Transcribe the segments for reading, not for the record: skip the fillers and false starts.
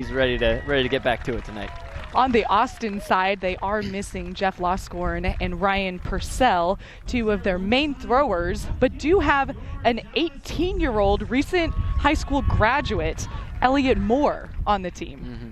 he's ready to get back to it tonight. On the Austin side, they are missing Jeff Loscorn and Ryan Purcell, two of their main throwers, but do have an 18-year-old recent high school graduate, Elliot Moore, on the team. Mm-hmm.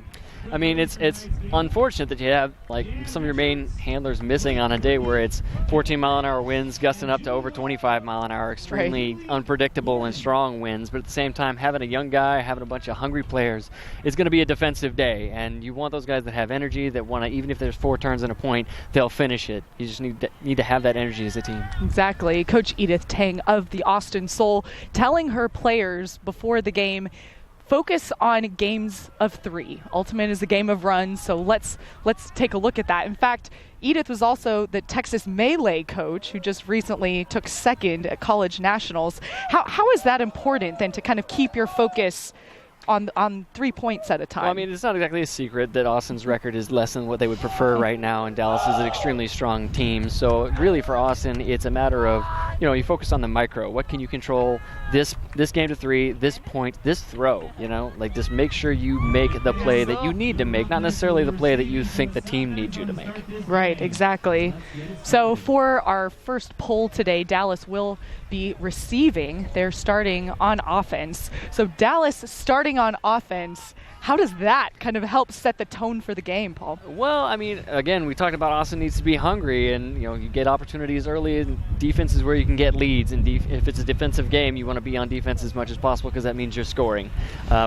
I mean, it's unfortunate that you have like some of your main handlers missing on a day where it's 14-mile-an-hour winds gusting up to over 25-mile-an-hour, extremely unpredictable and strong winds. But at the same time, having a young guy, having a bunch of hungry players, it's going to be a defensive day. And you want those guys that have energy, that want to, even if there's 4 turns and a point, they'll finish it. You just need to have that energy as a team. Exactly. Coach Edith Tang of the Austin Soul telling her players before the game, focus on games of 3. Ultimate is a game of runs, so let's take a look at that. In fact, Edith was also the Texas Melee coach who just recently took 2nd at college nationals. How is that important then to kind of keep your focus on 3 points at a time? Well, I mean, it's not exactly a secret that Austin's record is less than what they would prefer right now, and Dallas is an extremely strong team. So really for Austin, it's a matter of, you focus on the micro. What can you control this game to 3, this point, this throw, like just make sure you make the play that you need to make, not necessarily the play that you think the team needs you to make. Right, exactly. So for our first poll today, Dallas will be receiving. They're starting on offense. So Dallas starting on offense, how does that kind of help set the tone for the game, Paul? Well, I mean, again, we talked about Austin needs to be hungry, and you get opportunities early, and defense is where you can get leads. And if it's a defensive game, you want to be on defense as much as possible because that means you're scoring.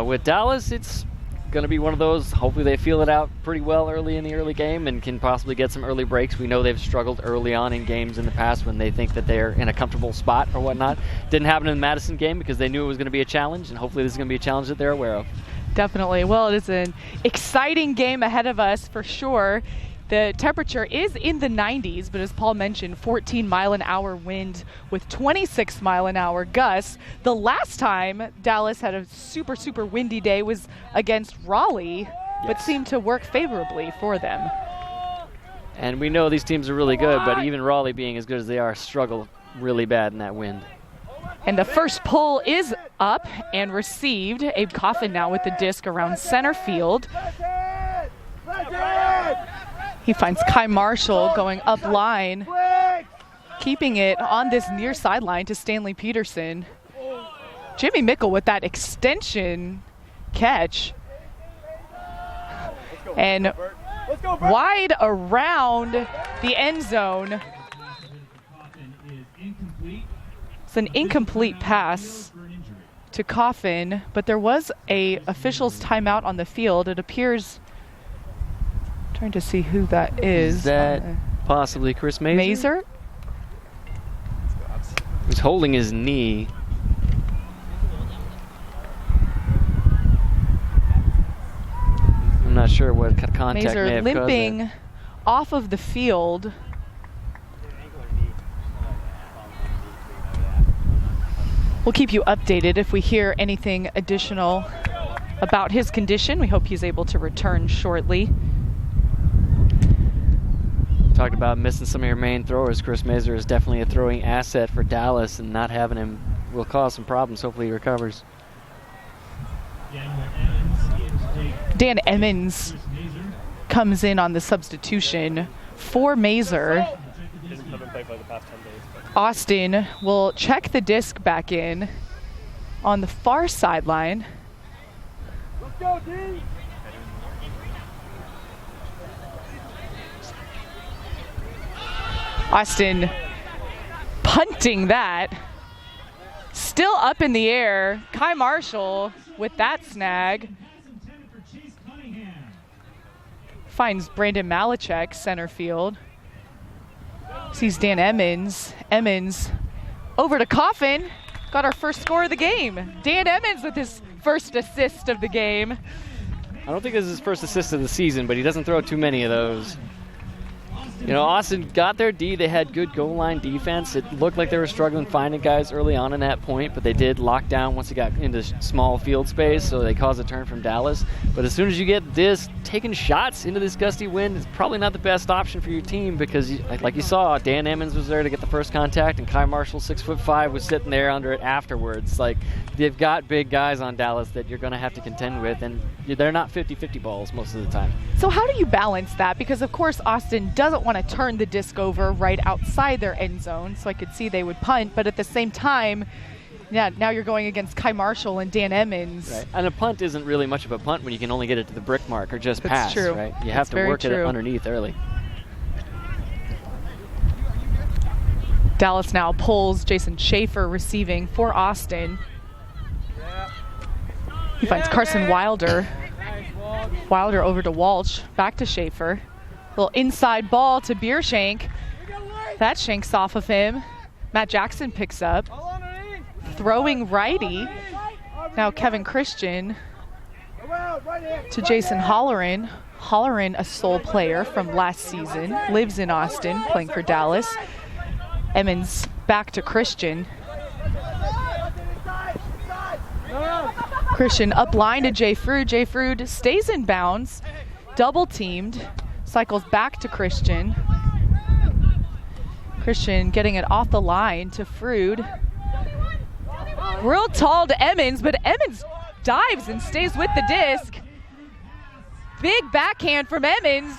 With Dallas, it's going to be one of those. Hopefully they feel it out pretty well early in the early game and can possibly get some early breaks. We know they've struggled early on in games in the past when they think that they're in a comfortable spot or whatnot. Didn't happen in the Madison game because they knew it was going to be a challenge, and hopefully this is going to be a challenge that they're aware of. Definitely. Well, it is an exciting game ahead of us for sure. The temperature is in the 90s, but as Paul mentioned, 14-mile-an-hour wind with 26-mile-an-hour gusts. The last time Dallas had a super, super windy day was against Raleigh, but seemed to work favorably for them. And we know these teams are really good, but even Raleigh, being as good as they are, struggle really bad in that wind. And the first pull is up and received. Abe Coffin now with the disc around center field. He finds Kai Marshall going up line, keeping it on this near sideline to Stanley Peterson. Jimmy Mickle with that extension catch. And wide around the end zone. It's an incomplete pass to Coffin, but there was a official's timeout on the field. It appears, trying to see who that is. Is that possibly Chris Mazer? Mazer? He's holding his knee. I'm not sure what contact Mazer may have limping caused off of the field. We'll keep you updated if we hear anything additional about his condition. We hope he's able to return shortly. Talked about missing some of your main throwers. Chris Mazer is definitely a throwing asset for Dallas, and not having him will cause some problems. Hopefully he recovers. Dan Emmons comes in on the substitution for Mazer. Austin will check the disc back in on the far sideline. Let's go, D! Austin punting that. Still up in the air. Kai Marshall with that snag. Finds Brandon Malachek center field. Sees Dan Emmons. Emmons over to Coffin. Got our first score of the game. Dan Emmons with his first assist of the game. I don't think this is his first assist of the season, but he doesn't throw too many of those. You know, Austin got their D. They had good goal line defense. It looked like they were struggling finding guys early on in that point, but they did lock down once they got into small field space, so they caused a turn from Dallas. But as soon as you get this, taking shots into this gusty wind is probably not the best option for your team because, like you saw, Dan Emmons was there to get the first contact, and Kai Marshall, 6'5", was sitting there under it afterwards. Like, they've got big guys on Dallas that you're going to have to contend with, and they're not 50-50 balls most of the time. So how do you balance that? Because, of course, Austin doesn't want to turn the disc over right outside their end zone, so I could see they would punt. But at the same time, yeah, now you're going against Kai Marshall and Dan Emmons. Right. And a punt isn't really much of a punt when you can only get it to the brick mark or just That's pass. true. Right? You have to work it underneath early. Dallas now pulls Jason Schaefer receiving for Austin. He finds Carson Wilder. Wilder over to Walsh, back to Schaefer. Little inside ball to Biershank. That shanks off of him. Matt Jackson picks up. Throwing righty. Now Kevin Christian to Jason Holleran. Holleran, a Soul player from last season, lives in Austin, playing for Dallas. Emmons back to Christian. Christian up line to Jay Frood. Jay Frood stays in bounds, double teamed, cycles back to Christian. Christian getting it off the line to Frood. Real tall to Emmons, but Emmons dives and stays with the disc. Big backhand from Emmons.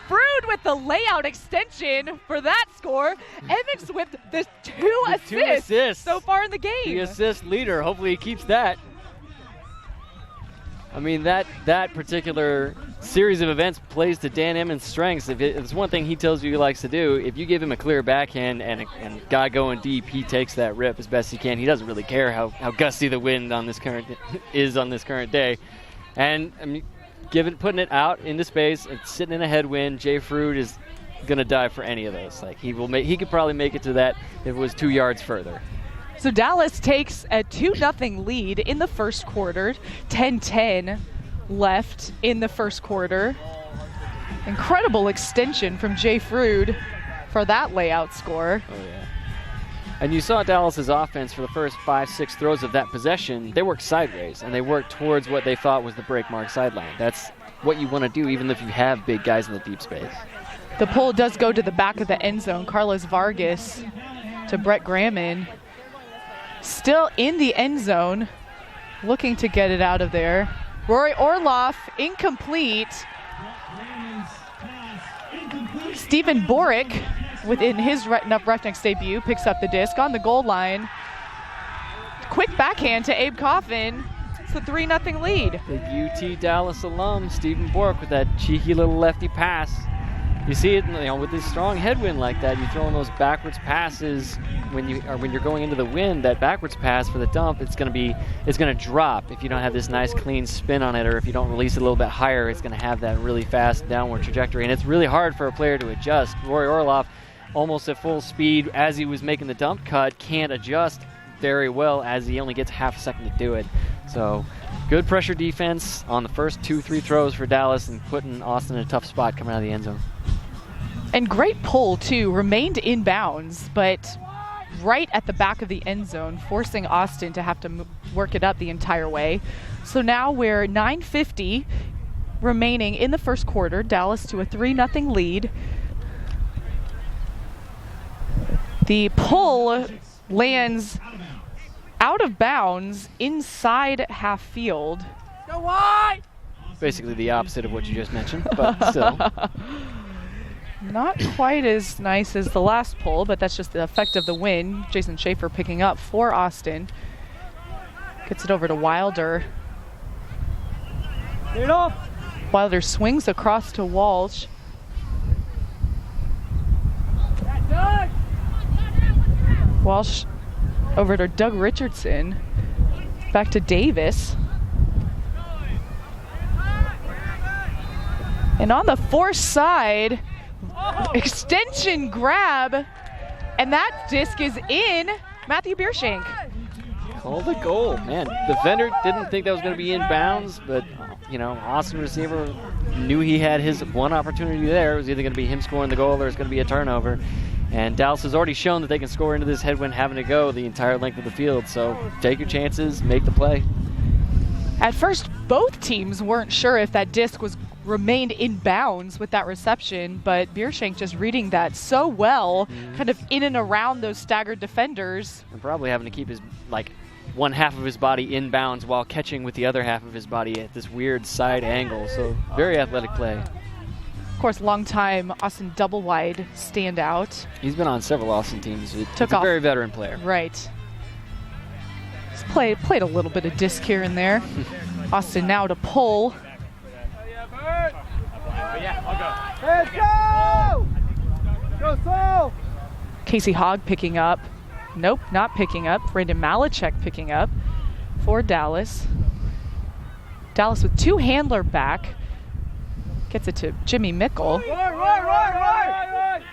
Frood with the layout extension for that score. Emmons with the two assists so far in the game. The assist leader. Hopefully he keeps that. I mean, that particular series of events plays to Dan Emmons' strengths. If it's one thing he tells you he likes to do, if you give him a clear backhand and a guy going deep, he takes that rip as best he can. He doesn't really care how gusty the wind on this current day. And I mean, putting it out into space and sitting in a headwind, Jay Frood is gonna dive for any of those. Like he could probably make it to that if it was 2 yards further. So Dallas takes a 2-0 lead in the first quarter. 10-10 left in the first quarter. Incredible extension from Jay Frood for that layout score. Oh yeah. And you saw Dallas's offense for the first 5-6 throws of that possession. They worked sideways, and they worked towards what they thought was the break mark sideline. That's what you want to do, even if you have big guys in the deep space. The pull does go to the back of the end zone. Carlos Vargas to Brett Gramman. Still in the end zone, looking to get it out of there. Rory Orloff, incomplete. Stephen Borick, within his Roughnecks debut, picks up the disc on the goal line. Quick backhand to Abe Coffin. It's a 3-0 lead. Big UT Dallas alum, Stephen Borick, with that cheeky little lefty pass. You see it, with this strong headwind like that, you throw in those backwards passes when you're going into the wind. That backwards pass for the dump, it's going to drop if you don't have this nice clean spin on it, or if you don't release it a little bit higher, it's going to have that really fast downward trajectory, and it's really hard for a player to adjust. Rory Orloff, almost at full speed as he was making the dump cut, can't adjust very well as he only gets half a second to do it. So good pressure defense on the first 2-3 throws for Dallas and putting Austin in a tough spot coming out of the end zone. And great pull, too. Remained in bounds, but right at the back of the end zone, forcing Austin to have to work it up the entire way. So now we're 9:50 remaining in the first quarter. Dallas to a 3-0 lead. The pull lands out of bounds inside half field. Go wide! Basically the opposite of what you just mentioned, but still. Not quite as nice as the last pull, but that's just the effect of the wind. Jason Schaefer picking up for Austin. Gets it over to Wilder. Get it off! Wilder swings across to Walsh. Walsh over to Doug Richardson. Back to Davis. And on the force side, extension grab, and that disc is in. Matthew Biershank. Call the goal. Man, the defender didn't think that was going to be in bounds, but Austin receiver knew he had his one opportunity there. It was either going to be him scoring the goal or it's going to be a turnover. And Dallas has already shown that they can score into this headwind having to go the entire length of the field. So take your chances, make the play. At first, both teams weren't sure if that disc remained in bounds with that reception, but Biershank just reading that so well, kind of in and around those staggered defenders. And probably having to keep his, one half of his body in bounds while catching with the other half of his body at this weird side angle. So very athletic play. Of course, long-time Austin double-wide standout. He's been on several Austin teams. He's a very veteran player. Right. He's played a little bit of disc here and there. Austin now to pull. Let's go! Go, Sol! Casey Hogg picking up. Nope, not picking up. Brandon Malachek picking up for Dallas. Dallas with two handler back. Gets it to Jimmy Mickle. Right.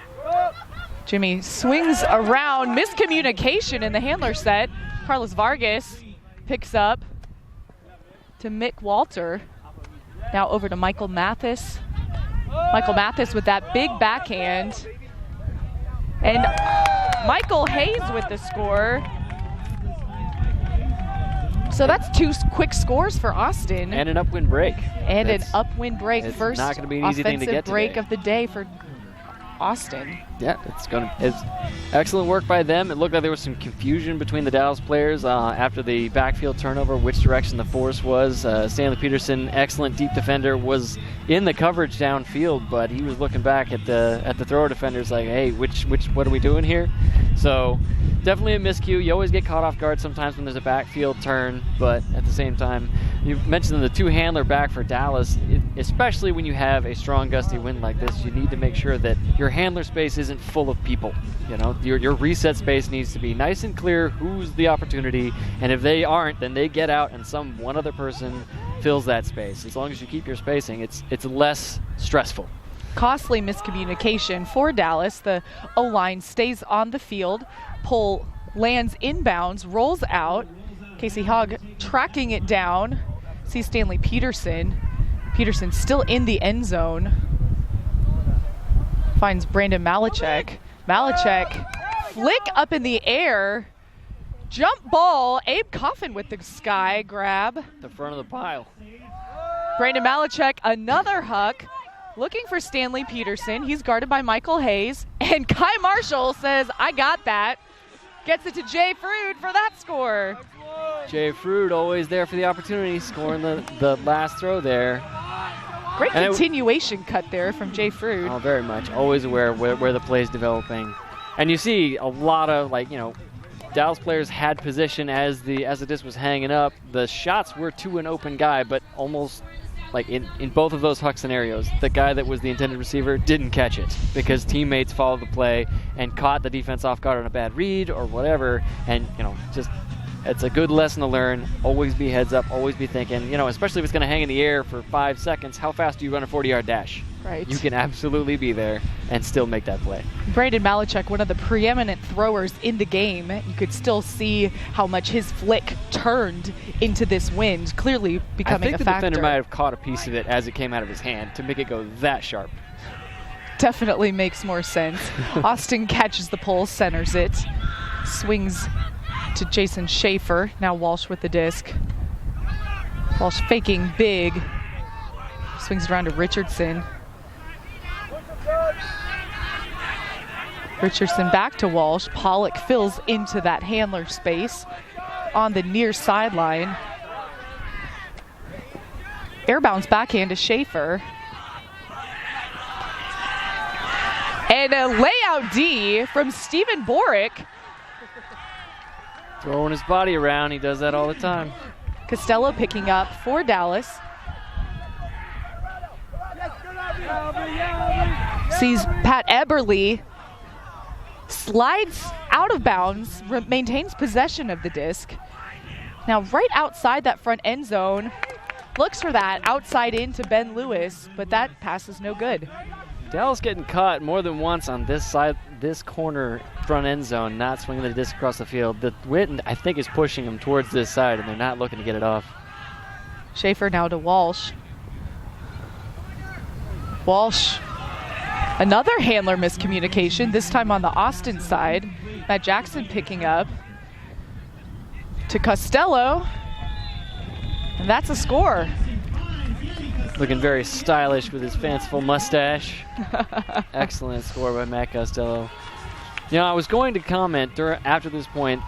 Jimmy swings around. Miscommunication in the handler set. Carlos Vargas picks up to Mick Walter. Now over to Michael Mathis. Michael Mathis with that big backhand. And Michael Hayes with the score. So that's two quick scores for Austin. And an upwind break. And an upwind break. It's First not going to be an easy thing to get break today. of the day for Austin. Yeah, it's excellent work by them. It looked like there was some confusion between the Dallas players after the backfield turnover, which direction the force was. Stanley Peterson, excellent deep defender, was in the coverage downfield, but he was looking back at the thrower defenders like, hey, what are we doing here? So definitely a miscue. You always get caught off guard sometimes when there's a backfield turn, but at the same time, you mentioned the two handler back for Dallas, especially when you have a strong gusty wind like this, you need to make sure that your handler space isn't full of people. Your reset space needs to be nice and clear who's the opportunity, and if they aren't, then they get out and one other person fills that space. As long as you keep your spacing, it's less stressful. Costly miscommunication for Dallas. The O-line stays on the field. Pull lands inbounds, rolls out. Casey Hogg tracking it down. Sees Stanley Peterson. Peterson still in the end zone. Finds Brandon Malachek. Malachek, flick up in the air. Jump ball. Abe Coffin with the sky grab. The front of the pile. Brandon Malachek, another huck. Looking for Stanley Peterson. He's guarded by Michael Hayes. And Kai Marshall says, I got that. Gets it to Jay Frood for that score. Jay Frood always there for the opportunity, scoring the last throw there. Great continuation cut there from Jay Frood. Oh, very much. Always aware where the play is developing. And you see a lot of, Dallas players had position as the disc was hanging up. The shots were to an open guy, but almost in both of those huck scenarios, the guy that was the intended receiver didn't catch it because teammates followed the play and caught the defense off guard on a bad read or whatever. And, it's a good lesson to learn. Always be heads up, always be thinking, especially if it's going to hang in the air for 5 seconds, how fast do you run a 40-yard dash? Right. You can absolutely be there and still make that play. Brandon Malachek, one of the preeminent throwers in the game. You could still see how much his flick turned into this wind, clearly becoming a factor. I think the defender might have caught a piece of it as it came out of his hand to make it go that sharp. Definitely makes more sense. Austin catches the pull, centers it, swings to Jason Schaefer. Now Walsh with the disc. Walsh faking big. Swings around to Richardson. Richardson back to Walsh. Pollock fills into that handler space on the near sideline. Airbounds backhand to Schaefer. And a layout D from Steven Borick. Throwing his body around, he does that all the time. Costello picking up for Dallas. Sees Pat Eberle, slides out of bounds, maintains possession of the disc. Now right outside that front end zone, looks for that outside in to Ben Lewis, but that pass is no good. Dallas getting caught more than once on this side, this corner front end zone, not swinging the disc across the field. The wind, I think, is pushing them towards this side, and they're not looking to get it off. Schaefer now to Walsh. Walsh, another handler miscommunication, this time on the Austin side. Matt Jackson picking up to Costello, and that's a score. Looking very stylish with his fanciful mustache. Excellent score by Matt Costello. You know, I was going to comment after this point,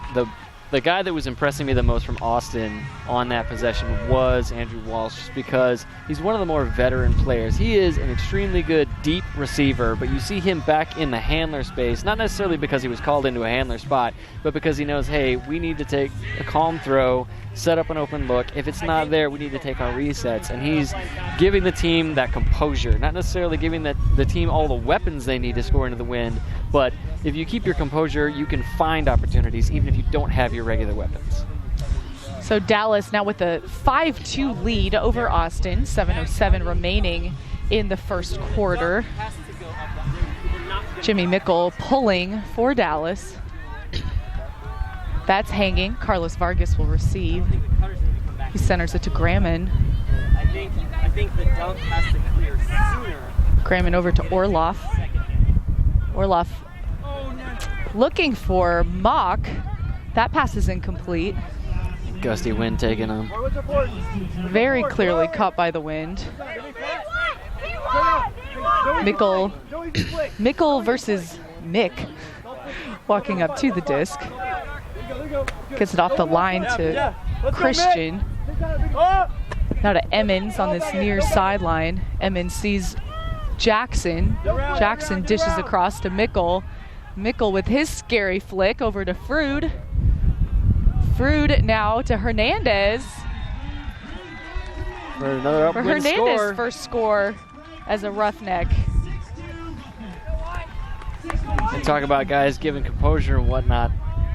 the guy that was impressing me the most from Austin on that possession was Andrew Walsh, just because he's one of the more veteran players. He is an extremely good deep receiver, but you see him back in the handler space, not necessarily because he was called into a handler spot, but because he knows, hey, we need to take a calm throw, set up an open look. If it's not there, we need to take our resets. And he's giving the team that composure, not necessarily giving the team all the weapons they need to score into the wind, but if you keep your composure, you can find opportunities even if you don't have your regular weapons. So Dallas now with a 5-2 lead over Austin, 7:07 remaining in the first quarter. Jimmy Mickle pulling for Dallas. That's hanging. Carlos Vargas will receive. He centers it to Graman. I think the dunk has to clear sooner. Graman over to Orloff. Orloff looking for Mock. That pass is incomplete. Gusty wind taking him. Very clearly caught by the wind. Mickle versus Mick. Walking up to the disc. Gets it off the line to Christian. Now to Emmons on this near sideline. Emmons sees Jackson. Jackson dishes across to Mickle. Mickle with his scary flick over to Frood. Frood now to Hernandez. For another For upwind Hernandez' score. first score as a Roughneck. And talk about guys giving composure and whatnot.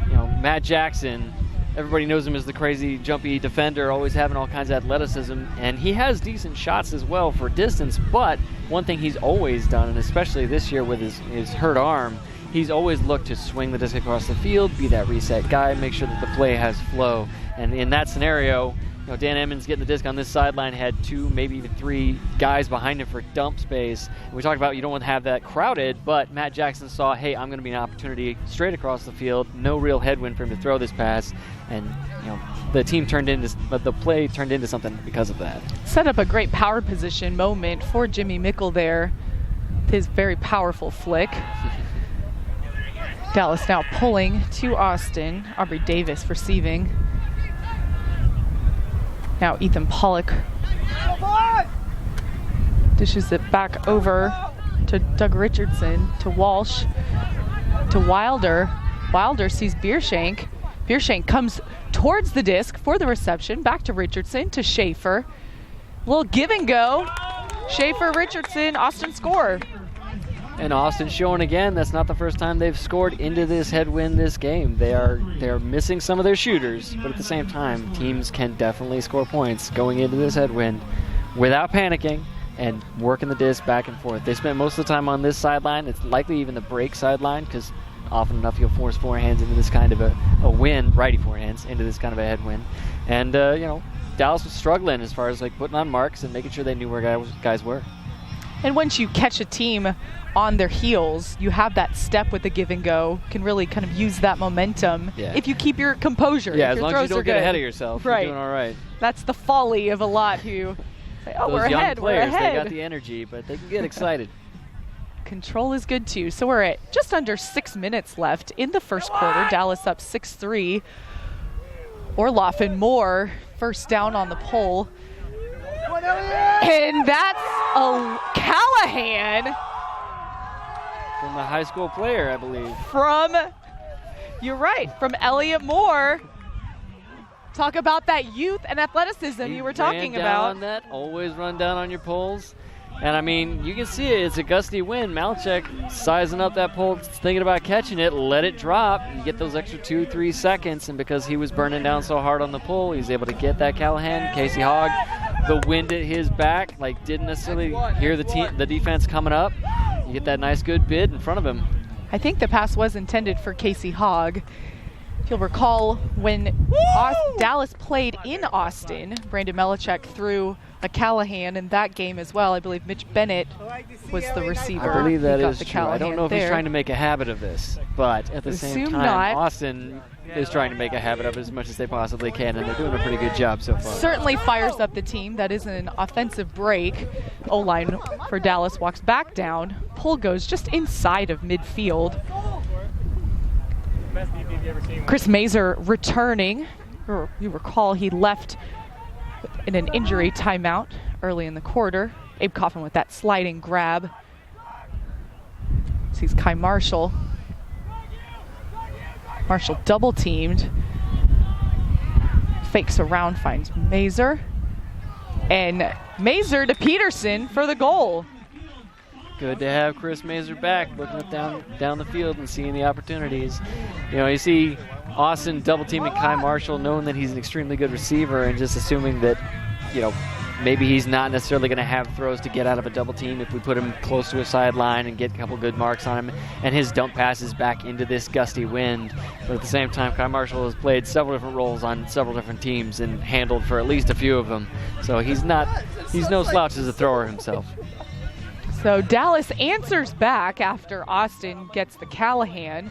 You know, Matt Jackson, everybody knows him as the crazy jumpy defender, always having all kinds of athleticism, and he has decent shots as well for distance, but one thing he's always done, and especially this year with his hurt arm, he's always looked to swing the disc across the field, be that reset guy, make sure that the play has flow. And in that scenario, you know, Dan Emmons getting the disc on this sideline had 2, maybe even 3 guys behind him for dump space. And we talked about you don't want to have that crowded, but Matt Jackson saw, hey, I'm going to be an opportunity straight across the field, no real headwind for him to throw this pass, and you know the play turned into something because of that. Set up a great power position moment for Jimmy Mickle there. His very powerful flick. Dallas now pulling to Austin. Aubrey Davis receiving. Now Ethan Pollock dishes it back over to Doug Richardson, to Walsh, to Wilder. Wilder sees Biershank. Biershank comes towards the disc for the reception. Back to Richardson, to Schaefer. Little give and go. Schaefer, Richardson, Austin score. And Austin showing again, that's not the first time they've scored into this headwind this game. They're missing some of their shooters, but at the same time, teams can definitely score points going into this headwind without panicking and working the disc back and forth. They spent most of the time on this sideline. It's likely even the break sideline, because often enough you'll force forehands into this kind of a wind, righty forehands, into this kind of a headwind. And, you know, Dallas was struggling as far as like putting on marks and making sure they knew where guys were. And once you catch a team on their heels, you have that step with the give and go, can really kind of use that momentum if you keep your composure. Yeah, if as your long throws as you don't are get good. ahead of yourself, Right. you're doing all right. That's the folly of a lot who say, oh, Those we're young ahead, players, we're ahead. they got the energy, but they can get excited. Control is good too. So we're at just under 6 minutes left in the first quarter. Dallas up 6-3. Orloff and Moore first down on the pole. And that's a Callahan From the high school player, I believe. you're right, from Elliott Moore. Talk about that youth and athleticism you were talking ran down about. on that, always run down on your poles. And I mean, you can see it, it's a gusty wind. Malchek sizing up that pole, thinking about catching it, let it drop. You get those extra 2-3 seconds, and because he was burning down so hard on the pole, he's able to get that Callahan. Casey Hogg, the wind at his back, like didn't necessarily hear the defense coming up. You get that nice good bid in front of him. I think the pass was intended for Casey Hogg. If You'll recall when Dallas played in Austin, Brandon Melichek threw a Callahan in that game as well. I believe Mitch Bennett was the receiver. I believe that is the true. I don't know if he's trying to make a habit of this, but at the same time, Austin is trying to make a habit of it as much as they possibly can, and they're doing a pretty good job so far. Certainly fires up the team. That is an offensive break. O-line for Dallas walks back down. Pull goes just inside of midfield. Chris Mazer returning. You recall he left in an injury timeout early in the quarter. Abe Coffin with that sliding grab. Sees Kai Marshall. Marshall double teamed. Fakes around, finds Mazer. And Mazer to Peterson for the goal. Good to have Chris Mazer back, looking down the field and seeing the opportunities. You know, you see Austin double teaming Kai Marshall, knowing that he's an extremely good receiver, and just assuming that, you know, maybe he's not necessarily going to have throws to get out of a double team if we put him close to a sideline and get a couple good marks on him, and his dump passes back into this gusty wind. But at the same time, Kai Marshall has played several different roles on several different teams and handled for at least a few of them. So he's no slouch as a thrower himself. So Dallas answers back after Austin gets the Callahan.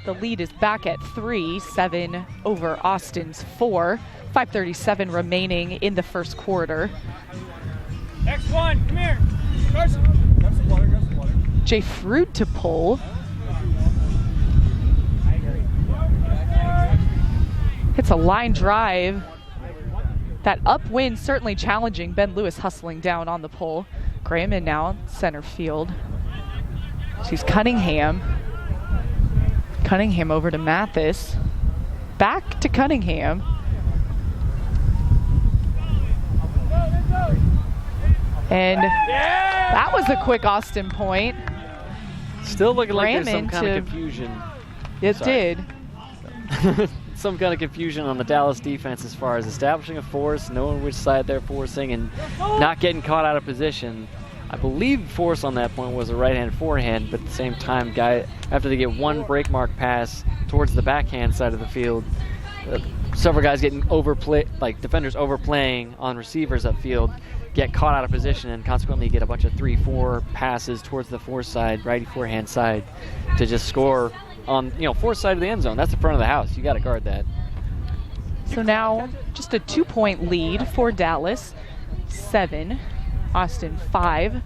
The lead is back at 3, 7 over Austin's 4. 5:37 remaining in the first quarter. Next one, come here. Grab some water, grab some water. Jay Fruit to pull. Hits a line drive. That upwind certainly challenging. Ben Lewis hustling down on the pull. Graham in now, center field. She's Cunningham. Cunningham over to Mathis. Back to Cunningham. And that was a quick Austin point. Still looking like there's some kind of confusion. It did. Some kind of confusion on the Dallas defense as far as establishing a force, knowing which side they're forcing, and not getting caught out of position. I believe force on that point was a right-hand forehand, but at the same time, after they get one break mark pass towards the backhand side of the field, several guys getting defenders overplaying on receivers upfield, get caught out of position, and consequently get a bunch of 3-4 passes towards the force side, righty forehand side, to just score on, force side of the end zone. That's the front of the house. You got to guard that. So now just a 2-point lead for Dallas. 7, Austin 5.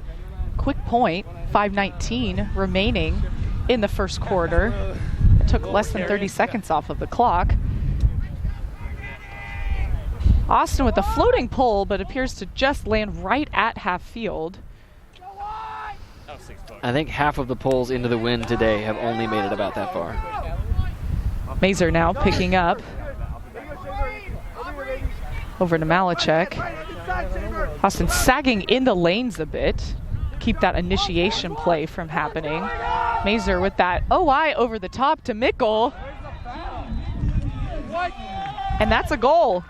Quick point, 5:19 remaining in the first quarter. It took less than 30 seconds off of the clock. Austin with a floating pull, but appears to just land right at half field. I think half of the pulls into the wind today have only made it about that far. Mazer now picking up. Over to Malichek. Austin sagging in the lanes a bit. Keep that initiation play from happening. Mazer with that OI over the top to Mickle. And that's a goal.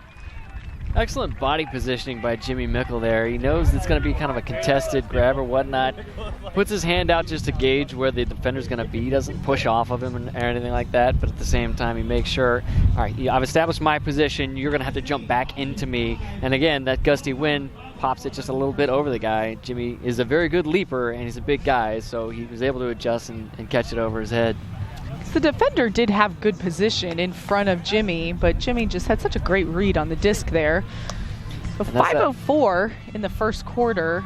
Excellent body positioning by Jimmy Mickle there. He knows it's going to be kind of a contested grab or whatnot. Puts his hand out just to gauge where the defender's going to be. He doesn't push off of him or anything like that, but at the same time he makes sure, all right, I've established my position. You're going to have to jump back into me. And again, that gusty wind pops it just a little bit over the guy. Jimmy is a very good leaper, and he's a big guy, so he was able to adjust and catch it over his head. The defender did have good position in front of Jimmy, but Jimmy just had such a great read on the disc there. So 5:04 in the first quarter.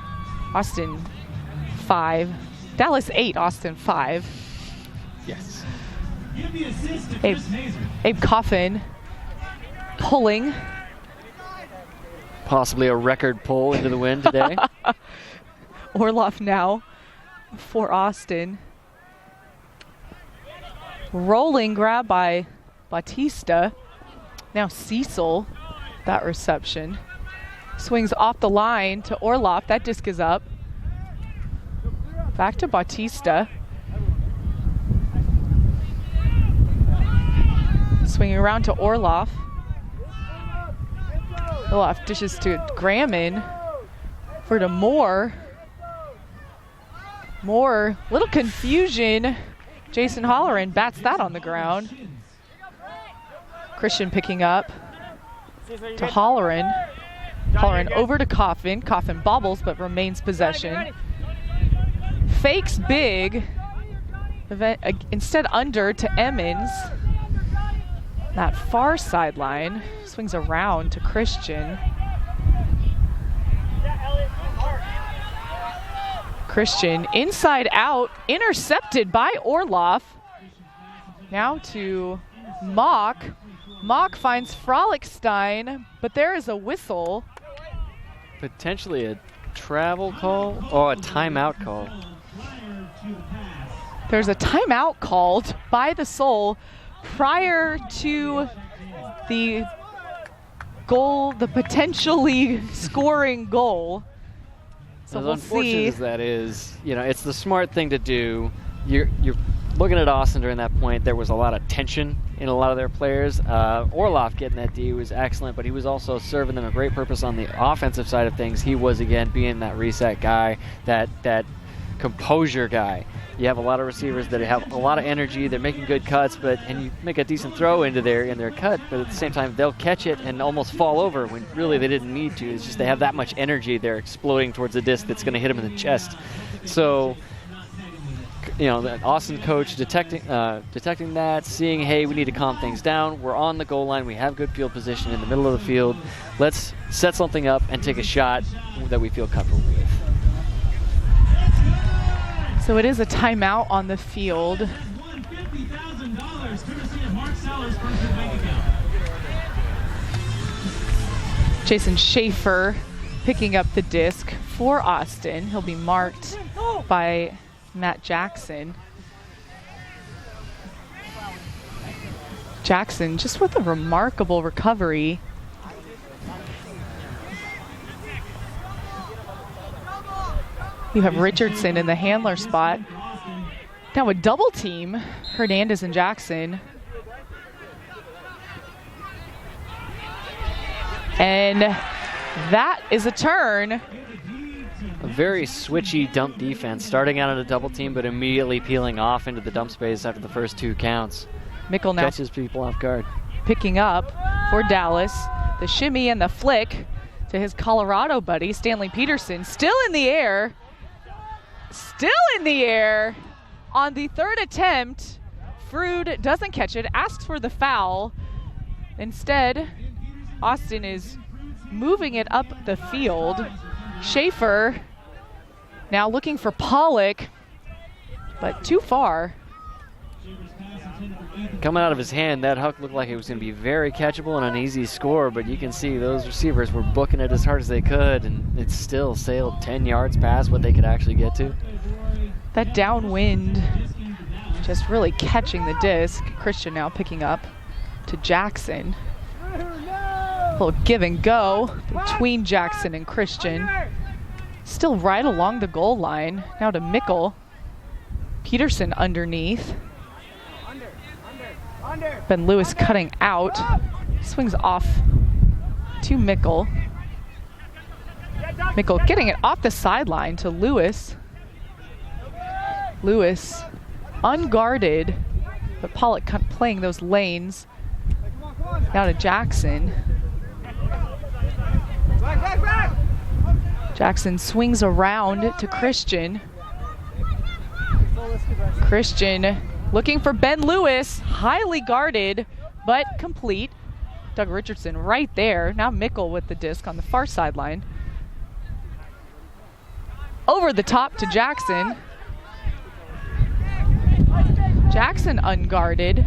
Austin 5. Dallas 8, Austin 5. Yes. Abe Coffin pulling. Possibly a record pull into the wind today. Orloff now for Austin. Rolling grab by Batista. Now Cecil, that reception. Swings off the line to Orloff. That disc is up. Back to Batista. Swinging around to Orloff. Orloff dishes to Graham for to Moore. Moore, little confusion. Jason Holleran bats that on the ground. Christian picking up to Holleran. Holleran over to Coffin. Coffin bobbles but remains possession. Fakes big. Instead under to Emmons. That far sideline. Swings around to Christian. Christian inside out. Intercepted by Orloff. Now to Mock. Mock finds Frolickstein, but there is a whistle. Potentially a travel call or a timeout call. There's a timeout called by the Soul prior to the goal, the potentially scoring goal. So as we'll unfortunate see. as that is, you know, it's the smart thing to do. You're looking at Austin during that point. There was a lot of tension in a lot of their players. Orloff getting that D was excellent, but he was also serving them a great purpose on the offensive side of things. He was, again, being that reset guy, that composure guy. You have a lot of receivers that have a lot of energy. They're making good cuts, and you make a decent throw in their cut, but at the same time, they'll catch it and almost fall over when really they didn't need to. It's just they have that much energy. They're exploding towards a disc that's going to hit them in the chest. So, you know, the Austin coach detecting that, seeing, hey, we need to calm things down. We're on the goal line. We have good field position in the middle of the field. Let's set something up and take a shot that we feel comfortable with. So it is a timeout on the field. Jason Schaefer picking up the disc for Austin. He'll be marked by Matt Jackson. Jackson just with a remarkable recovery. You have Richardson in the handler spot. Now a double team, Hernandez and Jackson. And that is a turn. A very switchy dump defense, starting out in a double team, but immediately peeling off into the dump space after the first 2 counts. Mickle now Catches people off guard. picking up for Dallas. The shimmy and the flick to his Colorado buddy, Stanley Peterson. Still in the air. Still in the air on the 3rd attempt. Frood doesn't catch it, asks for the foul. Instead, Austin is moving it up the field. Schaefer now looking for Pollock, but too far. Coming out of his hand, that huck looked like it was going to be very catchable and an easy score, but you can see those receivers were booking it as hard as they could, and it still sailed 10 yards past what they could actually get to. That downwind just really catching the disc. Christian now picking up to Jackson. A little give and go between Jackson and Christian. Still right along the goal line. Now to Mickle. Peterson underneath. Ben Lewis cutting out. Swings off to Mickle. Mickle getting it off the sideline to Lewis. Lewis unguarded, but Pollock playing those lanes. Now to Jackson. Jackson swings around to Christian. Christian looking for Ben Lewis, highly guarded, but complete. Doug Richardson right there. Now Mickle with the disc on the far sideline. Over the top to Jackson. Jackson unguarded,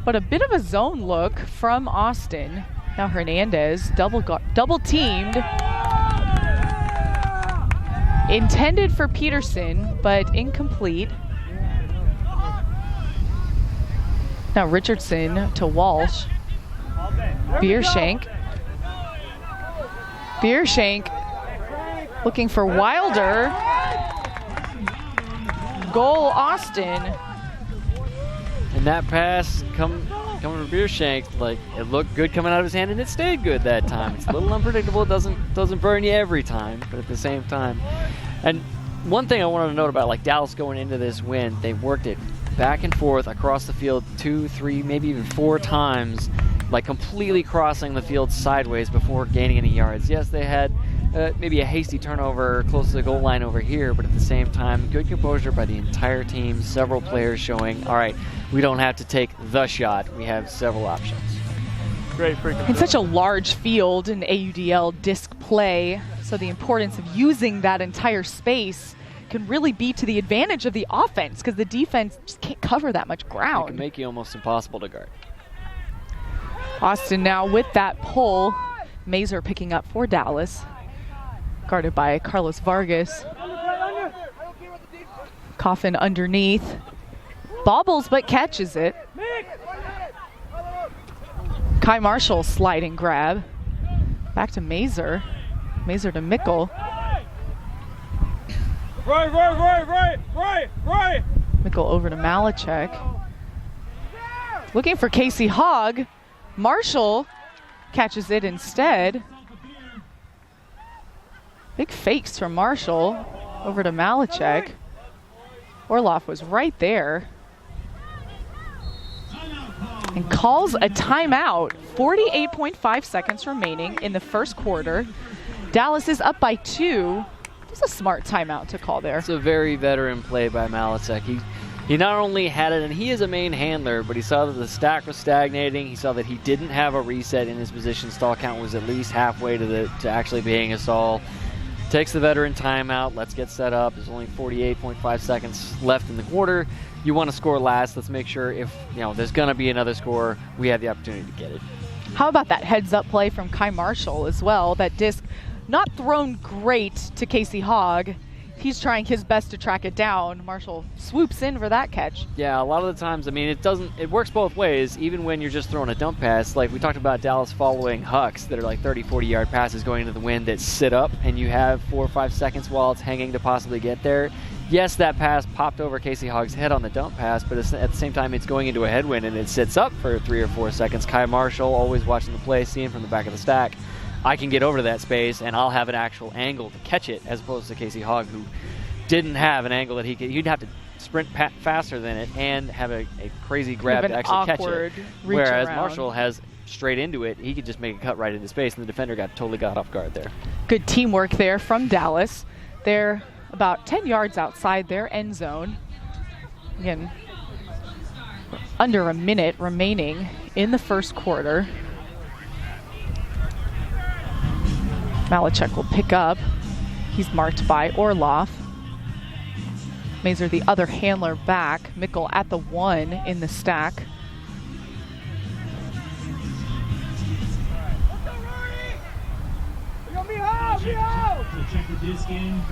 but a bit of a zone look from Austin. Now Hernandez double teamed. Intended for Peterson, but incomplete. Now Richardson to Walsh. Beershank. Beershank looking for Wilder. Goal Austin. And that pass coming from Beershank, like, it looked good coming out of his hand, and it stayed good that time. It's a little unpredictable. It doesn't burn you every time, but at the same time. And one thing I wanted to note about, like, Dallas going into this win, they worked it back and forth across the field 2, 3, maybe even 4 times, like completely crossing the field sideways before gaining any yards. Yes, they had maybe a hasty turnover close to the goal line over here, but at the same time, good composure by the entire team, several players showing, all right, we don't have to take the shot. We have several options. Great freaking. In such a large field in AUDL disc play, so the importance of using that entire space can really be to the advantage of the offense because the defense just can't cover that much It ground. can make you almost impossible to guard. Austin now with that pull. Mazer picking up for Dallas. Guarded by Carlos Vargas. Coffin underneath. Bobbles but catches it. Kai Marshall sliding grab. Back to Mazer. Mazer to Mickle. Right. Mickle over to Malachek. Looking for Casey Hogg. Marshall catches it instead. Big fakes from Marshall over to Malachek. Orloff was right there. And calls a timeout. 48.5 seconds remaining in the first quarter. Dallas is up by 2. It's a smart timeout to call there. It's a very veteran play by Malachek. He not only had it, and he is a main handler, but he saw that the stack was stagnating. He saw that he didn't have a reset in his position. Stall count was at least halfway to actually being a stall. Takes the veteran timeout. Let's get set up. There's only 48.5 seconds left in the quarter. You want to score last. Let's make sure if there's going to be another score, we have the opportunity to get it. How about that heads-up play from Kai Marshall as well? That disc not thrown great to Casey Hogg. He's trying his best to track it down. Marshall swoops in for that catch. Yeah, a lot of the times, it works both ways, even when you're just throwing a dump pass. Like we talked about Dallas following hucks that are like 30, 40-yard passes going into the wind that sit up, and you have 4 or 5 seconds while it's hanging to possibly get there. Yes, that pass popped over Casey Hogg's head on the dump pass, but at the same time, it's going into a headwind, and it sits up for 3 or 4 seconds. Kai Marshall, always watching the play, seeing from the back of the stack, I can get over to that space, and I'll have an actual angle to catch it, as opposed to Casey Hogg, who didn't have an angle that he'd have to sprint faster than it and have a crazy grab to actually catch it. Whereas Marshall has straight into it, he could just make a cut right into space, and the defender totally got off guard there. Good teamwork there from Dallas. They're about 10 yards outside their end zone. Again, under a minute remaining in the first quarter. Malachek will pick up. He's marked by Orloff. Mazer, the other handler, back. Mickle at the 1 in the stack.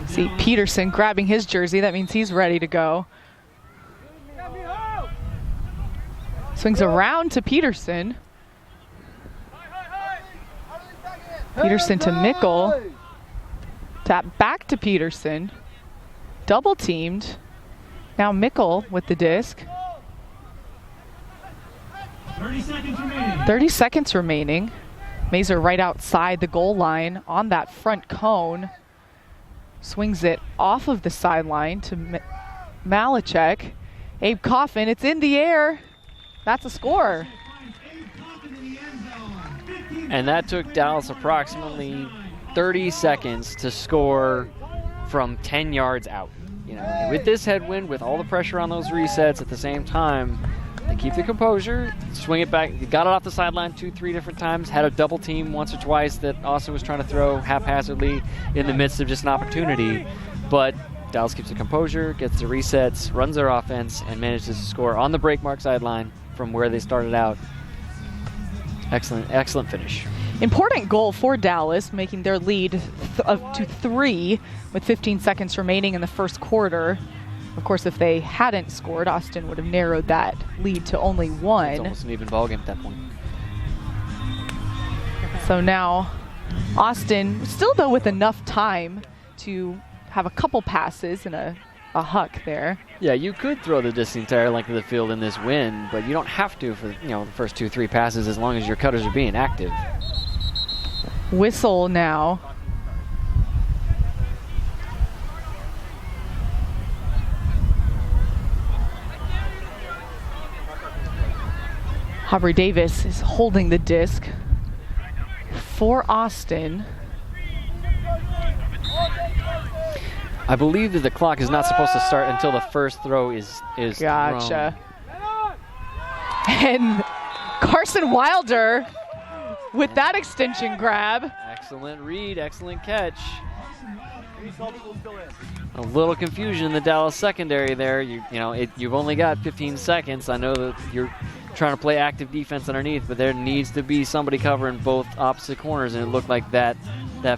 See Peterson grabbing his jersey. That means he's ready to go. Swings around to Peterson. Peterson to Mickle. Tap back to Peterson. Double teamed. Now Mickle with the disc. 30 seconds remaining. Mazer right outside the goal line on that front cone. Swings it off of the sideline to Malachek. Abe Coffin, it's in the air. That's a score. And that took Dallas approximately 30 seconds to score from 10 yards out. With this headwind, with all the pressure on those resets at the same time, they keep the composure, swing it back. They got it off the sideline 2-3 different times, had a double team once or twice that Austin was trying to throw haphazardly in the midst of just an opportunity. But Dallas keeps the composure, gets the resets, runs their offense, and manages to score on the break mark sideline from where they started out. Excellent finish. Important goal for Dallas, making their lead to 3 with 15 seconds remaining in the first quarter. Of course, if they hadn't scored, Austin would have narrowed that lead to only 1. It's almost an even ballgame at that point. So now Austin, still though with enough time to have a couple passes and a huck there. Yeah, you could throw the entire length of the field in this wind, but you don't have to for the first 2-3 passes as long as your cutters are being active. Whistle now. Aubrey Davis is holding the disc for Austin. I believe that the clock is not supposed to start until the first throw is Gotcha. And Carson Wilder with that extension grab. Excellent read, excellent catch. A little confusion in the Dallas secondary there. You've only got 15 seconds. I know that you're trying to play active defense underneath, but there needs to be somebody covering both opposite corners, and it looked like that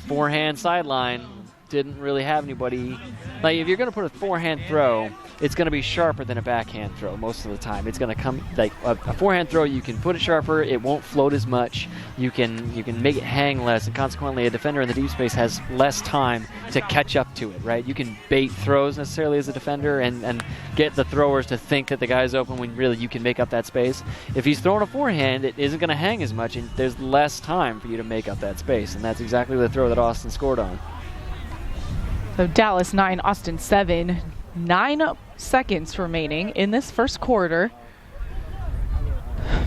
forehand sideline didn't really have anybody. Like, if you're going to put a forehand throw, it's going to be sharper than a backhand throw most of the time. It's going to come like a forehand throw. You can put it sharper. It won't float as much. You can make it hang less, and consequently, a defender in the deep space has less time to catch up to it. Right? You can bait throws necessarily as a defender and get the throwers to think that the guy's open when really you can make up that space. If he's throwing a forehand, it isn't going to hang as much, and there's less time for you to make up that space, and that's exactly the throw that Austin scored on. So Dallas 9, Austin 7. 9 seconds remaining in this first quarter.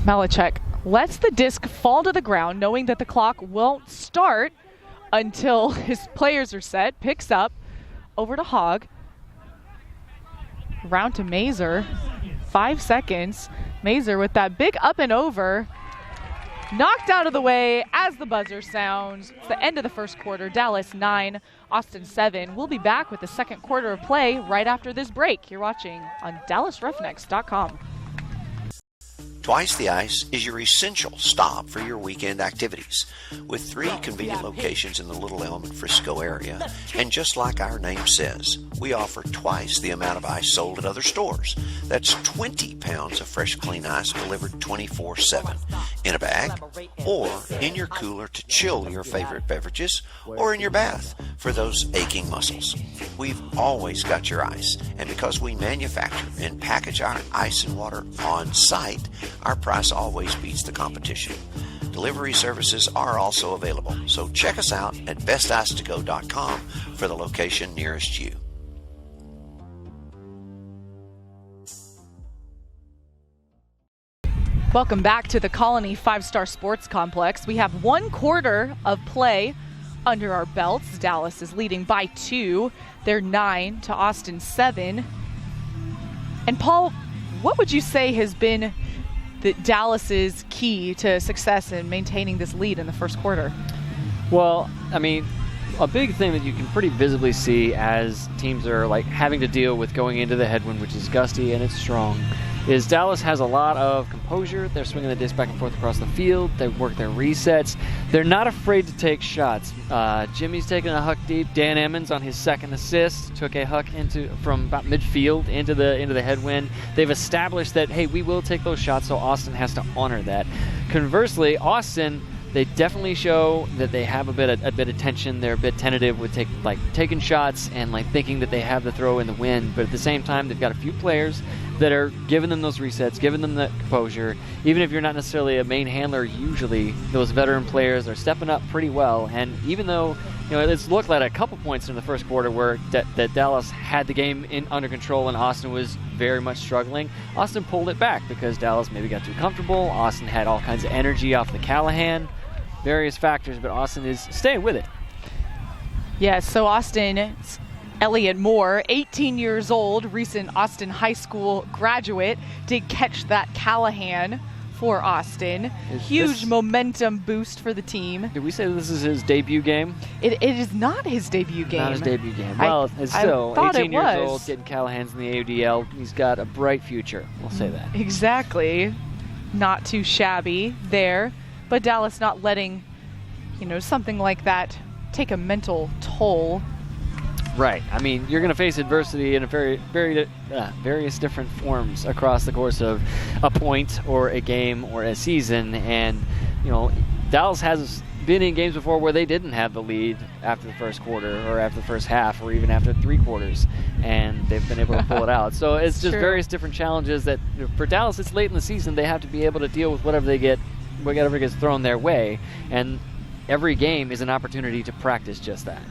Malachek lets the disc fall to the ground, knowing that the clock won't start until his players are set. Picks up over to Hogg. Round to Mazer. 5 seconds. Mazer with that big up and over. Knocked out of the way as the buzzer sounds. It's the end of the first quarter. Dallas 9, Austin 7. We'll be back with the second quarter of play right after this break. You're watching on DallasRoughnecks.com. Twice the Ice is your essential stop for your weekend activities. With 3 convenient locations in the Little Elm and Frisco area, and just like our name says, we offer twice the amount of ice sold at other stores. That's 20 pounds of fresh, clean ice delivered 24/7 in a bag, or in your cooler to chill your favorite beverages, or in your bath for those aching muscles. We've always got your ice, and because we manufacture and package our ice and water on site, our price always beats the competition. Delivery services are also available, so check us out at besticetogo.com for the location nearest you. Welcome back to the Colony 5-Star Sports Complex. We have 1 quarter of play under our belts. Dallas is leading by 2. They're 9 to Austin 7. And Paul, what would you say has been Dallas's key to success in maintaining this lead in the first quarter? Well, I mean, a big thing that you can pretty visibly see as teams are like having to deal with going into the headwind, which is gusty and it's strong, is Dallas has a lot of composure. They're swinging the disc back and forth across the field. They work their resets. They're not afraid to take shots. Jimmy's taking a huck deep. Dan Emmons on his second assist took a huck from about midfield into the headwind. They've established that, hey, we will take those shots, so Austin has to honor that. Conversely, Austin, they definitely show that they have a bit of tension. They're a bit tentative with taking shots and thinking that they have the throw in the wind. But at the same time, they've got a few players that are giving them those resets, giving them that composure. Even if you're not necessarily a main handler, usually those veteran players are stepping up pretty well. And even though it's looked like a couple points in the first quarter where that Dallas had the game under control and Austin was very much struggling, Austin pulled it back because Dallas maybe got too comfortable. Austin had all kinds of energy off the Callahan. Various factors, but Austin is staying with it. Yeah, so Austin, Elliot Moore, 18 years old, recent Austin High School graduate, did catch that Callahan for Austin. Huge momentum boost for the team. Did we say this is his debut game? It is not his debut game. Not his debut game. Well, it's still 18 years old, getting Callahan's in the ADL. He's got a bright future. We'll say that. Exactly. Not too shabby there. But Dallas not letting, something like that take a mental toll. Right. I mean, you're going to face adversity in various different forms across the course of a point or a game or a season. And, Dallas has been in games before where they didn't have the lead after the first quarter or after the first half or even after 3 quarters. And they've been able to pull it out. So it's just various different challenges that, for Dallas, it's late in the season. They have to be able to deal with whatever gets thrown their way, and every game is an opportunity to practice just that.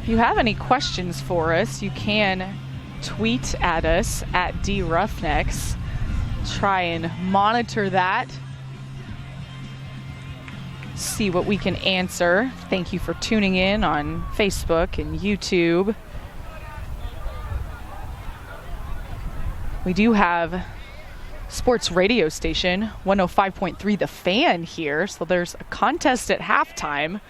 If you have any questions for us, you can tweet at us at DRoughnecks. try and monitor that. See what we can answer. Thank you for tuning in on Facebook and YouTube. We do have sports radio station 105.3 The Fan here, so there's a contest at halftime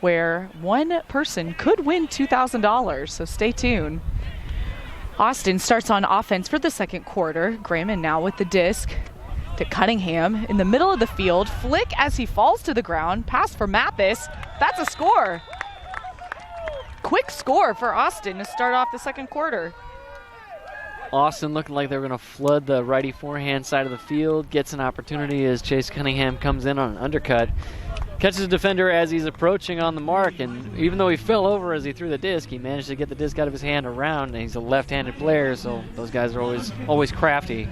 where one person could win $2,000, so stay tuned. Austin starts on offense for the second quarter. Graham now with the disc to Cunningham in the middle of the field. Flick as he falls to the ground. Pass for Mathis. That's a score. Quick score for Austin to start off the second quarter. Austin looking like they're going to flood the righty forehand side of the field. Gets an opportunity as Chase Cunningham comes in on an undercut. Catches a defender as he's approaching on the mark, and even though he fell over as he threw the disc, he managed to get the disc out of his hand around, and he's a left-handed player, so those guys are always crafty.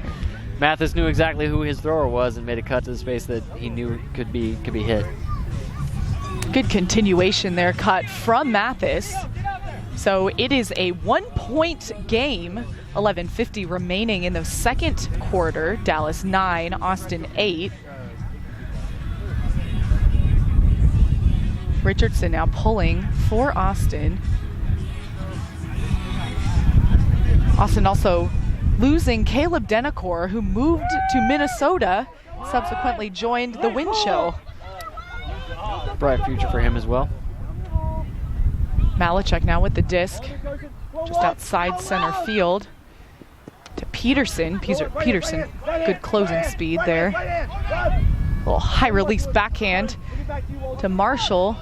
Mathis knew exactly who his thrower was and made a cut to the space that he knew could be hit. Good continuation there, cut from Mathis. So it is a 1-point game. 11:50 remaining in the second quarter. Dallas 9, Austin 8. Richardson now pulling for Austin. Austin also losing Caleb Denacor, who moved to Minnesota, subsequently joined the wind chill. Bright future for him as well. Malachek now with the disc, just outside center field. To Peterson. Peterson, good closing speed there. A little high release backhand to Marshall.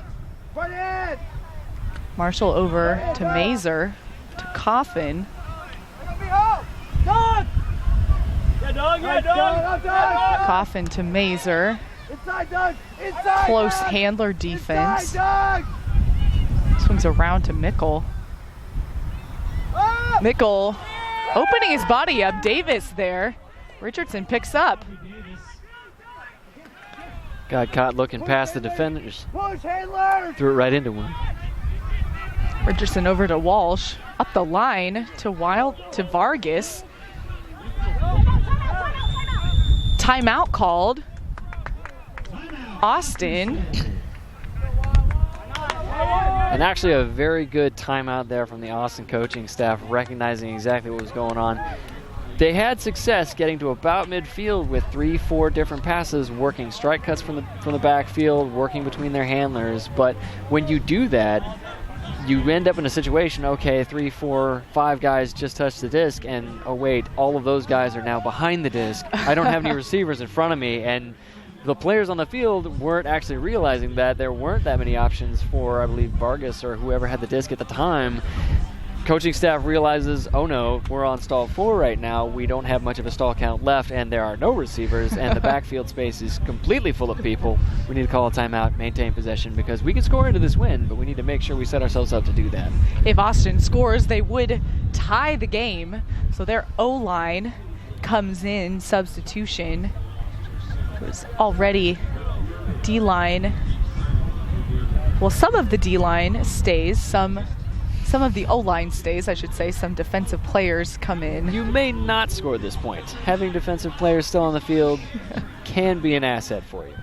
Marshall over to Mazer, to Coffin. Coffin to Mazer. Close handler defense. Swings around to Mickle. Mickle opening his body up. Davis there. Richardson picks up. Got caught looking past the defenders. Threw it right into one. Richardson over to Walsh. Up the line to Vargas. Timeout called. Austin. And actually a very good timeout there from the Austin coaching staff, recognizing exactly what was going on. They had success getting to about midfield with 3-4 different passes, working strike cuts from the backfield, working between their handlers. But when you do that, you end up in a situation, okay, 3, 4, 5 guys just touched the disc, and oh wait, all of those guys are now behind the disc. I don't have any receivers in front of me, and the players on the field weren't actually realizing that there weren't that many options for, I believe, Vargas or whoever had the disc at the time. Coaching staff realizes, oh no, we're on stall 4 right now. We don't have much of a stall count left, and there are no receivers, and the backfield space is completely full of people. We need to call a timeout, maintain possession, because we can score into this win, but we need to make sure we set ourselves up to do that. If Austin scores, they would tie the game. So their O-line comes in, substitution. It was already D-line. Well, some of the D-line stays, some of the O-line stays, I should say. Some defensive players come in. You may not score this point. Having defensive players still on the field can be an asset for you.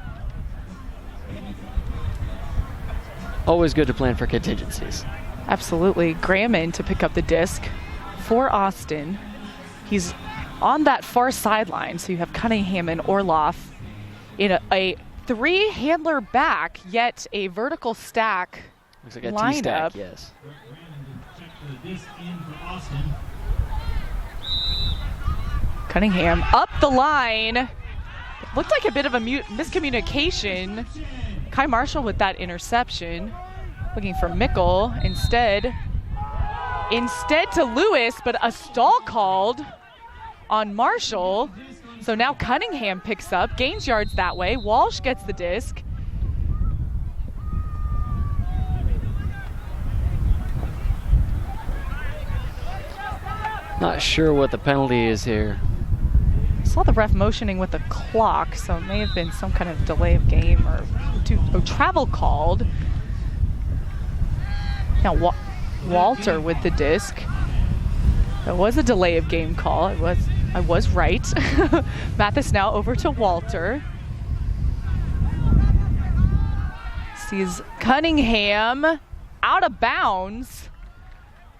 Always good to plan for contingencies. Absolutely. Graham in to pick up the disc for Austin. He's on that far sideline, so you have Cunningham and Orloff in a 3-handler back, yet a vertical stack. Looks like a lineup. T-stack, yes. Cunningham up the line. Looked like a bit of a miscommunication. Kai Marshall with that interception. Looking for Mickle instead to Lewis, but a stall called on Marshall. So now Cunningham picks up, gains yards that way. Walsh gets the disc. Not sure what the penalty is here. Saw the ref motioning with the clock, so it may have been some kind of delay of game or travel called. Now Walter with the disc. There was a delay of game call. It was I was right. Mathis now over to Walter. Sees Cunningham out of bounds.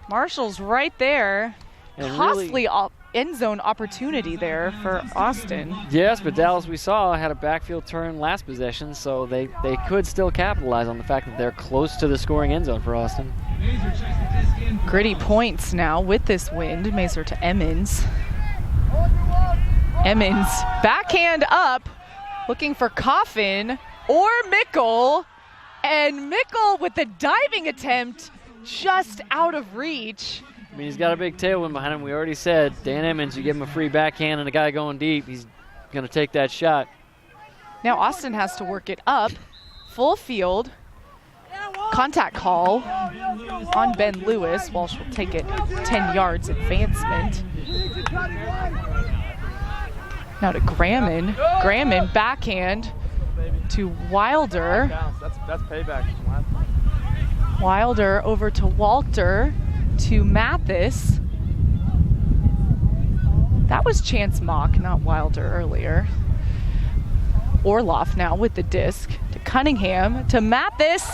Marshall's right there. And Costly end zone opportunity there for Austin. Yes, but Dallas, we saw, had a backfield turn last possession, so they could still capitalize on the fact that they're close to the scoring end zone for Austin. Gritty points now with this wind. Mazer to Emmons. Emmons backhand up, looking for Coffin or Mickle. And Mickle with the diving attempt just out of reach. I mean, he's got a big tailwind behind him. We already said, Dan Emmons, you give him a free backhand and a guy going deep, he's going to take that shot. Now Austin has to work it up. Full field. Contact call on Ben Lewis. Walsh will take it 10 yards advancement. Now to Gramman. Gramman backhand to Wilder. That's payback. Wilder over to Walter to Mathis. That was Chance Mock, not Wilder earlier. Orloff now with the disc to Cunningham to Mathis.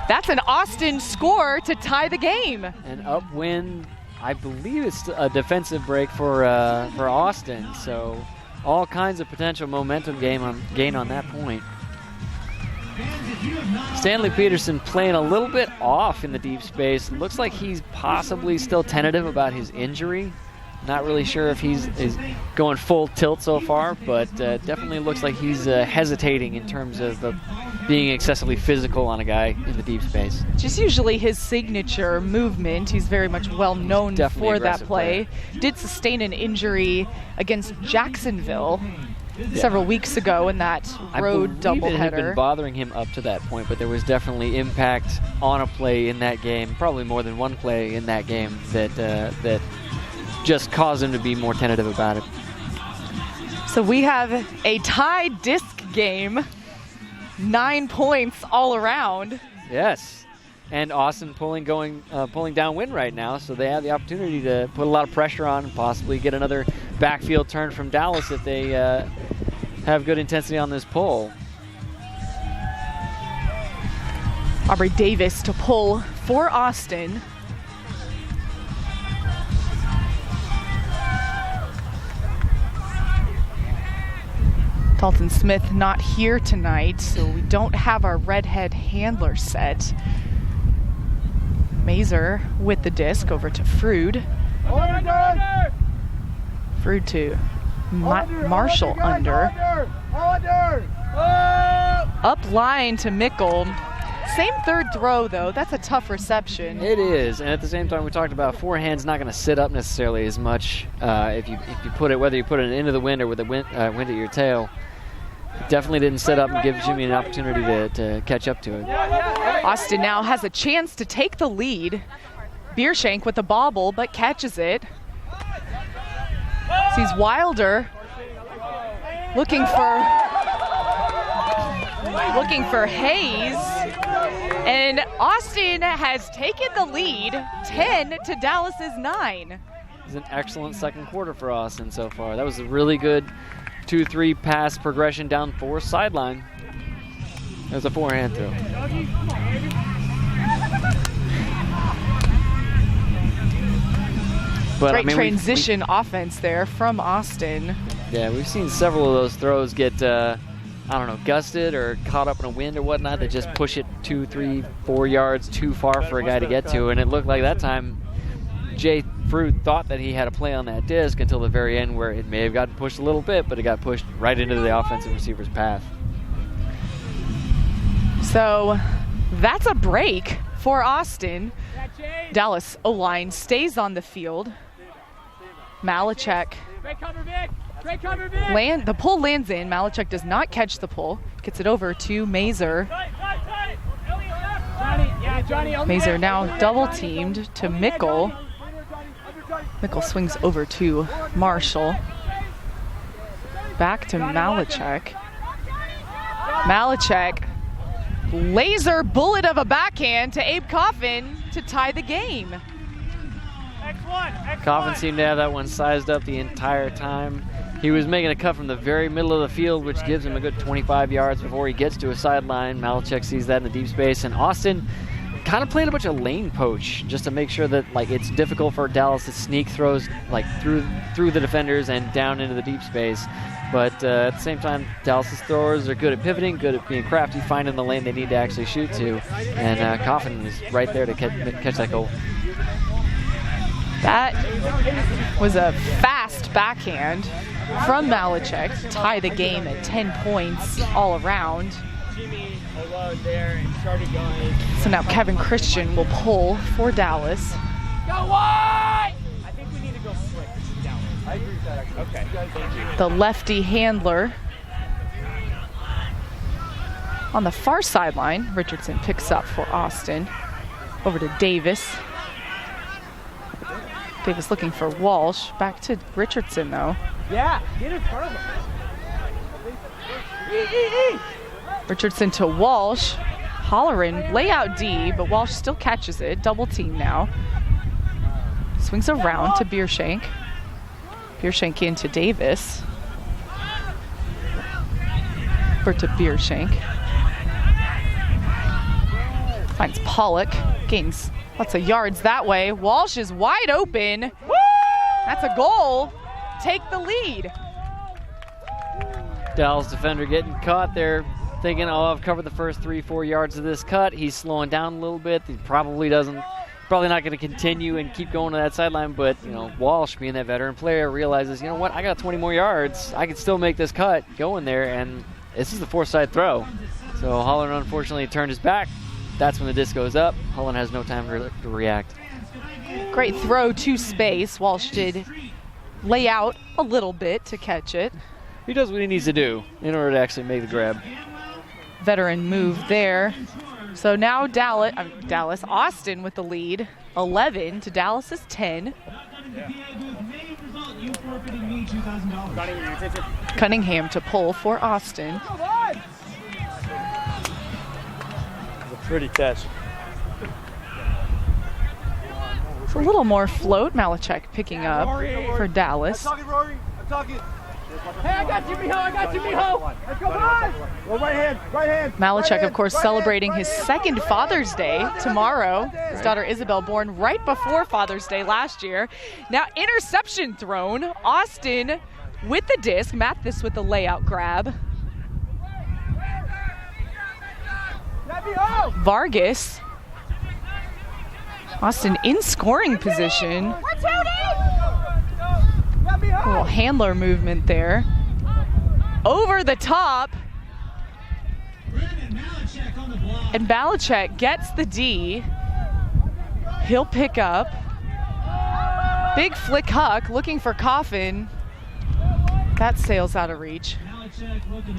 That's an Austin score to tie the game. An upwind, I believe it's a defensive break for Austin, so all kinds of potential momentum gain on that point. Stanley Peterson playing a little bit off in the deep space. Looks like he's possibly still tentative about his injury. Not really sure if he's going full tilt so far, but definitely looks like he's hesitating in terms of being excessively physical on a guy in the deep space. Just usually his signature movement. He's very much well known for that play. Did sustain an injury against Jacksonville several weeks ago in that road doubleheader. It had been bothering him up to that point, but there was definitely impact on a play in that game, probably more than one play in that game that just caused him to be more tentative about it. So we have a tie disc game, 9 points all around. Yes, and Austin pulling downwind right now, so they have the opportunity to put a lot of pressure on and possibly get another backfield turn from Dallas if they have good intensity on this pull. Aubrey Davis to pull for Austin. Dalton Smith not here tonight, so we don't have our redhead handler set. Mazer with the disc over to Frood. Frood to Marshall under. Up line to Mickle. Same third throw though, that's a tough reception. It is, and at the same time we talked about forehand's not going to sit up necessarily as much if you put it, whether you put it into the wind or with the wind at your tail. It definitely didn't sit up and give Jimmy an opportunity to catch up to it. Austin now has a chance to take the lead. Beershank with the bobble, but catches it. Sees Wilder looking for Hayes. And Austin has taken the lead, 10 to Dallas's 9. It was an excellent second quarter for Austin so far. That was a really good 2-3 pass progression down 4 sideline. It was a forehand throw. But, great transition offense there from Austin. Yeah, we've seen several of those throws get, gusted or caught up in a wind or whatnot that just push it 2, 3, 4 yards too far for a guy to get to. And it looked like that time Jay Frood thought that he had a play on that disc until the very end where it may have gotten pushed a little bit, but it got pushed right into the offensive receiver's path. So that's a break for Austin. Dallas O-line stays on the field. Malachek. The pull lands in. Malachek does not catch the pull. Gets it over to Mazer. Mazer now double teamed to Mickle. Mickle swings over to Marshall. Back to Malachek. Malachek. Laser bullet of a backhand to Abe Coffin to tie the game. Coffin seemed to have that one sized up the entire time. He was making a cut from the very middle of the field, which gives him a good 25 yards before he gets to a sideline. Malachek sees that in the deep space, and Austin kind of playing a bunch of lane poach just to make sure that it's difficult for Dallas to sneak throws through the defenders and down into the deep space. But at the same time, Dallas's throwers are good at pivoting, good at being crafty, finding the lane they need to actually shoot to, and Coffin is right there to catch that goal. That was a fast backhand from Malachek to tie the game at 10 points all around. So now Kevin Christian will pull for Dallas. Go wide! I think we need to go slick. Dallas. I agree with that, actually. Okay. Thank you. The lefty handler. On the far sideline, Richardson picks up for Austin. Over to Davis. Davis looking for Walsh. Back to Richardson, though. Yeah, get in front of him. Richardson to Walsh. Holleran, layout D, but Walsh still catches it. Double team now. Swings around to Biershank. Biershank into Davis. Over to Biershank. Finds Pollock. Gains lots of yards that way. Walsh is wide open. That's a goal. Take the lead. Dallas defender getting caught there, thinking, oh, I've covered the first 3-4 yards of this cut. He's slowing down a little bit. He probably not going to continue and keep going to that sideline, but Walsh, being that veteran player, realizes, you know what, I got 20 more yards. I can still make this cut, go in there, and this is the four-side throw. So Holland unfortunately turned his back. That's when the disc goes up. Holland has no time to react. Great throw to space. Walsh did lay out a little bit to catch it. He does what he needs to do in order to actually make the grab. Veteran move there. So now Austin with the lead, 11 to Dallas's 10. Cunningham to pull for Austin. Pretty catch. It's a little more float. Malachek picking up for Dallas. I'm talking. Hey, I got you, Miho. Let's go, boys. Well, right hand. Malachek, of course, celebrating his second Father's Day tomorrow. His daughter Isabel born right before Father's Day last year. Now interception thrown. Austin with the disc. Mathis with the layout grab. Vargas. Austin in scoring position. A little handler movement there. Over the top. And Malachek gets the D. He'll pick up. Big flick huck looking for Coffin. That sails out of reach.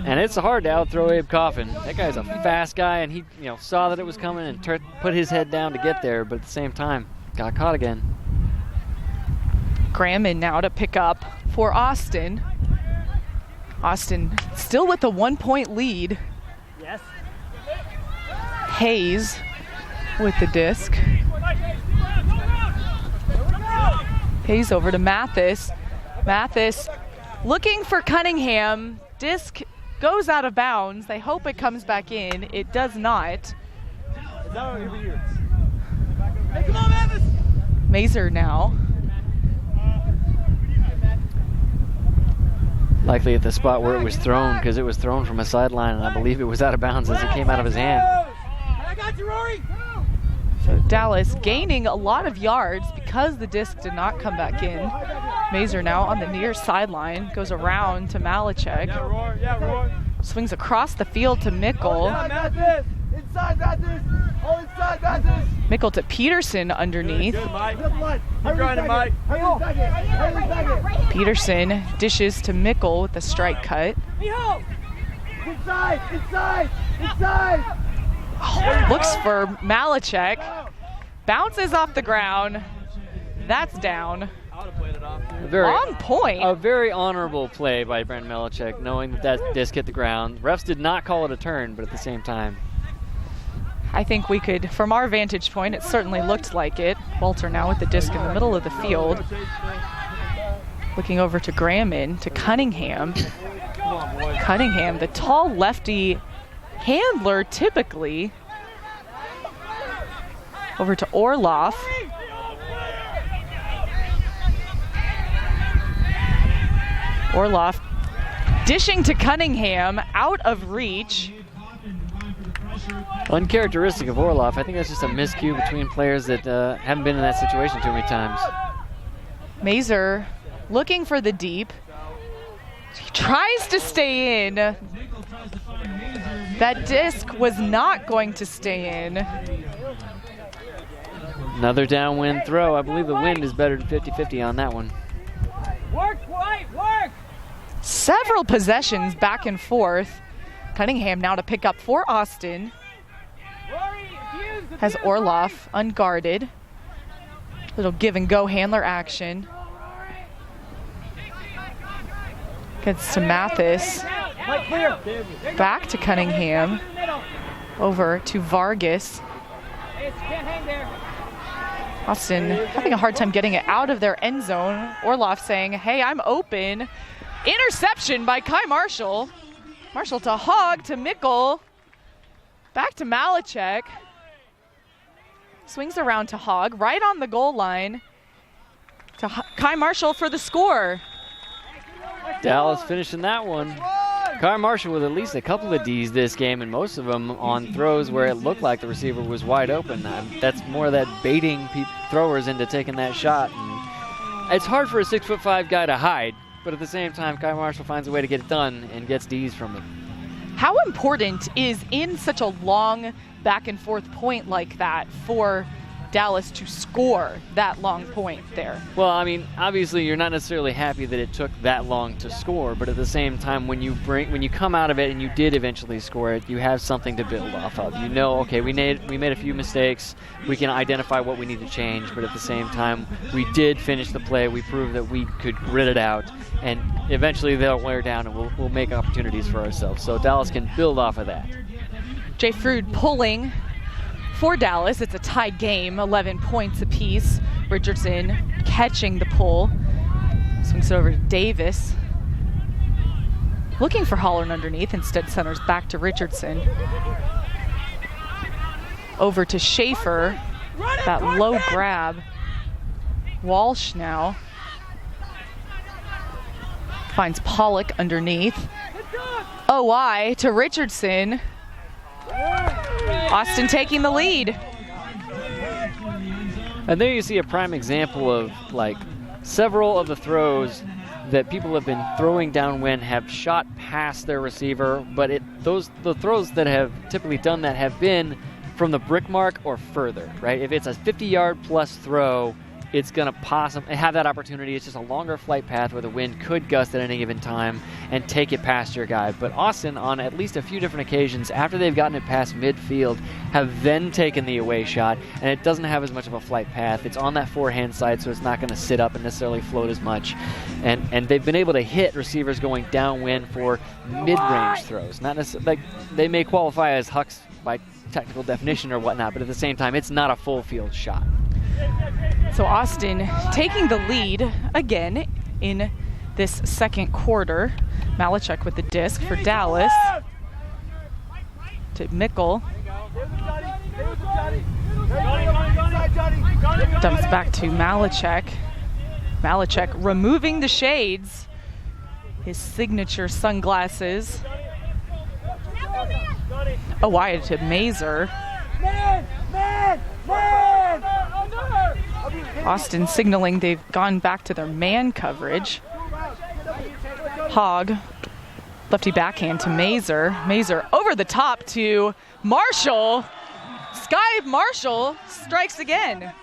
And it's hard to out-throw Abe Coffin. That guy's a fast guy, and he saw that it was coming and put his head down to get there, but at the same time, got caught again. Graham in now to pick up for Austin. Austin still with the 1-point lead. Yes. Hayes with the disc. Hayes over to Mathis. Mathis looking for Cunningham. Disc goes out of bounds. They hope it comes back in. It does not. Hey, come on, Mathis. Mazer now. Likely at the spot where it was thrown, because it was thrown from a sideline, and I believe it was out of bounds as it came out of his hand. I got you, Rory. So Dallas gaining a lot of yards because the disc did not come back in. Mazer now on the near sideline, goes around to Malachek. Swings across the field to Mickle. Inside, Mathis. All inside, Mathis. Mickle to Peterson underneath. Good, Mike. Keep grinding, Mike. Peterson dishes to Mickle with the strike cut. Inside. Oh, looks for Malachek. Bounces off the ground. That's down. On point. A very honorable play by Brent Malachek, knowing that disc hit the ground. Refs did not call it a turn, but at the same time, I think we could, from our vantage point, it certainly looked like it. Walter now with the disc in the middle of the field. Looking over to Graham to Cunningham. Cunningham, the tall lefty handler typically. Over to Orloff. Orloff dishing to Cunningham, out of reach. Uncharacteristic of Orloff. I think that's just a miscue between players that haven't been in that situation too many times. Mazer looking for the deep. He tries to stay in. That disc was not going to stay in. Another downwind throw. I believe the wind is better than 50-50 on that one. Work, White, work! Several possessions back and forth. Cunningham now to pick up for Austin. Has Orloff unguarded. Little give and go handler action. Gets to Mathis. Back to Cunningham. Over to Vargas. Austin having a hard time getting it out of their end zone. Orloff saying, hey, I'm open. Interception by Kai Marshall. Marshall to Hogg, to Mickle. Back to Malachek. Swings around to Hogg, right on the goal line. To Kai Marshall for the score. Dallas finishing that one. Kai Marshall with at least a couple of Ds this game, and most of them on throws where it looked like the receiver was wide open. That's more of that baiting throwers into taking that shot. And it's hard for a 6'5" guy to hide, but at the same time, Kai Marshall finds a way to get it done and gets Ds from it. How important is in such a long back and forth point like that for Dallas to score that long point there? Well, I mean, obviously you're not necessarily happy that it took that long to score, but at the same time, when you come out of it and you did eventually score it, you have something to build off of. You know, okay, we made a few mistakes, we can identify what we need to change, but at the same time, we did finish the play, we proved that we could grit it out, and eventually they'll wear down and we'll make opportunities for ourselves. So Dallas can build off of that. Jay Frood pulling for Dallas. It's a tied game, 11 points apiece. Richardson catching the pull. Swings it over to Davis. Looking for Holland underneath, instead centers back to Richardson. Over to Schaefer. That low grab. Walsh now. Finds Pollock underneath. OI to Richardson. Austin taking the lead. And there you see a prime example of like several of the throws that people have been throwing downwind have shot past their receiver, but the throws that have typically done that have been from the brick mark or further, right? If it's a 50-yard plus throw, it's going to possibly have that opportunity. It's just a longer flight path where the wind could gust at any given time and take it past your guy. But Austin, on at least a few different occasions, after they've gotten it past midfield, have then taken the away shot, and it doesn't have as much of a flight path. It's on that forehand side, so it's not going to sit up and necessarily float as much. And they've been able to hit receivers going downwind for mid-range throws. Not necessarily, like, they may qualify as hucks by technical definition or whatnot, but at the same time, it's not a full field shot. So Austin taking the lead again in this second quarter. Malachek with the disc for Dallas. To Mickle. Dumps back to Malachek. Malachek removing the shades. His signature sunglasses. Wide to Mazer. Austin signaling they've gone back to their man coverage. Hogg, lefty backhand to Mazer. Mazer over the top to Marshall. Sky Marshall strikes again.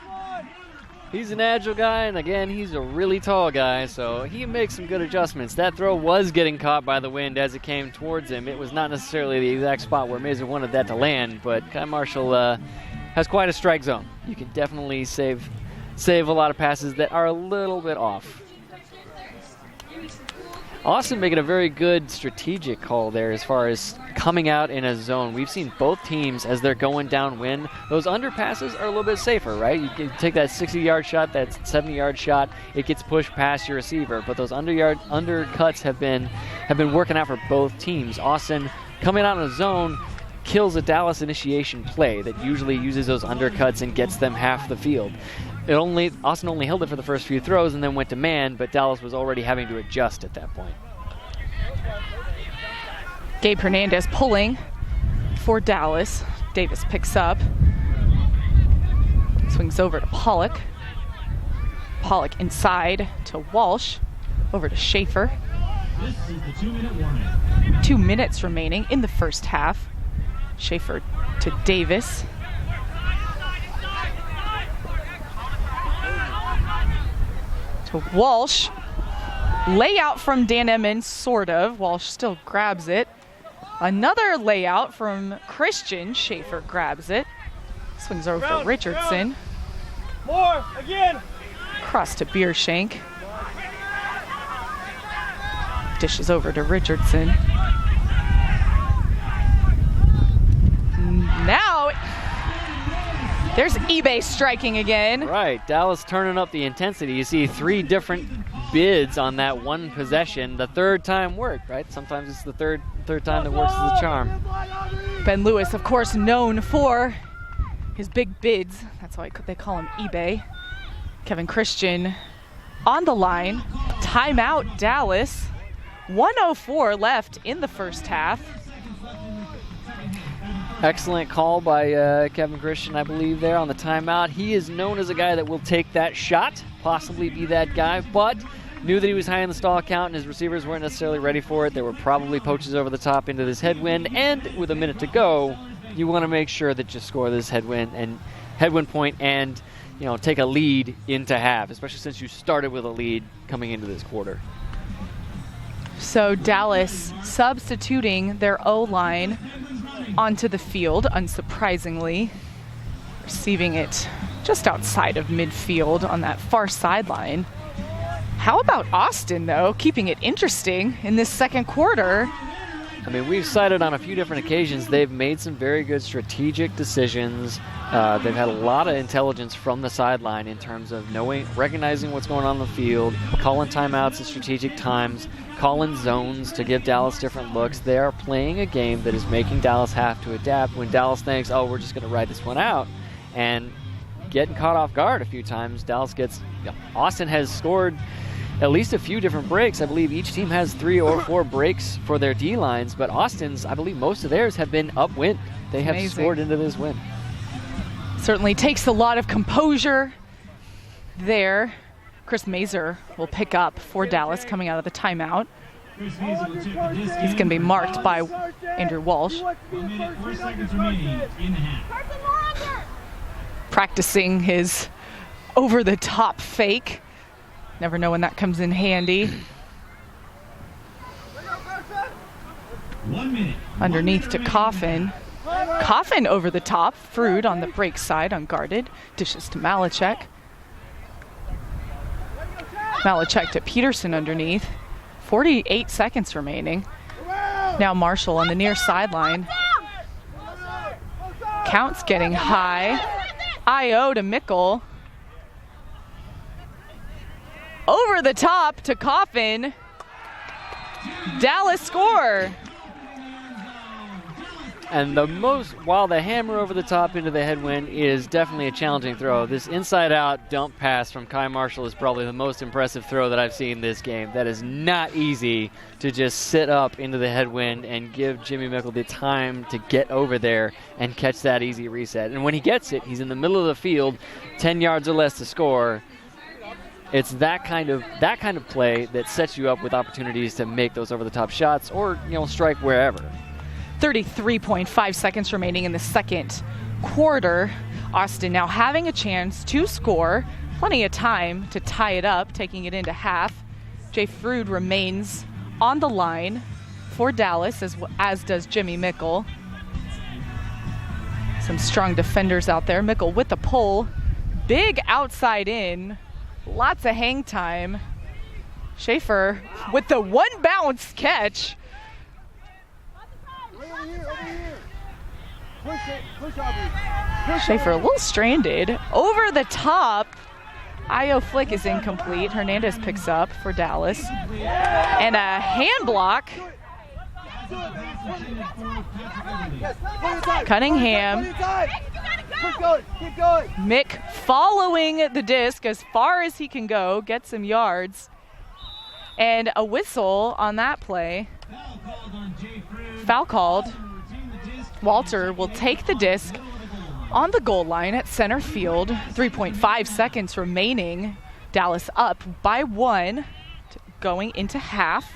He's an agile guy, and again, he's a really tall guy, so he makes some good adjustments. That throw was getting caught by the wind as it came towards him. It was not necessarily the exact spot where Mazer wanted that to land, but Kai Marshall has quite a strike zone. You can definitely save a lot of passes that are a little bit off. Austin making a very good strategic call there as far as coming out in a zone. We've seen both teams as they're going downwind. Those underpasses are a little bit safer, right? You can take that 60-yard shot, that 70-yard shot, it gets pushed past your receiver. But those undercuts have been working out for both teams. Austin coming out in a zone kills a Dallas initiation play that usually uses those undercuts and gets them half the field. Austin only held it for the first few throws and then went to man, but Dallas was already having to adjust at that point. Gabe Hernandez pulling for Dallas. Davis picks up. Swings over to Pollock. Pollock inside to Walsh. Over to Schaefer. This is the 2-minute warning. 2 minutes remaining in the first half. Schaefer to Davis. To Walsh. Layout from Dan Emmons, sort of. Walsh still grabs it. Another layout from Christian. Schaefer grabs it. Swings over to Richardson. More, again. Cross to Beershank. Dishes over to Richardson. Now, there's eBay striking again. Right, Dallas turning up the intensity. You see 3 different bids on that one possession. The third time worked, right? Sometimes it's the third time that works as a charm. Ben Lewis, of course, known for his big bids. That's why they call him eBay. Kevin Christian on the line. Timeout, Dallas. 1:04 left in the first half. Excellent call by Kevin Christian, I believe, there on the timeout. He is known as a guy that will take that shot, possibly be that guy, but knew that he was high in the stall count and his receivers weren't necessarily ready for it. There were probably poaches over the top into this headwind, and with a minute to go, you want to make sure that you score this headwind point and take a lead into half, especially since you started with a lead coming into this quarter. So Dallas substituting their O-line onto the field, unsurprisingly. Receiving it just outside of midfield on that far sideline. How about Austin, though, keeping it interesting in this second quarter? I mean, we've cited on a few different occasions they've made some very good strategic decisions. They've had a lot of intelligence from the sideline in terms of recognizing what's going on in the field, calling timeouts at strategic times, calling zones to give Dallas different looks. They are playing a game that is making Dallas have to adapt. When Dallas thinks, oh, we're just going to ride this one out, and getting caught off guard a few times, Austin has scored at least a few different breaks. I believe each team has 3 or 4 breaks for their D-lines, but Austin's, I believe most of theirs have been upwind. They have scored into this win. Certainly takes a lot of composure there. Chris Mazer will pick up for Dallas coming out of the timeout. He's going to be marked by Andrew Walsh. 1 minute, 4 seconds remaining in the half. Practicing his over-the-top fake. Never know when that comes in handy. 1 minute. Underneath to Coffin. Coffin over the top. Frood on the break side, unguarded. Dishes to Malachek. Malachek to Peterson underneath. 48 seconds remaining. Now Marshall on the near sideline. Count's getting high. I.O. to Mickle. Over the top to Coffin. Dallas score. And while the hammer over the top into the headwind is definitely a challenging throw, this inside-out dump pass from Kai Marshall is probably the most impressive throw that I've seen this game. That is not easy to just sit up into the headwind and give Jimmy Mickle the time to get over there and catch that easy reset. And when he gets it, he's in the middle of the field, 10 yards or less to score. It's that kind of play that sets you up with opportunities to make those over-the-top shots or strike wherever. 33.5 seconds remaining in the second quarter. Austin now having a chance to score. Plenty of time to tie it up, taking it into half. Jay Frood remains on the line for Dallas, as does Jimmy Mickle. Some strong defenders out there. Mickle with the pull. Big outside in. Lots of hang time. Schaefer with the one bounce catch. Over here. Push it. Push Aubrey. Schaefer a little stranded. Over the top. IO flick is incomplete. Hernandez picks up for Dallas. And a hand block. Cunningham. Keep going. Mick following the disc as far as he can go, get some yards. And a whistle on that play. Foul called. Walter will take the disc on the goal line at center field. 3.5 seconds remaining. Dallas up by 1 going into half.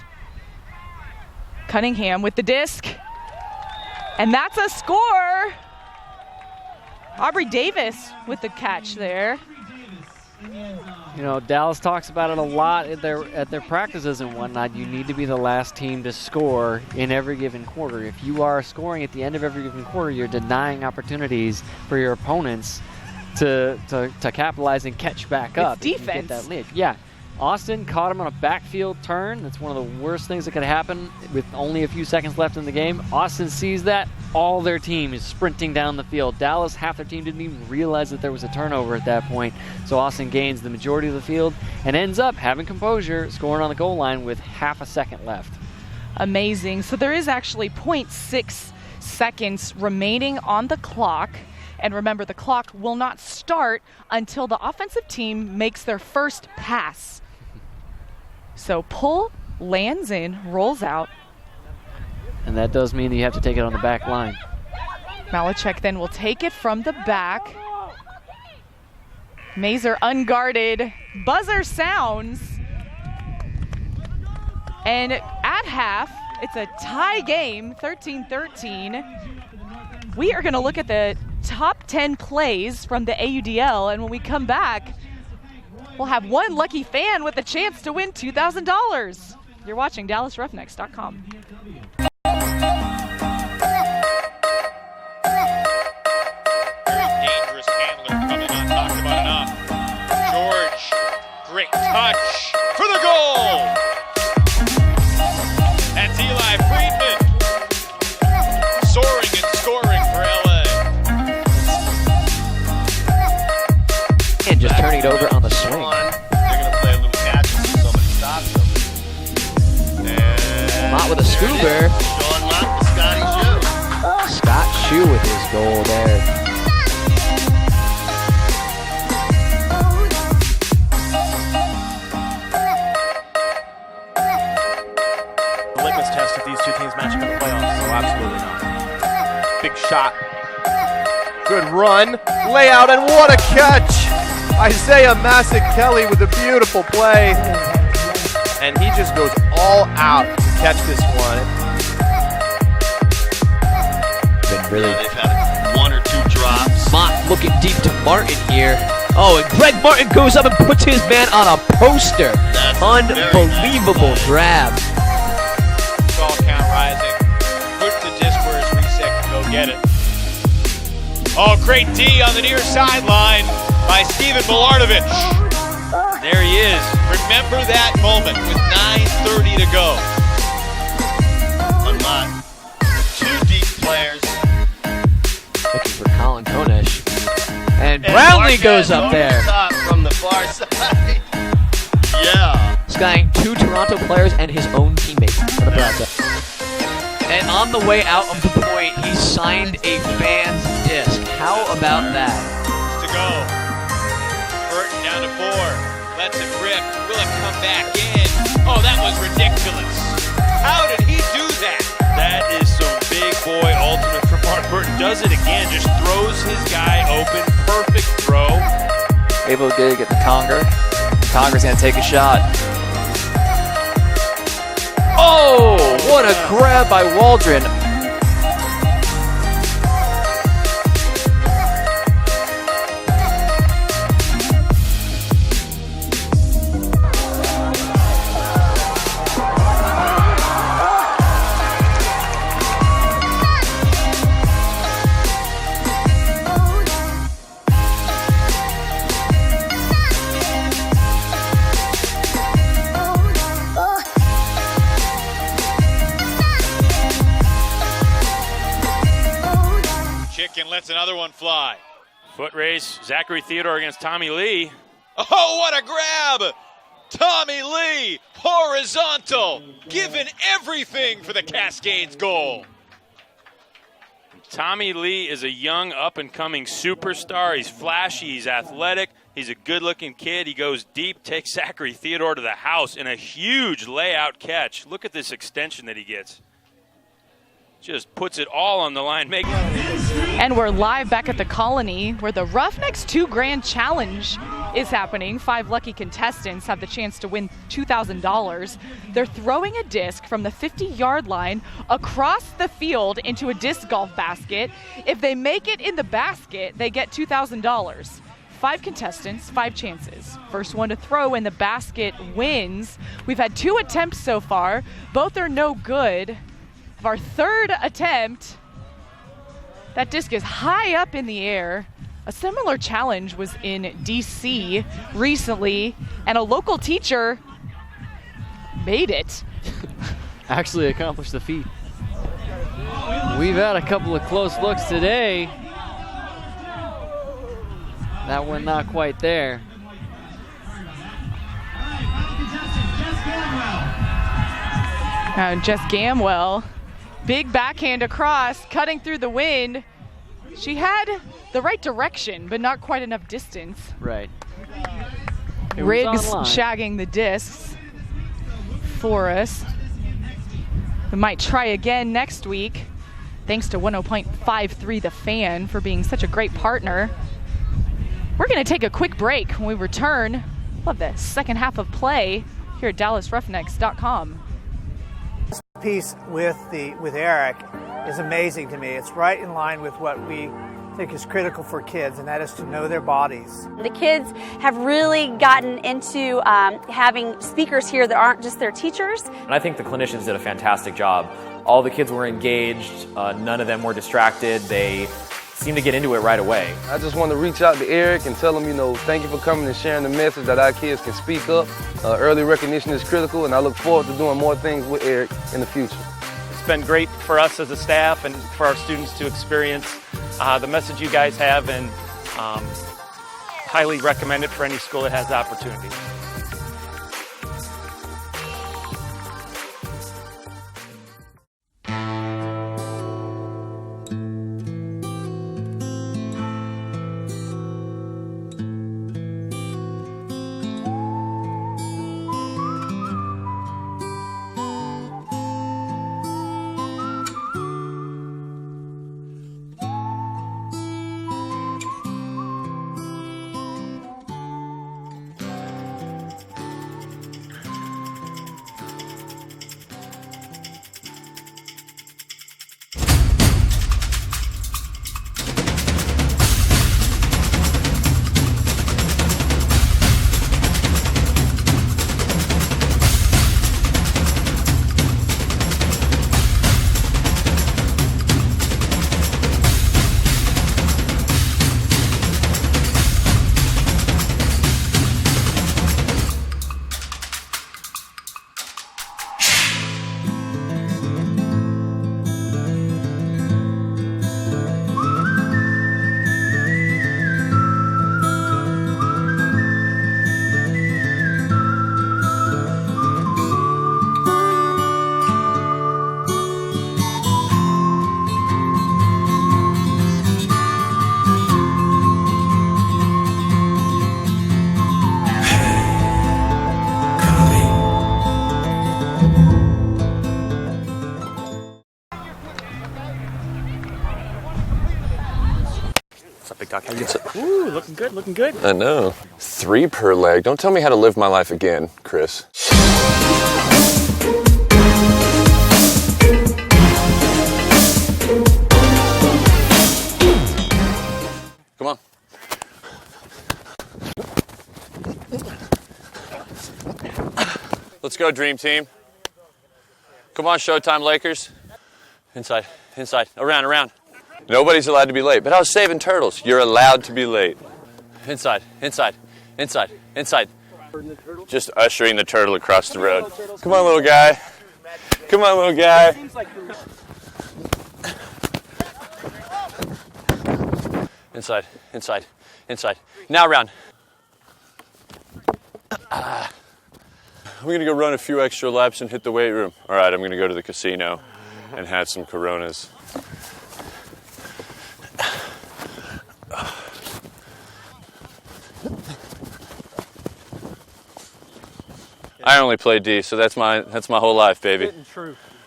Cunningham with the disc. And that's a score. Aubrey Davis with the catch there. You know, Dallas talks about it a lot at their practices and whatnot. You need to be the last team to score in every given quarter. If you are scoring at the end of every given quarter, you're denying opportunities for your opponents to capitalize and catch back up. Defense. If you get that lead. Yeah. Austin caught him on a backfield turn. That's one of the worst things that could happen with only a few seconds left in the game. Austin sees that. All their team is sprinting down the field. Dallas, half their team didn't even realize that there was a turnover at that point. So Austin gains the majority of the field and ends up having composure, scoring on the goal line with half a second left. Amazing. So there is actually 0.6 seconds remaining on the clock. And remember, the clock will not start until the offensive team makes their first pass. So pull, lands in, rolls out. And that does mean that you have to take it on the back line. Malachek then will take it from the back. Mazer unguarded. Buzzer sounds. And at half, it's a tie game, 13-13. We are going to look at the top 10 plays from the AUDL, and when we come back, we'll have one lucky fan with a chance to win $2,000. You're watching DallasRoughnecks.com. Dangerous handler coming on, talked about enough. George, great touch for the goal. That's Eli Friedman, soaring and scoring for LA. And just turning it over on the swing. They're going to play a little catch until somebody stops them. And Mott with a scoober. Sean Mott with Scotty Shue. Scott Shue with his goal there. The litmus test if these two teams match up in the playoffs. So absolutely not. Big shot. Good run. Layout, and what a catch! Isaiah Massett-Kelly with a beautiful play. And he just goes all out to catch this one. Been really They've had one or two drops. Mott looking deep to Martin here. Oh, and Greg Martin goes up and puts his man on a poster. That's unbelievable grab. Ball count rising. Put the disc where his reset can go get it. Oh, great D on the near sideline by Steven Milardovic. There he is. Remember that moment with 9:30 to go. On Mott. Two deep players. Looking for Colin Konesh. And Brownlee goes up there. Top from the far side. Yeah. Skying two Toronto players and his own teammate for the Broncos. And on the way out of the point, he signed a fan's disc. How about that? To go. Burton down to 4. Lets it rip. Will it come back in? Oh, that was ridiculous. How did he do that? That is some big boy ultimate from Mark Burton. Does it again. Just throws his guy open. Perfect throw. Able to get the Conger. Conger's going to take a shot. Oh, what a grab by Waldron. and lets another one fly. Foot race, Zachary Theodore against Tommy Lee. Oh, what a grab! Tommy Lee, horizontal, giving everything for the Cascades goal. Tommy Lee is a young, up-and-coming superstar. He's flashy, he's athletic, he's a good-looking kid. He goes deep, takes Zachary Theodore to the house in a huge layout catch. Look at this extension that he gets. Just puts it all on the line. And we're live back at the Colony where the Roughnecks 2 Grand Challenge is happening. 5 lucky contestants have the chance to win $2,000. They're throwing a disc from the 50-yard line across the field into a disc golf basket. If they make it in the basket, they get $2,000. 5 contestants, 5 chances. First one to throw in the basket wins. We've had 2 attempts so far. Both are no good. Of our 3rd attempt, that disc is high up in the air. A similar challenge was in DC recently, and a local teacher made it. Actually accomplished the feat. We've had a couple of close looks today. That one not quite there. Jess Gamwell. Big backhand across, cutting through the wind. She had the right direction, but not quite enough distance. Right. Riggs shagging the discs for us. We might try again next week. Thanks to 100.53 The Fan for being such a great partner. We're going to take a quick break. When we return, we'll have the second half of play here at DallasRoughnecks.com. This piece with Eric is amazing to me. It's right in line with what we think is critical for kids, and that is to know their bodies. The kids have really gotten into having speakers here that aren't just their teachers. And I think the clinicians did a fantastic job. All the kids were engaged, none of them were distracted. They seemed to get into it right away. I just want to reach out to Eric and tell him, thank you for coming and sharing the message that our kids can speak up. Early recognition is critical, and I look forward to doing more things with Eric in the future. It's been great for us as a staff and for our students to experience the message you guys have, and highly recommend it for any school that has the opportunity. Ooh, looking good, looking good. I know. 3 per leg. Don't tell me how to live my life again, Chris. Come on. Let's go, Dream Team. Come on, Showtime Lakers. Inside, inside, around. Nobody's allowed to be late, but I was saving turtles. You're allowed to be late. Inside. Just ushering the turtle across the road. Come on, little guy. Inside, inside, inside. Now round. I'm going to go run a few extra laps and hit the weight room. All right, I'm going to go to the casino and have some Coronas. I only play D, so that's my whole life, baby.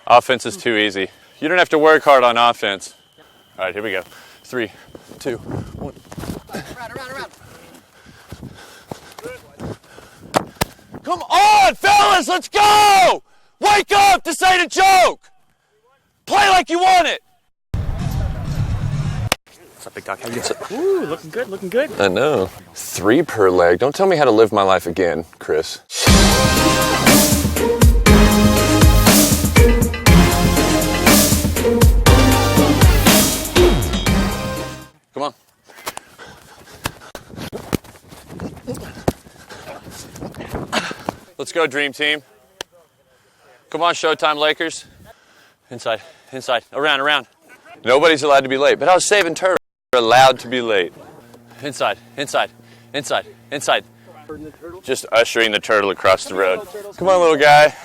Offense is too easy. You don't have to work hard on offense. All right, here we go. 3, 2, 1. Around. Come on, fellas, let's go! Wake up, this ain't a joke! Play like you want it! What's up, big dog? How you doing? Ooh, looking good. I know. 3 per leg. Don't tell me how to live my life again, Chris. Come on. Let's go, Dream Team. Come on, Showtime Lakers. Inside. Around. Nobody's allowed to be late, but I was saving turtles. You're allowed to be late. Inside. Just ushering the turtle across the road. Come on, little guy.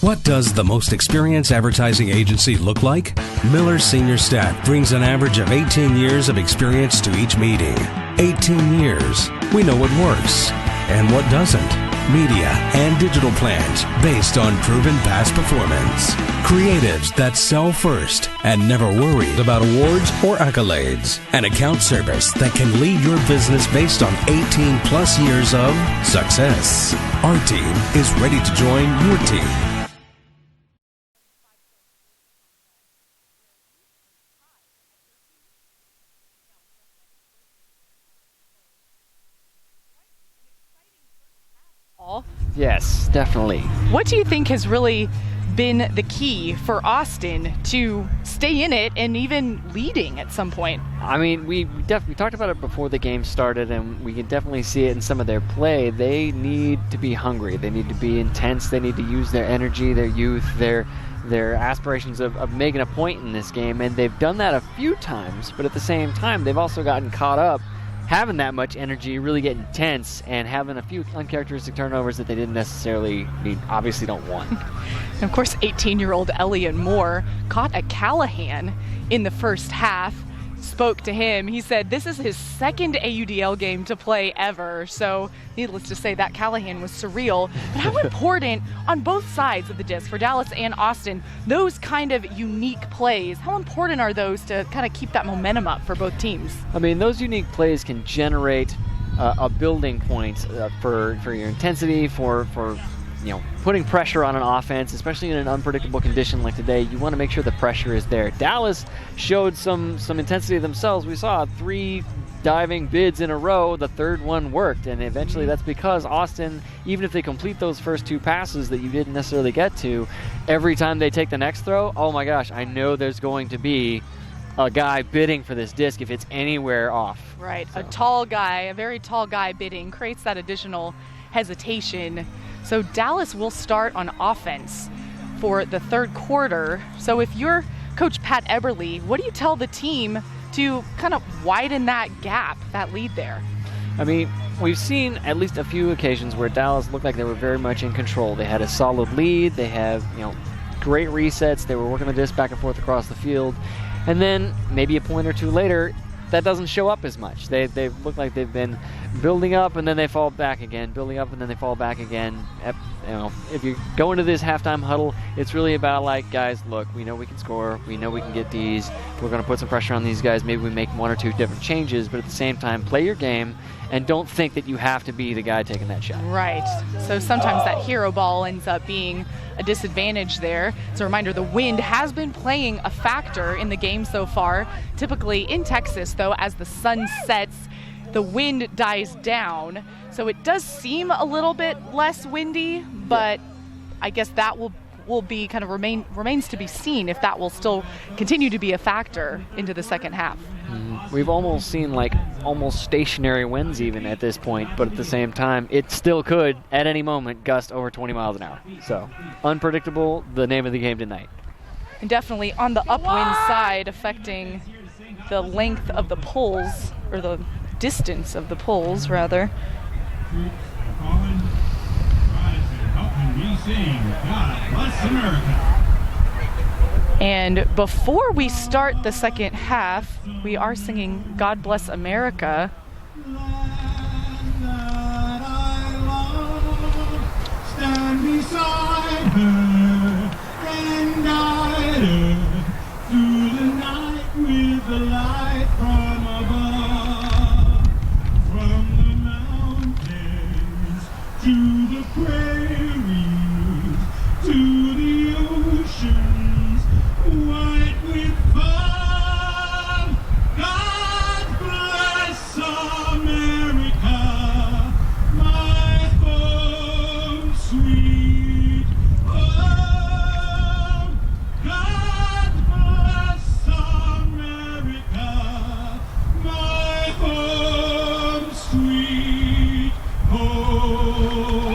What does the most experienced advertising agency look like? Miller's senior staff brings an average of 18 years of experience to each meeting. 18 years. We know what works and what doesn't. Media and digital plans based on proven past performance. Creatives that sell first and never worry about awards or accolades. An account service that can lead your business based on 18 plus years of success. Our team is ready to join your team. Yes, definitely. What do you think has really been the key for Austin to stay in it and even leading at some point? I mean, we talked about it before the game started, and we can definitely see it in some of their play. They need to be hungry. They need to be intense. They need to use their energy, their youth, their aspirations of making a point in this game, and they've done that a few times, but at the same time, they've also gotten caught up having that much energy, really getting tense, and having a few uncharacteristic turnovers that they didn't necessarily need, obviously don't want. And of course, 18-year-old Elliot Moore caught a Callahan in the first half. spoke to him. He said this is his second AUDL game to play ever, so needless to say that Callahan was surreal. But how important on both sides of the disc, for Dallas and Austin, those kind of unique plays, how important are those to kind of keep that momentum up for both teams? I mean, those unique plays can generate a building point for your intensity, for putting pressure on an offense, especially in an unpredictable condition like today. You want to make sure the pressure is there. Dallas showed some intensity themselves. We saw 3 diving bids in a row. The third one worked, and eventually that's because Austin, even if they complete those first 2 passes that you didn't necessarily get to, every time they take the next throw, oh my gosh, I know there's going to be a guy bidding for this disc if it's anywhere off. Right, so. A very tall guy bidding creates that additional hesitation. So Dallas will start on offense for the third quarter. So if you're Coach Pat Eberly, what do you tell the team to kind of widen that gap, that lead there? I mean, we've seen at least a few occasions where Dallas looked like they were very much in control. They had a solid lead. They have, great resets. They were working the disc back and forth across the field. And then maybe a point or two later, that doesn't show up as much. They look like they've been building up and then they fall back again, building up and then they fall back again. If you go into this halftime huddle, it's really about like, guys, look, we know we can score, we know we can get Ds, we're going to put some pressure on these guys, maybe we make 1 or 2 different changes, but at the same time, play your game and don't think that you have to be the guy taking that shot. Right. So sometimes that hero ball ends up being a disadvantage there. As a reminder, the wind has been playing a factor in the game so far. Typically in Texas, though, as the sun sets, the wind dies down. So it does seem a little bit less windy, but I guess that will be kind of remains to be seen if that will still continue to be a factor into the second half. We've almost seen almost stationary winds even at this point, but at the same time, it still could, at any moment, gust over 20 miles an hour. So, unpredictable, the name of the game tonight. And definitely on the upwind side, affecting the length of the poles, or the distance of the poles, rather. And before we start the second half, we are singing God Bless America. Stand beside her and guide her through the night with the light from above. From the mountains to the prairies to the oceans white with foam. God bless America, my home sweet home. God bless America, my home sweet home.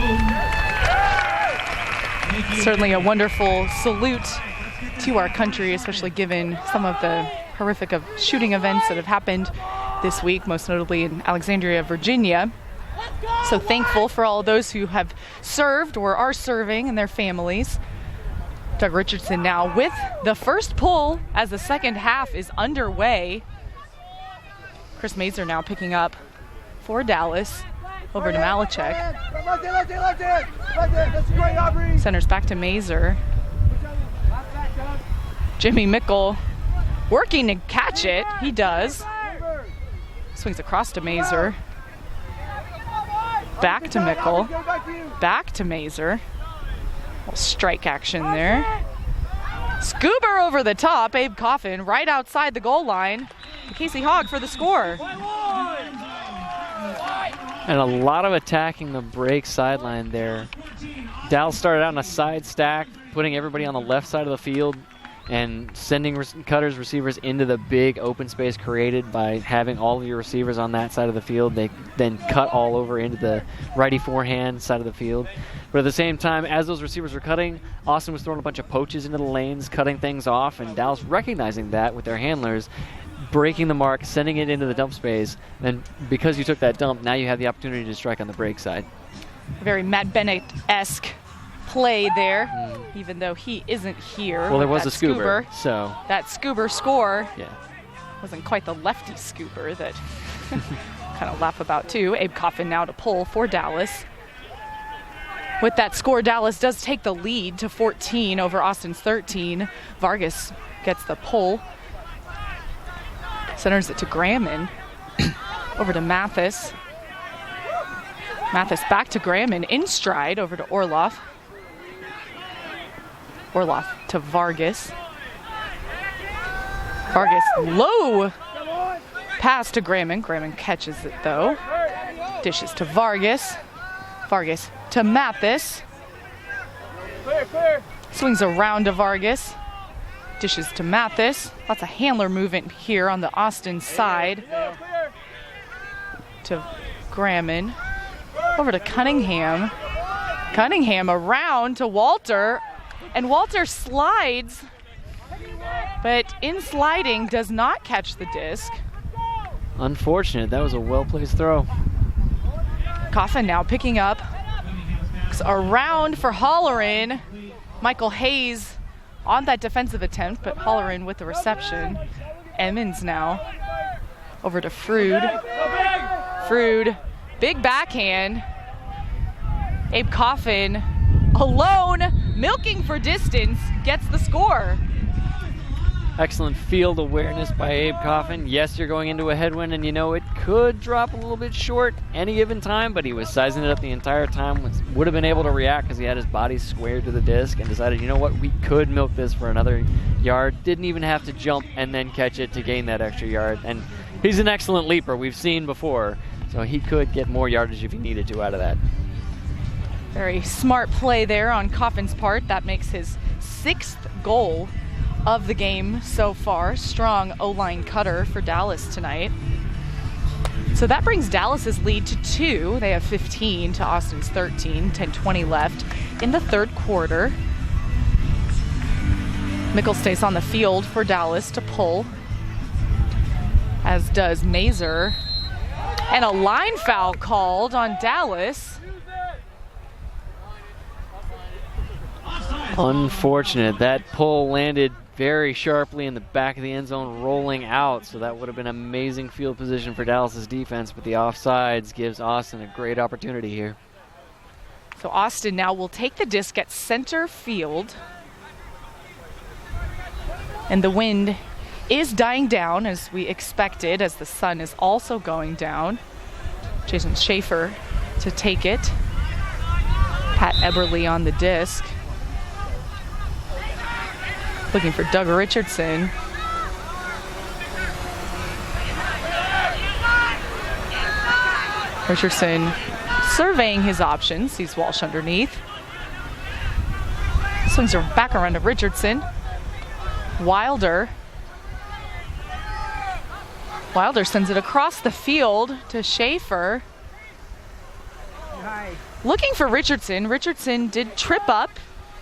Certainly a wonderful salute to our country, especially given some of the horrific shooting events that have happened this week, most notably in Alexandria, Virginia. So thankful for all of those who have served or are serving and their families. Doug Richardson now with the first pull as the second half is underway. Chris Mazer now picking up for Dallas. Over to Malachek. Centers back to Mazer. Jimmy Mickle working to catch it. He does. Swings across to Mazer. Back to Mickle. Back to Mazer. Little strike action there. Scuba over the top. Abe Coffin right outside the goal line. Casey Hogg for the score. And a lot of attacking the break sideline there. Dallas started out in a side stack, putting everybody on the left side of the field and sending cutters, receivers into the big open space created by having all of your receivers on that side of the field. They then cut all over into the righty forehand side of the field. But at the same time, as those receivers were cutting, Austin was throwing a bunch of poaches into the lanes, cutting things off, and Dallas recognizing that with their handlers, breaking the mark, sending it into the dump space. Then because you took that dump, now you have the opportunity to strike on the break side. Very Matt Bennett-esque play there, even though he isn't here. Well, there was a scuba, so that scuba score. Yeah. Wasn't quite the lefty scooper that kind of laugh about too. Abe Coffin now to pull for Dallas. With that score, Dallas does take the lead to 14 over Austin's 13. Vargas gets the pull. Centers it to Graham. Over to Mathis. Mathis back to Graham in stride over to Orloff. Orloff to Vargas. Vargas low pass to Graham. Graham catches it though. Dishes to Vargas. Vargas to Mathis. Swings around to Vargas. Dishes to Mathis. Lots of handler movement here on the Austin side. To Graham. Over to Cunningham. Cunningham around to Walter. And Walter slides, but in sliding does not catch the disc. Unfortunate. That was a well-placed throw. Coffin now picking up. Around for Holleran. Michael Hayes on that defensive attempt, but Holleran with the reception. Emmons now over to Frood. Frood, big backhand. Abe Coffin alone, milking for distance, gets the score. Excellent field awareness by Abe Coffin. Yes, you're going into a headwind, and you know it could drop a little bit short any given time, but he was sizing it up the entire time. Would have been able to react because he had his body squared to the disc and decided, you know what, we could milk this for another yard. Didn't even have to jump and then catch it to gain that extra yard. And he's an excellent leaper. We've seen before, so he could get more yardage if he needed to out of that. Very smart play there on Coffin's part. That makes his 6th goal of the game so far. Strong O-line cutter for Dallas tonight. So that brings Dallas's lead to 2. They have 15 to Austin's 13. 10:20 left in the third quarter. Mickle stays on the field for Dallas to pull, as does Mazer. And a line foul called on Dallas. Unfortunate. That pull landed very sharply in the back of the end zone, rolling out, so that would have been amazing field position for Dallas's defense, but the offsides gives Austin a great opportunity here. So Austin now will take the disc at center field. And the wind is dying down as we expected, as the sun is also going down. Jason Schaefer to take it. Pat Eberly on the disc. Looking for Doug Richardson. Richardson surveying his options. Sees Walsh underneath. Swings her back around to Richardson. Wilder. Wilder sends it across the field to Schaefer. Looking for Richardson. Richardson did trip up.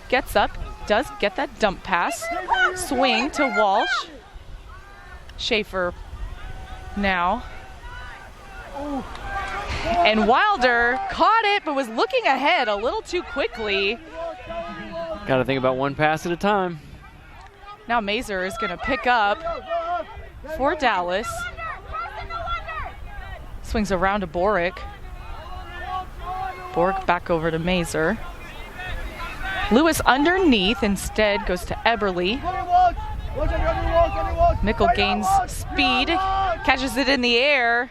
Gets up. Does get that dump pass. Swing to Walsh. Schaefer now. And Wilder caught it, but was looking ahead a little too quickly. Got to think about one pass at a time. Now Mazer is going to pick up for Dallas. Swings around to Boric. Boric back over to Mazer. Lewis underneath, instead goes to Eberly. Mickle gains speed, catches it in the air.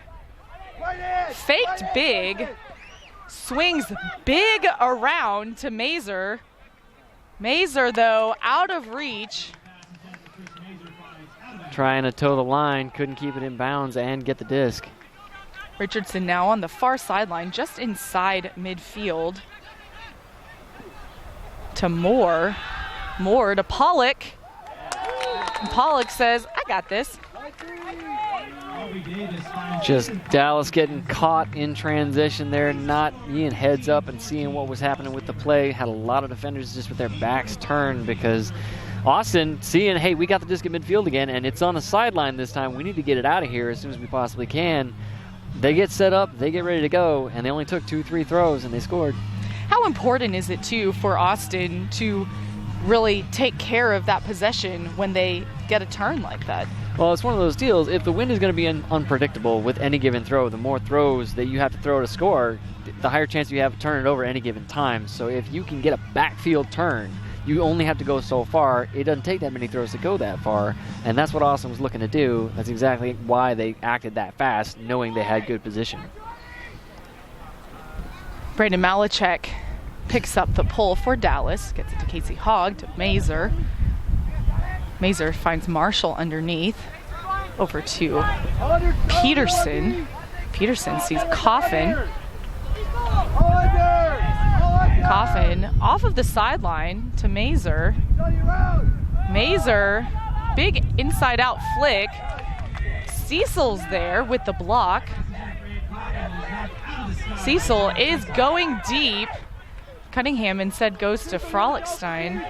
Faked big, swings big around to Mazer. Mazer, though, out of reach. Trying to toe the line, couldn't keep it in bounds and get the disc. Richardson now on the far sideline, just inside midfield. To Moore. Moore to Pollock. And Pollock says, I got this. Just Dallas getting caught in transition there, not being heads up and seeing what was happening with the play. Had a lot of defenders just with their backs turned because Austin seeing, hey, we got the disc at midfield again and it's on the sideline this time. We need to get it out of here as soon as we possibly can. They get set up, they get ready to go, and they only took 2-3 throws and they scored. How important is it, too, for Austin to really take care of that possession when they get a turn like that. Well, it's one of those deals. If the wind is going to be unpredictable with any given throw, the more throws that you have to throw to score, the higher chance you have to turn it over at any given time. So if you can get a backfield turn, you only have to go so far. It doesn't take that many throws to go that far, and that's what Austin was looking to do. That's exactly why they acted that fast, knowing they had good position. Brandon Malachek picks up the pull for Dallas, gets it to Casey Hogg, to Mazer. Mazer finds Marshall underneath, over to Peterson. Peterson sees Coffin. Coffin off of the sideline to Mazer. Mazer, big inside-out flick. Cecil's there with the block. Cecil is going deep. Cunningham instead goes to Frolickstein.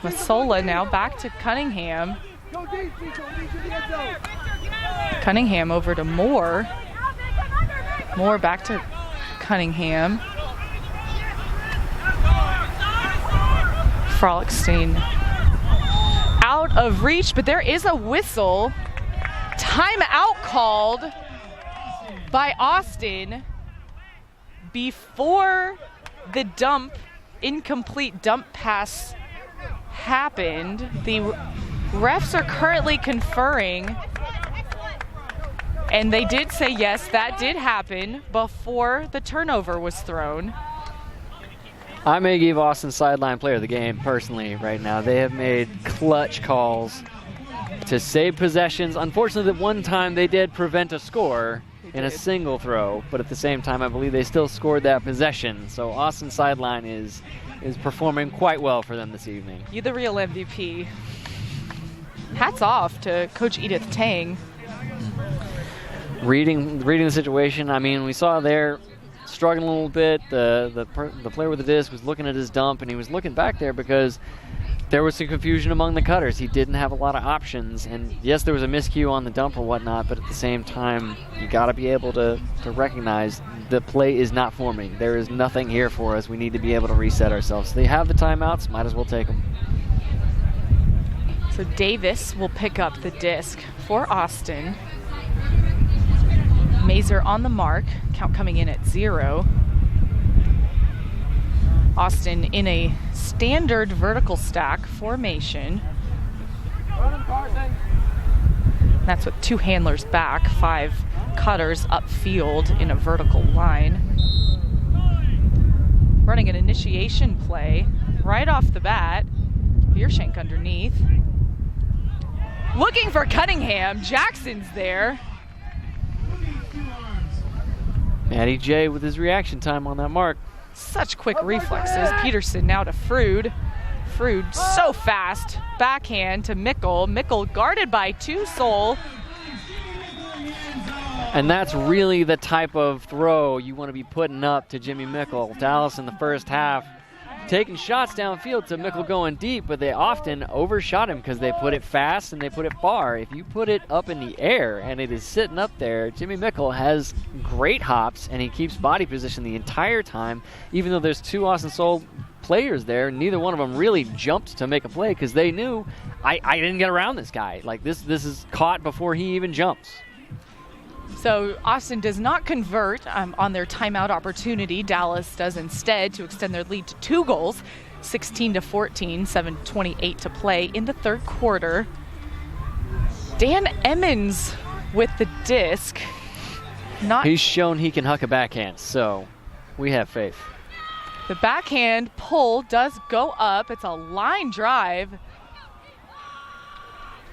Masola now back to Cunningham. Cunningham over to Moore. Moore back to Cunningham. Frolickstein out of reach, but there is a whistle. Timeout called by Austin before the incomplete dump pass happened. The refs are currently conferring, and they did say yes, that did happen before the turnover was thrown. I may give Austin sideline player of the game personally right now. They have made clutch calls to save possessions. Unfortunately, the one time they did prevent a score in a single throw, but at the same time, I believe they still scored that possession. So Austin sideline is performing quite well for them this evening. You the real MVP. Hats off to Coach Edith Tang. Reading the situation, I mean, we saw there struggling a little bit. The player with the disc was looking at his dump, and he was looking back there because there was some confusion among the cutters. He didn't have a lot of options, and yes, there was a miscue on the dump or whatnot, but at the same time, you got to be able to recognize the play is not forming. There is nothing here for us. We need to be able to reset ourselves. So they have the timeouts, might as well take them. So Davis will pick up the disc for Austin. Mazer on the mark, count coming in at 0. Austin in a standard vertical stack formation. That's with 2 handlers back, 5 cutters upfield in a vertical line. Running an initiation play right off the bat. Biershank underneath. Looking for Cunningham. Jackson's there. Matty J with his reaction time on that mark. Such quick reflexes. Peterson now to Frood. Frood so fast. Backhand to Mickle. Mickle guarded by 2 Soul. And that's really the type of throw you want to be putting up to Jimmy Mickle. Dallas in the first half taking shots downfield to Mickle going deep, but they often overshot him because they put it fast and they put it far. If you put it up in the air and it is sitting up there, Jimmy Mickle has great hops and he keeps body position the entire time. Even though there's 2 Austin Soul players there, neither one of them really jumped to make a play because they knew I didn't get around this guy. Like this is caught before he even jumps. So Austin does not convert on their timeout opportunity. Dallas does instead to extend their lead to 2 goals, 16-14, 7:28 to play in the third quarter. Dan Emmons with the disc. He's shown he can huck a backhand, so we have faith. The backhand pull does go up. It's a line drive.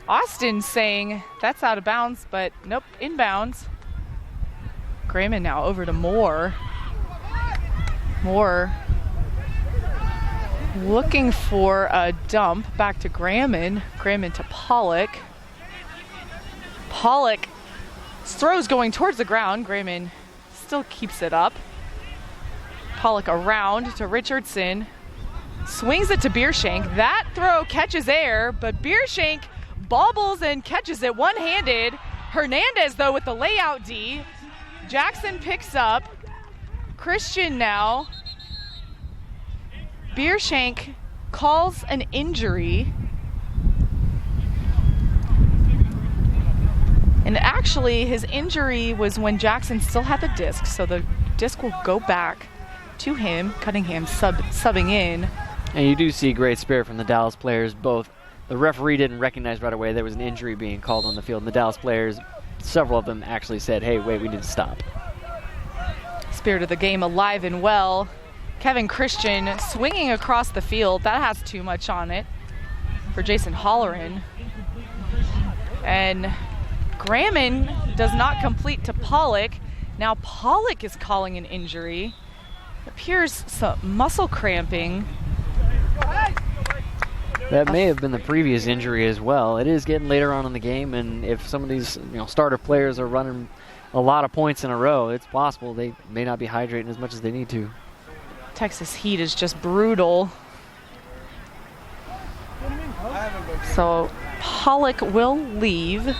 Austin saying that's out of bounds, but nope, inbounds. Grayman now over to Moore. Moore looking for a dump. Back to Grayman. Grayman to Pollock. Pollock throws going towards the ground. Grayman still keeps it up. Pollock around to Richardson. Swings it to Biershank. That throw catches air, but Biershank bobbles and catches it one-handed. Hernandez, though, with the layout D. Jackson picks up. Christian now. Biershank calls an injury. And actually, his injury was when Jackson still had the disc, so the disc will go back to him. Cunningham subbing in. And you do see great spirit from the Dallas players. Both the referee didn't recognize right away there was an injury being called on the field, and the Dallas players, several of them actually said, hey, wait, we need to stop. Spirit of the game alive and well. Kevin Christian swinging across the field. That has too much on it for Jason Holleran. And Gramman does not complete to Pollock. Now Pollock is calling an injury. Appears some muscle cramping. That may have been the previous injury as well. It is getting later on in the game, and if some of these starter players are running a lot of points in a row, it's possible they may not be hydrating as much as they need to. Texas heat is just brutal. So Pollock will leave.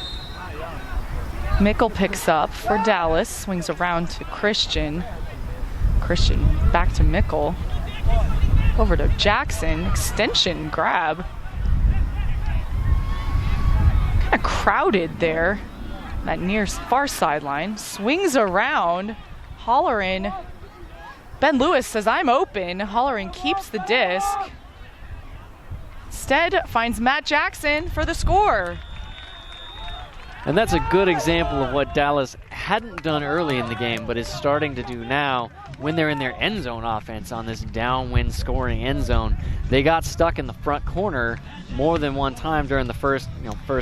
Mickle picks up for Dallas, swings around to Christian. Christian back to Mickle. Over to Jackson, extension grab. Kind of crowded there. That near far sideline. Swings around. Holleran. Ben Lewis says, I'm open. Holleran keeps the disc. Instead, finds Matt Jackson for the score. And that's a good example of what Dallas hadn't done early in the game, but is starting to do now when they're in their end zone offense on this downwind scoring end zone. They got stuck in the front corner more than one time during the first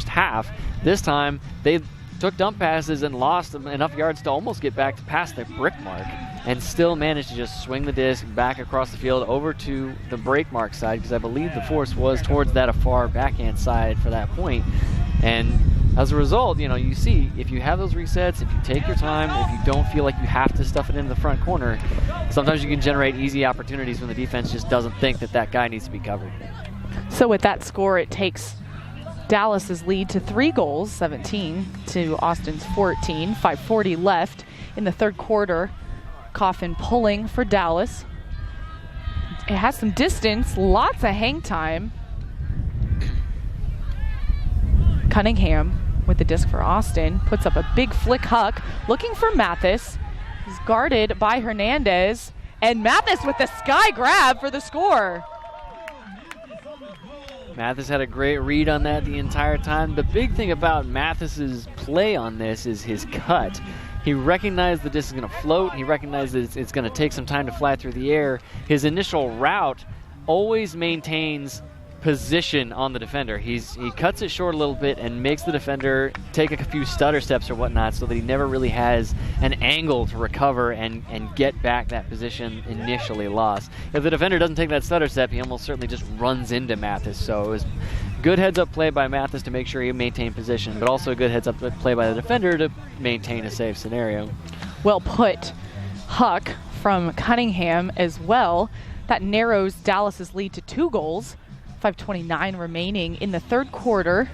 half. This time, they took dump passes and lost enough yards to almost get back to past the brick mark, and still managed to just swing the disc back across the field over to the break mark side, because I believe the force was towards that far backhand side for that point. And as a result, you see, if you have those resets, if you take your time, if you don't feel like you have to stuff it into the front corner, sometimes you can generate easy opportunities when the defense just doesn't think that guy needs to be covered. So with that score, it takes Dallas's lead to 3 goals, 17 to Austin's 14. 5:40 left in the third quarter. Coffin pulling for Dallas. It has some distance, lots of hang time. Cunningham with the disc for Austin, puts up a big flick huck, looking for Mathis. He's guarded by Hernandez, and Mathis with the sky grab for the score. Mathis had a great read on that the entire time. The big thing about Mathis's play on this is his cut. He recognized the disc is going to float. He recognized that it's going to take some time to fly through the air. His initial route always maintains position on the defender. He cuts it short a little bit and makes the defender take a few stutter steps or whatnot, so that he never really has an angle to recover and get back that position initially lost. If the defender doesn't take that stutter step, he almost certainly just runs into Mathis. So it was good heads-up play by Mathis to make sure he maintained position, but also a good heads-up play by the defender to maintain a safe scenario. Well put. Huck from Cunningham as well. That narrows Dallas's lead to 2 goals. 5:29 remaining in the third quarter.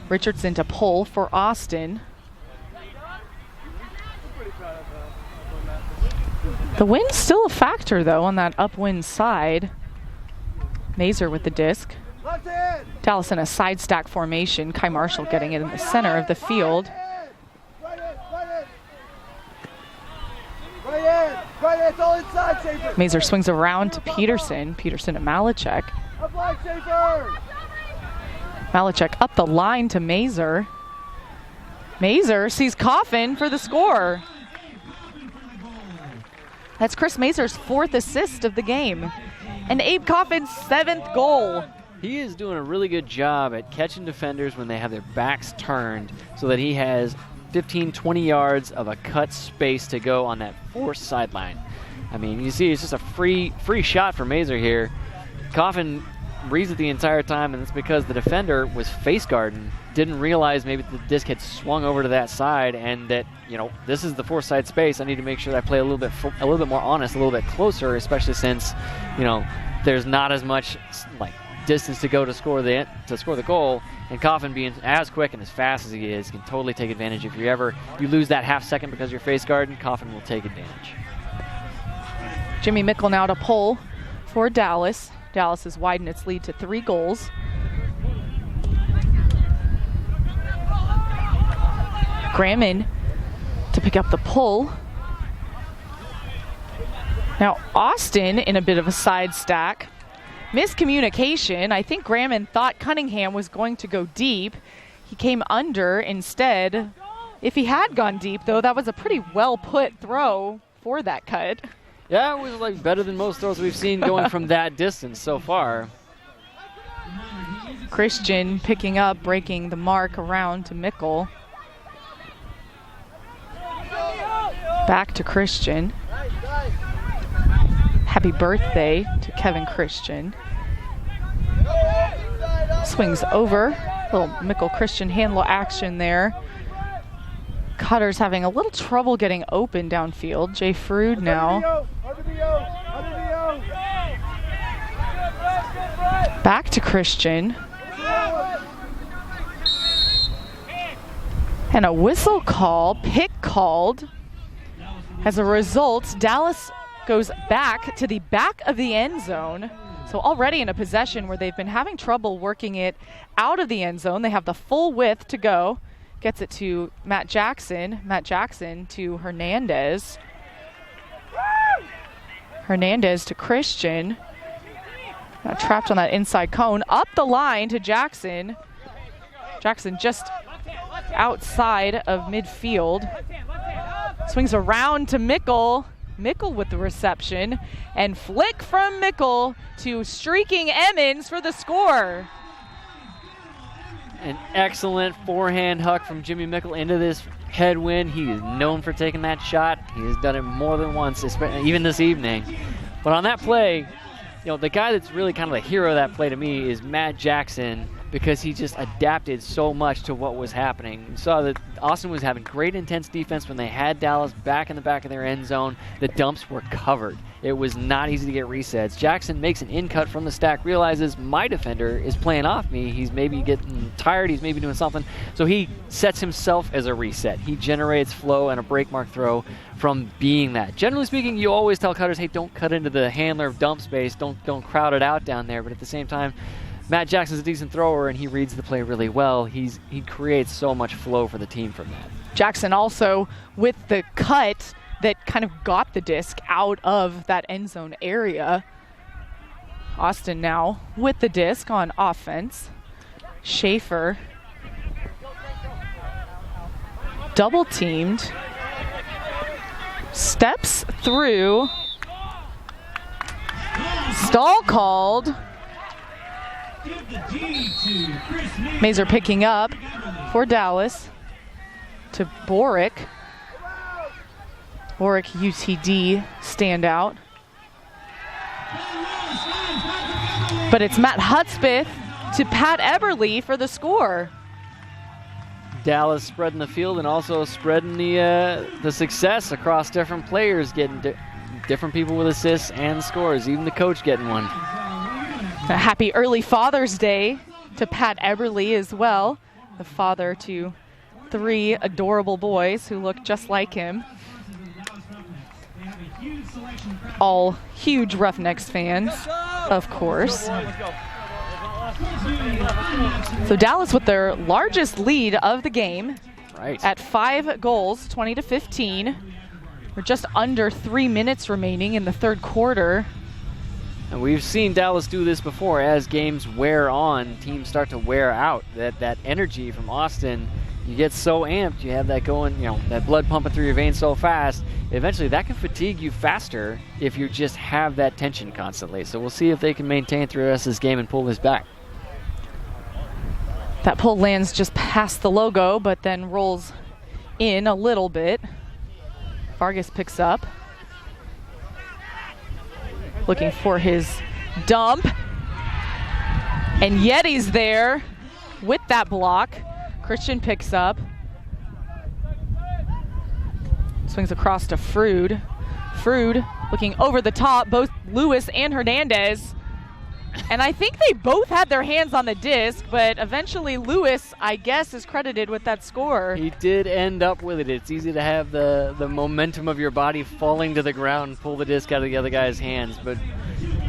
Richardson to pull for Austin. The wind's still a factor, though, on that upwind side. Mazer with the disc. Dallas in a side stack formation. Kai Marshall getting it in the center of the field. Mazer swings around to Peterson. Peterson to Malachek. Malachek up the line to Mazer. Mazer sees Coffin for the score. That's Chris Mazer's 4th assist of the game. And Abe Coffin's 7th goal. He is doing a really good job at catching defenders when they have their backs turned, so that he has 15, 20 yards of a cut space to go on that forced sideline. I mean, you see, it's just a free shot for Mazer here. Coffin reads it the entire time, and it's because the defender was face guarding, didn't realize maybe the disc had swung over to that side, and that this is the forced side space. I need to make sure that I play a little bit more honest, a little bit closer, especially since there's not as much distance to go to score the goal. And Coffin, being as quick and as fast as he is, can totally take advantage. If you lose that half second because you're face guarding, Coffin will take advantage. Jimmy Mickle now to pull for Dallas. Dallas has widened its lead to 3 goals. Gramman to pick up the pull. Now Austin in a bit of a side stack. Miscommunication. I think Gramman thought Cunningham was going to go deep. He came under instead. If he had gone deep, though, that was a pretty well put throw for that cut. Yeah, it was like better than most throws we've seen going from that distance so far. Christian picking up, breaking the mark around to Mickle. Back to Christian. Happy birthday to Kevin Christian. Swings over. Little Mickle Christian handle action there. Cutter's having a little trouble getting open downfield. Jay Frood now. Back to Christian. And a whistle call, pick called. As a result, Dallas goes back to the back of the end zone. So already in a possession where they've been having trouble working it out of the end zone. They have the full width to go. Gets it to Matt Jackson. Matt Jackson to Hernandez. Hernandez to Christian. Now trapped on that inside cone. Up the line to Jackson. Jackson just outside of midfield. Swings around to Mickle. Mickle with the reception. And flick from Mickle to streaking Emmons for the score. An excellent forehand huck from Jimmy Mickle into this headwind. He is known for taking that shot. He has done it more than once, even this evening. But on that play, the guy that's really kind of the hero of that play to me is Matt Jackson, because he just adapted so much to what was happening. You saw that Austin was having great intense defense when they had Dallas back in the back of their end zone. The dumps were covered. It was not easy to get resets. Jackson makes an in-cut from the stack, realizes my defender is playing off me. He's maybe getting tired. He's maybe doing something. So he sets himself as a reset. He generates flow and a break mark throw from being that. Generally speaking, you always tell cutters, hey, don't cut into the handler of dump space. Don't crowd it out down there. But at the same time, Matt Jackson's a decent thrower, and he reads the play really well. He creates so much flow for the team from that. Jackson also with the cut that kind of got the disc out of that end zone area. Austin now with the disc on offense. Schaefer double teamed. Steps through. Stall called. Mazer picking up for Dallas to Boric. Boric UTD standout. But it's Matt Hudspeth to Pat Eberly for the score. Dallas spreading the field and also spreading the success across different players, getting different people with assists and scores, even the coach getting one. A happy early Father's Day to Pat Eberly as well, the father to 3 adorable boys who look just like him. All huge Roughnecks fans, of course. So Dallas with their largest lead of the game, right, at 5 goals, 20-15. We're just under 3 minutes remaining in the third quarter. And we've seen Dallas do this before. As games wear on, teams start to wear out. That energy from Austin, you get so amped, you have that going, that blood pumping through your veins so fast. Eventually, that can fatigue you faster if you just have that tension constantly. So we'll see if they can maintain through the rest of this game and pull this back. That pull lands just past the logo, but then rolls in a little bit. Vargas picks up. Looking for his dump. And Yeti's there with that block. Christian picks up. Swings across to Frood. Frood looking over the top, both Lewis and Hernandez. And I think they both had their hands on the disc, but eventually Lewis, I guess, is credited with that score. He did end up with it. It's easy to have the momentum of your body falling to the ground and pull the disc out of the other guy's hands, but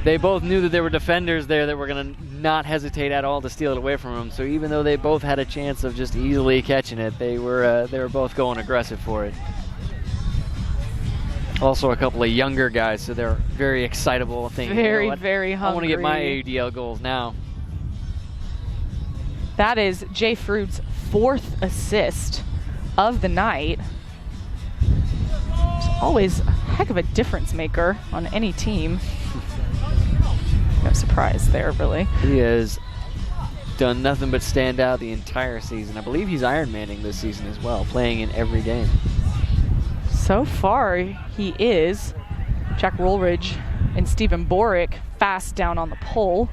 They both knew that there were defenders there that were going to not hesitate at all to steal it away from them. So even though they both had a chance of just easily catching it, they were both going aggressive for it. Also a couple of younger guys, so they're very excitable. Thinking, very, you know, very hungry. I want to get my ADL goals now. That is Jay Fruit's 4th assist of the night. He's always a heck of a difference maker on any team. No surprise there, really. He has done nothing but stand out the entire season. I believe he's Ironmanning this season as well, playing in every game. So far, he is. Jack Rollridge and Stephen Borick fast down on the pole.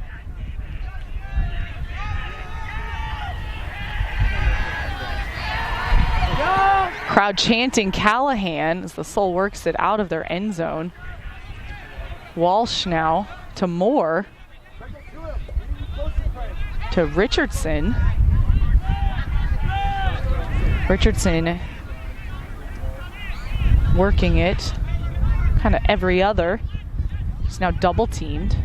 Crowd chanting Callahan as the Soul works it out of their end zone. Walsh now to Moore. To Richardson. Richardson working it kind of every other. He's now double teamed.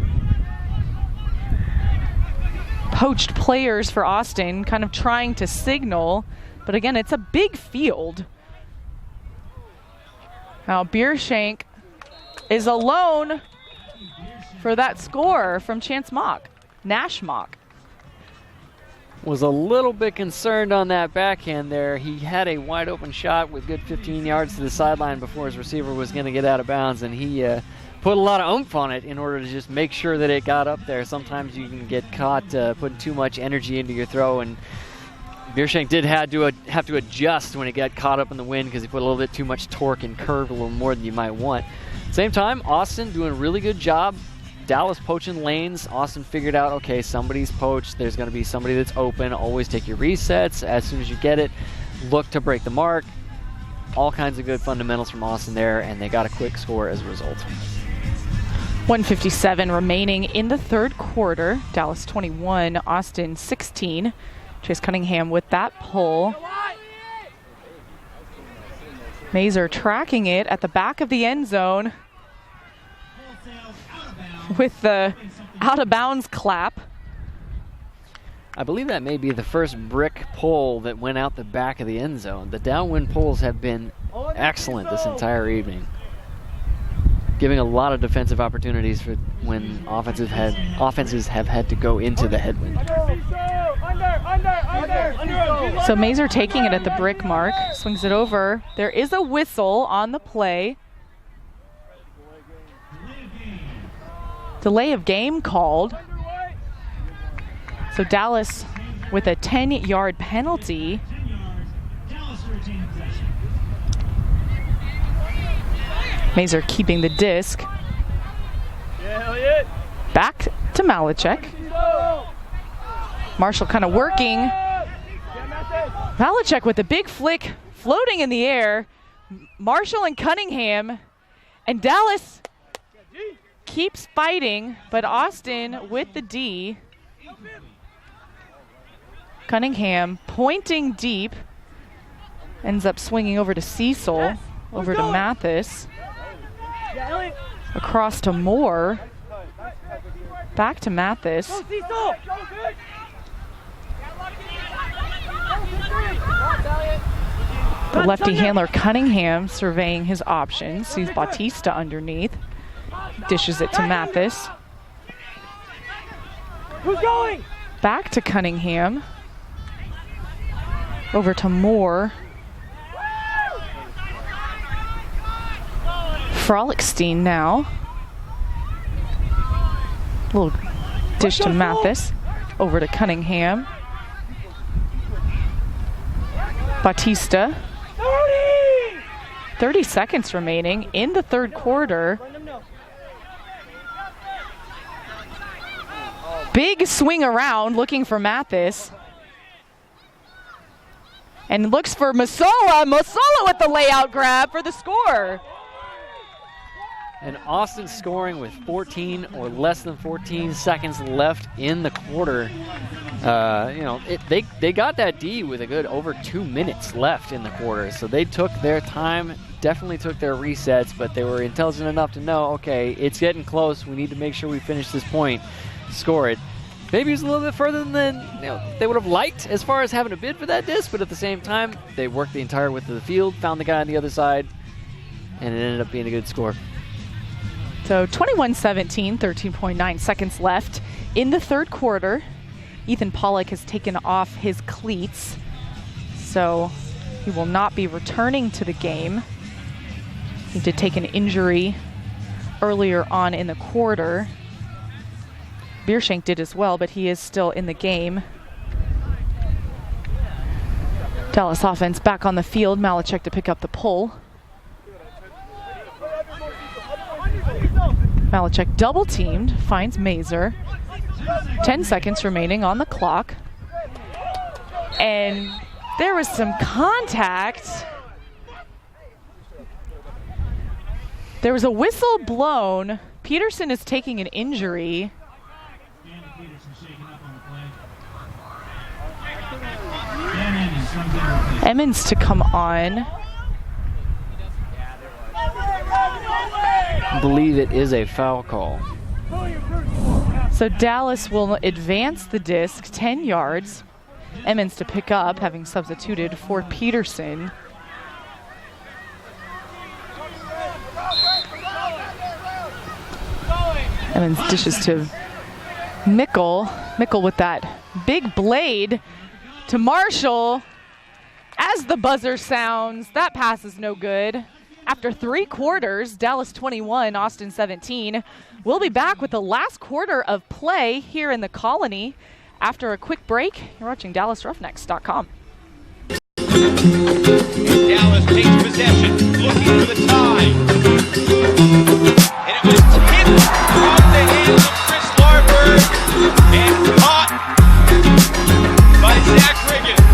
Poached players for Austin, kind of trying to signal, but again, it's a big field. Now Biershank is alone for that score from Chance Mock, Nash Mock. Was a little bit concerned on that backhand there. He had a wide open shot with good 15 yards to the sideline before his receiver was going to get out of bounds, and he put a lot of oomph on it in order to just make sure that it got up there. Sometimes you can get caught putting too much energy into your throw, and Biershank did have to adjust when it got caught up in the wind because he put a little bit too much torque and curve a little more than you might want. Same time, Austin doing a really good job. Dallas poaching lanes. Austin figured out, okay, somebody's poached. There's going to be somebody that's open. Always take your resets. As soon as you get it, look to break the mark. All kinds of good fundamentals from Austin there, and they got a quick score as a result. 1:57 remaining in the third quarter. Dallas 21, Austin 16. Chase Cunningham with that pull. Mazer tracking it at the back of the end zone with the out-of-bounds clap. I believe that may be the first brick pull that went out the back of the end zone. The downwind pulls have been excellent this entire evening, giving a lot of defensive opportunities for when offenses have had to go into the headwind. So Mazer taking it at the brick mark, swings it over. There is a whistle on the play. Delay of game called. So Dallas with a 10-yard penalty. Mazer keeping the disc. Back to Malachek. Marshall kind of working. Malachek with a big flick, floating in the air. Marshall and Cunningham. And Dallas keeps fighting, but Austin with the D. Cunningham pointing deep. Ends up swinging over to Cecil, over to Mathis. Across to Moore. Back to Mathis. The lefty handler Cunningham surveying his options. Sees Bautista underneath. Dishes it to Mathis. Who's going? Back to Cunningham. Over to Moore. Frolickstein now. Little dish to Mathis. Over to Cunningham. Bautista. 30 seconds remaining in the third quarter. Big swing around looking for Mathis. And looks for Masola. Masola with the layout grab for the score. And Austin scoring with 14 or less than 14 seconds left in the quarter. They got that D with a good over 2 minutes left in the quarter, so they took their time, definitely took their resets, but they were intelligent enough to know, okay, it's getting close. We need to make sure we finish this point, score it. Maybe it was a little bit further than they would have liked as far as having a bid for that disc, but at the same time, they worked the entire width of the field, found the guy on the other side, and it ended up being a good score. So 21-17, 13.9 seconds left in the third quarter. Ethan Pollock has taken off his cleats, so he will not be returning to the game. He did take an injury earlier on in the quarter. Biershank did as well, but he is still in the game. Dallas offense back on the field. Malachek to pick up the pull. Malachek double teamed, finds Mazer. 10 seconds remaining on the clock. And there was some contact. There was a whistle blown. Peterson is taking an injury. Emmons to come on. I believe it is a foul call. So Dallas will advance the disc 10 yards. Emmons to pick up, having substituted for Peterson. Emmons dishes to Mickle. Mickle with that big blade to Marshall. As the buzzer sounds, that pass is no good. After 3 quarters, Dallas 21, Austin 17. We'll be back with the last quarter of play here in the Colony. After a quick break, you're watching DallasRoughnecks.com. Dallas takes possession, looking for the tie. And it was tipped off the hands of Chris Larberg and caught by Zach Riggins.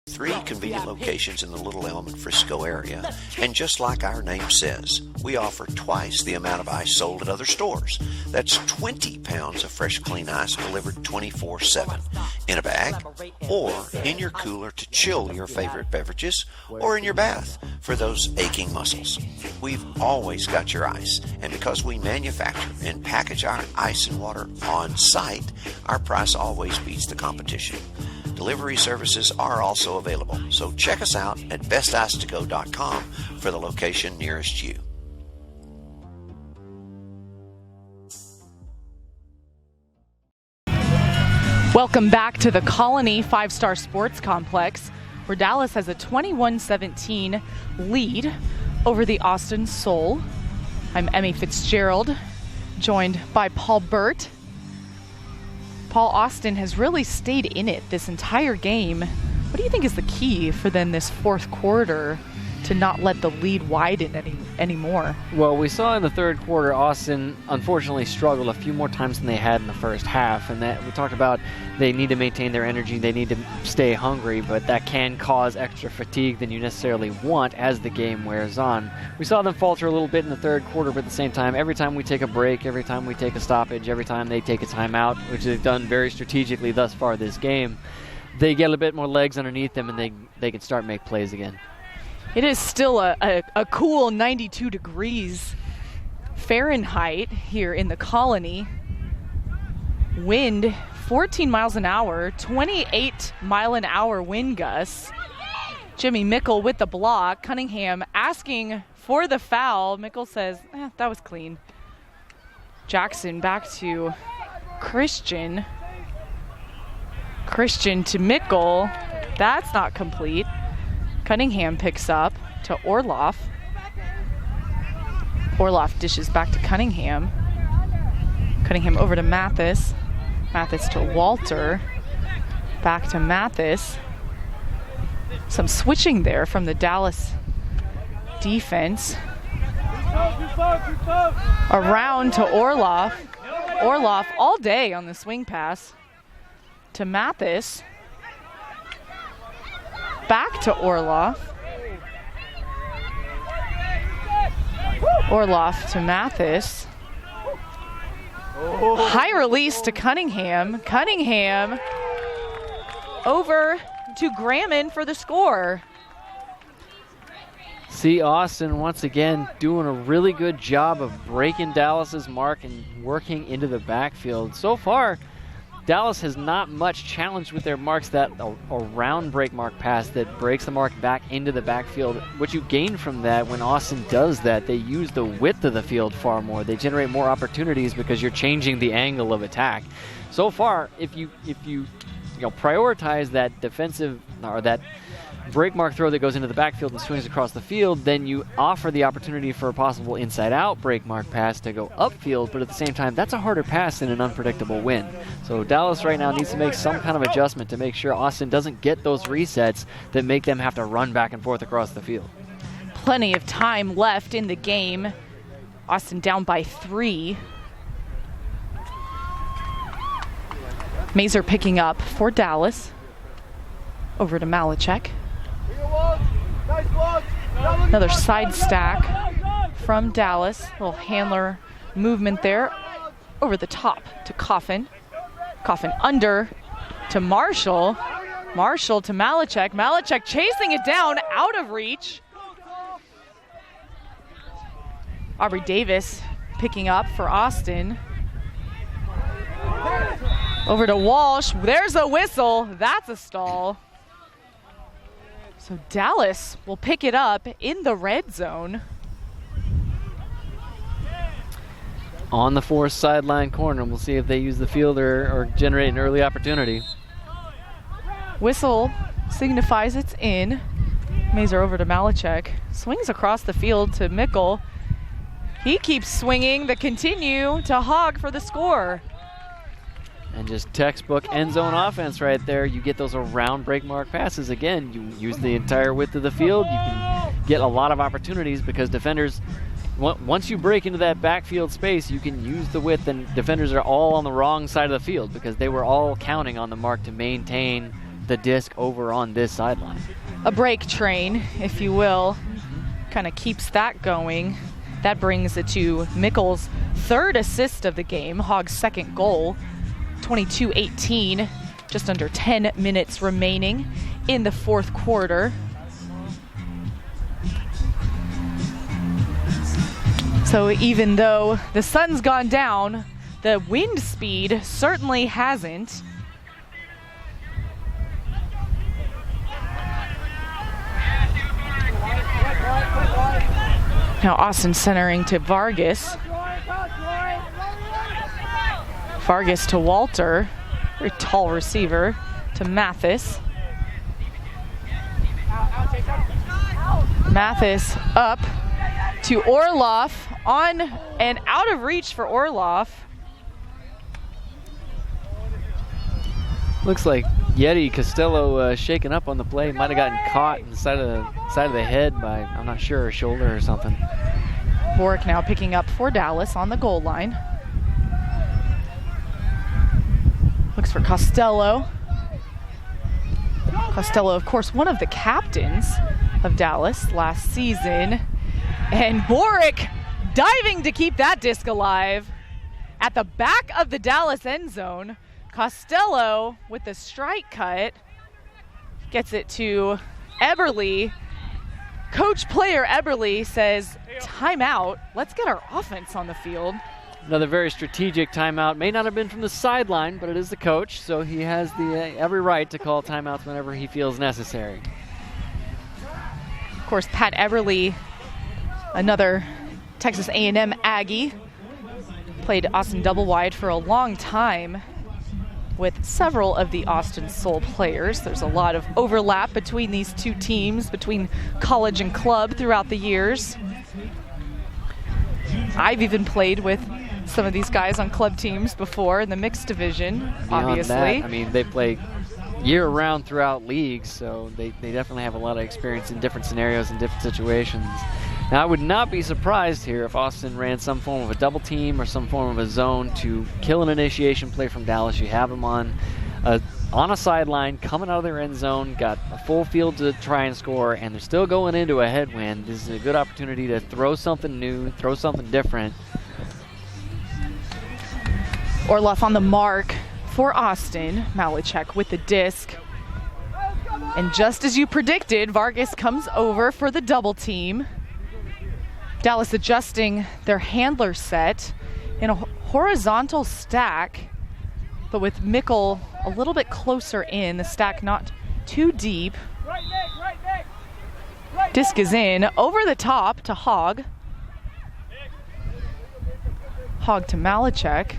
Three convenient locations in the Little Elm and Frisco area, and just like our name says, we offer twice the amount of ice sold at other stores. That's 20 pounds of fresh, clean ice delivered 24/7 in a bag, or in your cooler to chill your favorite beverages, or in your bath for those aching muscles. We've always got your ice, and because we manufacture and package our ice and water on site, our price always beats the competition. Delivery services are also available, so check us out at besticetogo.com for the location nearest you. Welcome back to the Colony 5-Star Sports Complex, where Dallas has a 21-17 lead over the Austin Soul. I'm Emmy Fitzgerald, joined by Paul Burt. Paul, Austin has really stayed in it this entire game. What do you think is the key for then this fourth quarter to not let the lead widen anymore? Well, we saw in the third quarter Austin unfortunately struggled a few more times than they had in the first half, and that we talked about they need to maintain their energy, they need to stay hungry, but that can cause extra fatigue than you necessarily want as the game wears on. We saw them falter a little bit in the third quarter, but at the same time, every time we take a break, every time we take a stoppage, every time they take a timeout, which they've done very strategically thus far this game, they get a bit more legs underneath them and they can start make plays again. It is still a cool 92 degrees Fahrenheit here in the Colony. Wind 14 miles an hour, 28 mile an hour wind gusts. Jimmy Mickle with the block. Cunningham asking for the foul. Mickle says, that was clean. Jackson back to Christian. Christian to Mickle. That's not complete. Cunningham picks up to Orloff. Orloff dishes back to Cunningham. Cunningham over to Mathis. Mathis to Walter. Back to Mathis. Some switching there from the Dallas defense. Around to Orloff. Orloff all day on the swing pass to Mathis. Back to Orloff. Orloff to Mathis. High release to Cunningham. Cunningham over to Gramman for the score. See Austin once again doing a really good job of breaking Dallas's mark and working into the backfield. So far, Dallas has not much challenged with their marks. That a round break mark pass that breaks the mark back into the backfield. What you gain from that when Austin does that, they use the width of the field far more. They generate more opportunities because you're changing the angle of attack. So far, if you prioritize that defensive or that break mark throw that goes into the backfield and swings across the field, then you offer the opportunity for a possible inside-out break mark pass to go upfield, but at the same time, that's a harder pass in an unpredictable win. So Dallas right now needs to make some kind of adjustment to make sure Austin doesn't get those resets that make them have to run back and forth across the field. Plenty of time left in the game. Austin down by 3. Mazer picking up for Dallas. Over to Malachek. Another side stack from Dallas. Little handler movement there. Over the top to Coffin. Coffin under to Marshall. Marshall to Malachek. Malachek chasing it down, out of reach. Aubrey Davis picking up for Austin. Over to Walsh. There's a whistle. That's a stall. So Dallas will pick it up in the red zone. On the far sideline corner, we'll see if they use the field or generate an early opportunity. Whistle signifies it's in. Mazer over to Malachek. Swings across the field to Mickle. He keeps swinging. The continue to Hogg for the score. And just textbook end zone offense right there. You get those around break mark passes. Again, you use the entire width of the field. You can get a lot of opportunities because defenders, once you break into that backfield space, you can use the width, and defenders are all on the wrong side of the field because they were all counting on the mark to maintain the disc over on this sideline. A break train, if you will, kind of keeps that going. That brings it to Mickle's 3rd assist of the game, Hogg's 2nd goal. 22-18, just under 10 minutes remaining in the 4th quarter. So even though the sun's gone down, the wind speed certainly hasn't. Now Austin centering to Vargas. Vargas to Walter, very tall receiver, to Mathis. Mathis up to Orloff, on and out of reach for Orloff. Looks like Yeti Costello shaken up on the play. Might have gotten caught in the side of the head by, I'm not sure, a shoulder or something. Borick now picking up for Dallas on the goal line. Looks for Costello. Costello, of course, one of the captains of Dallas last season. And Borick diving to keep that disc alive. At the back of the Dallas end zone, Costello with the strike cut gets it to Eberle. Coach player Eberle says, timeout, let's get our offense on the field. Another very strategic timeout. May not have been from the sideline, but it is the coach, so he has every right to call timeouts whenever he feels necessary. Of course, Pat Eberle Another Texas A&M Aggie. Played Austin double wide for a long time with several of the Austin Soul players. There's a lot of overlap between these two teams, between college and club throughout the years. I've even played with some of these guys on club teams before in the mixed division, Beyond obviously. that, I mean, they play year-round throughout leagues, so they definitely have a lot of experience in different scenarios and different situations. Now, I would not be surprised here if Austin ran some form of a double team or some form of a zone to kill an initiation play from Dallas. You have them on a sideline, coming out of their end zone, got a full field to try and score, and they're still going into a headwind. This is a good opportunity to throw something new, throw something different. Orloff on the mark for Austin. Malachek with the disc. And just as you predicted, Vargas comes over for the double team. Dallas adjusting their handler set in a horizontal stack, but with Mickle a little bit closer in, the stack not too deep. Disc is in, over the top to Hogg. Hogg to Malachek.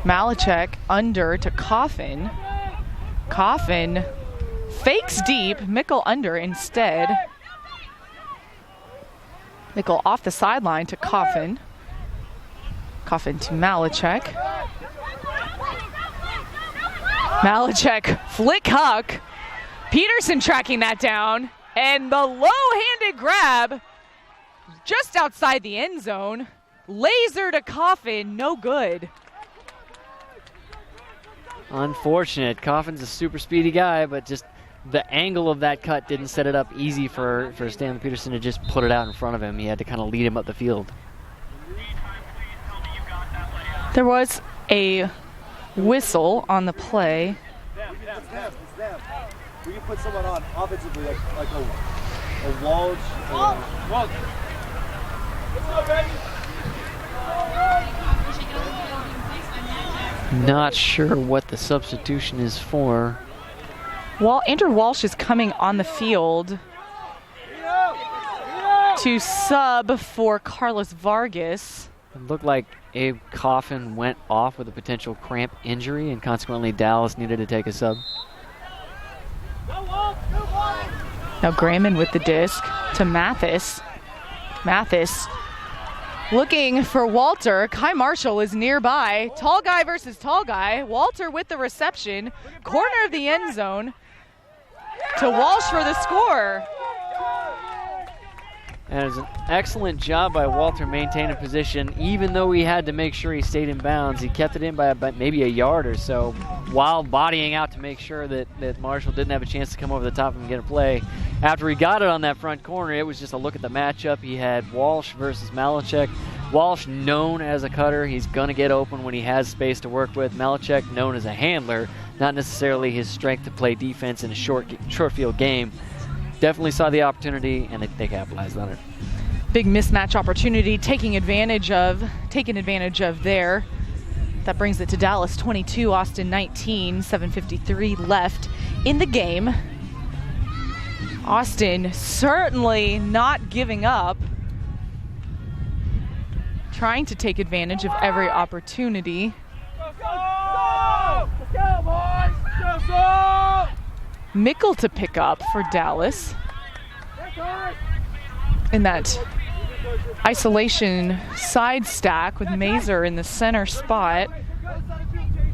Malachek under to Coffin. Coffin fakes deep, Mickle under instead. Mickle off the sideline to Coffin. Coffin to Malachek. Malachek flick huck. Peterson tracking that down. And the low-handed grab just outside the end zone. Laser to Coffin, no good. Unfortunate. Coffin's a super speedy guy, but just the angle of that cut didn't set it up easy for Stanley Peterson to just put it out in front of him. He had to kind of lead him up the field. There was a whistle on the play. We can put someone on offensively like a Walsh. Not sure what the substitution is for. Andrew Walsh is coming on the field to sub for Carlos Vargas. It looked like Abe Coffin went off with a potential cramp injury, and consequently Dallas needed to take a sub. Now Grayman with the disc to Mathis. Mathis looking for Walter. Kai Marshall is nearby. Tall guy versus tall guy. Walter with the reception. Corner of the end zone to Walsh for the score. And it was an excellent job by Walter maintaining position. Even though he had to make sure he stayed in bounds, he kept it in by about maybe a yard or so while bodying out to make sure that Marshall didn't have a chance to come over the top and get a play. After he got it on that front corner, it was just a look at the matchup. He had Walsh versus Malachek. Walsh known as a cutter. He's going to get open when he has space to work with. Malachek known as a handler, not necessarily his strength to play defense in a short field game. Definitely saw the opportunity, and they capitalized on it. Big mismatch opportunity, taken advantage of there. That brings it to Dallas 22, Austin 19, 7:53 left in the game. Austin certainly not giving up, trying to take advantage of every opportunity. Let's go, boys! Let's go! Mickle to pick up for Dallas in that isolation side stack with Mazer in the center spot.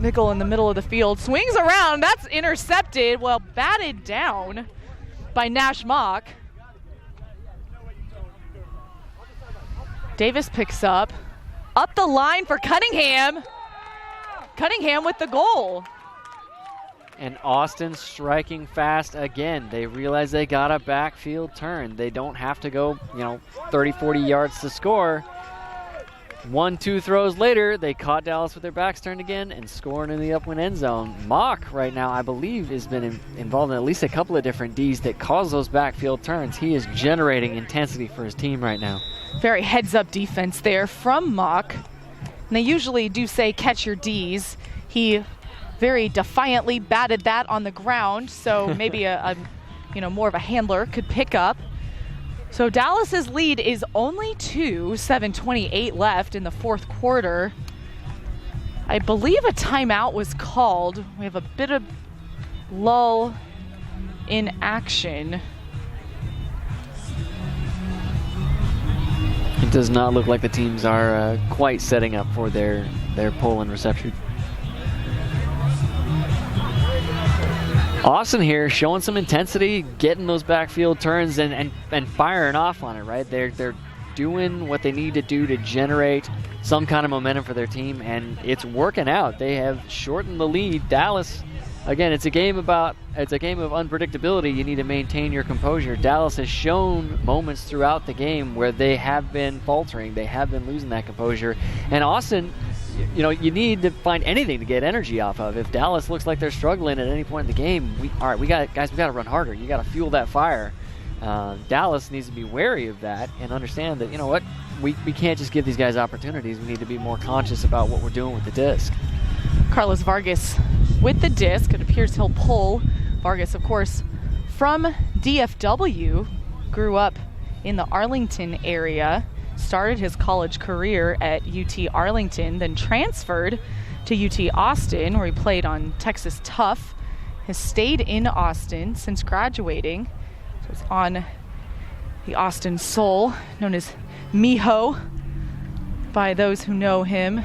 Mickle in the middle of the field, swings around, that's intercepted, well batted down by Nash Mock. Davis picks up the line for Cunningham. Cunningham with the goal. And Austin striking fast again. They realize they got a backfield turn. They don't have to go, 30, 40 yards to score. 1-2 throws later, they caught Dallas with their backs turned again and scoring in the upwind end zone. Mock right now, I believe, has been involved in at least a couple of different Ds that cause those backfield turns. He is generating intensity for his team right now. Very heads-up defense there from Mock. And they usually do say catch your Ds. He very defiantly batted that on the ground, so maybe a more of a handler could pick up. So Dallas's lead is only 2, 7:28 left in the fourth quarter. I believe a timeout was called. We have a bit of lull in action. It does not look like the teams are quite setting up for their pull and reception. Austin here showing some intensity, getting those backfield turns and firing off on it, right? They're doing what they need to do to generate some kind of momentum for their team, and it's working out. They have shortened the lead. Dallas, again, it's a game of unpredictability. You need to maintain your composure. Dallas has shown moments throughout the game where they have been faltering. They have been losing that composure. And Austin, you know, you need to find anything to get energy off of. If Dallas looks like they're struggling at any point in the game, we got to run harder. You got to fuel that fire. Dallas needs to be wary of that and understand that, you know what, we can't just give these guys opportunities. We need to be more conscious about what we're doing with the disc. Carlos Vargas with the disc. It appears he'll pull. Vargas, of course, from DFW, grew up in the Arlington area, started his college career at UT Arlington, then transferred to UT Austin, where he played on Texas Tough, has stayed in Austin since graduating. So it's on the Austin Soul, known as Miho by those who know him.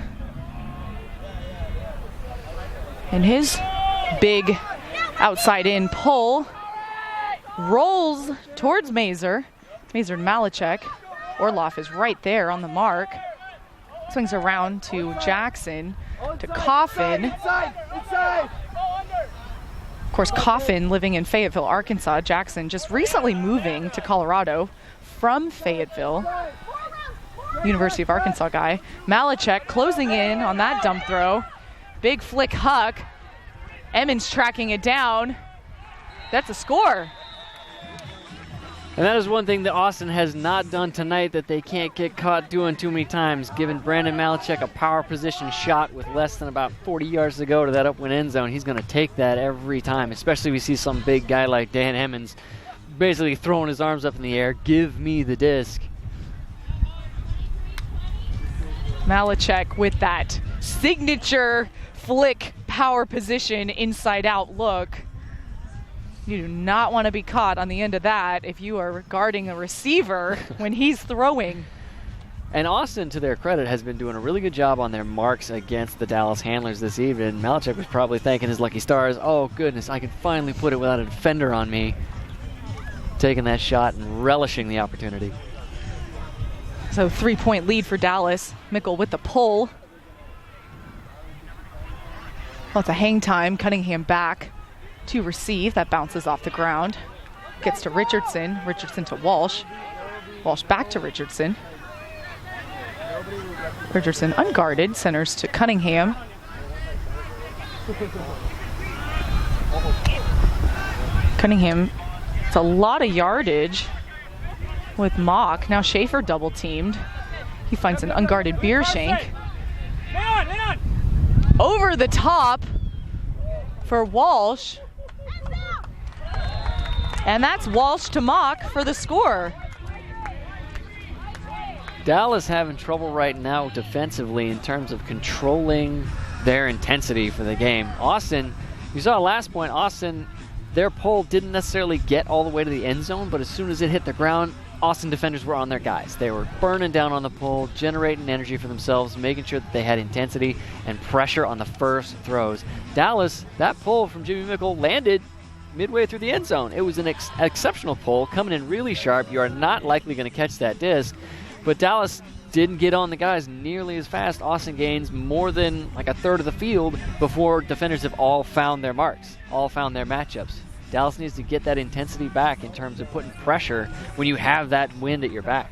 And his big outside-in pull rolls towards Mazer. Mazer and Malachek. Orloff is right there on the mark. Swings around to Jackson, to Coffin. Of course, Coffin living in Fayetteville, Arkansas. Jackson just recently moving to Colorado from Fayetteville. University of Arkansas guy. Malachek closing in on that dump throw. Big flick huck. Emmons tracking it down. That's a score. And that is one thing that Austin has not done tonight that they can't get caught doing too many times, giving Brandon Malachek a power position shot with less than about 40 yards to go to that upwind end zone. He's going to take that every time, especially we see some big guy like Dan Emmons basically throwing his arms up in the air. Give me the disc. Malachek with that signature flick power position inside out look. You do not want to be caught on the end of that if you are guarding a receiver when he's throwing. And Austin, to their credit, has been doing a really good job on their marks against the Dallas handlers this evening. Malachek was probably thanking his lucky stars. Oh, goodness, I can finally put it without a defender on me. Taking that shot and relishing the opportunity. So 3-point lead for Dallas. Mickle with the pull. Lots of hang time. Cunningham back to receive. That bounces off the ground. Gets to Richardson. Richardson to Walsh. Walsh back to Richardson. Richardson unguarded. Centers to Cunningham. Cunningham, it's a lot of yardage with Mock. Now Schaefer double teamed. He finds an unguarded Beershank. Over the top for Walsh. And that's Walsh to Mock for the score. Dallas having trouble right now defensively in terms of controlling their intensity for the game. Austin, you saw last point, Austin, their pull didn't necessarily get all the way to the end zone, but as soon as it hit the ground, Austin defenders were on their guys. They were burning down on the pull, generating energy for themselves, making sure that they had intensity and pressure on the first throws. Dallas, that pull from Jimmy Mickle landed midway through the end zone. It was an exceptional pull, coming in really sharp. You are not likely going to catch that disc, but Dallas didn't get on the guys nearly as fast. Austin gains more than like a third of the field before defenders have all found their marks, all found their matchups. Dallas needs to get that intensity back in terms of putting pressure when you have that wind at your back.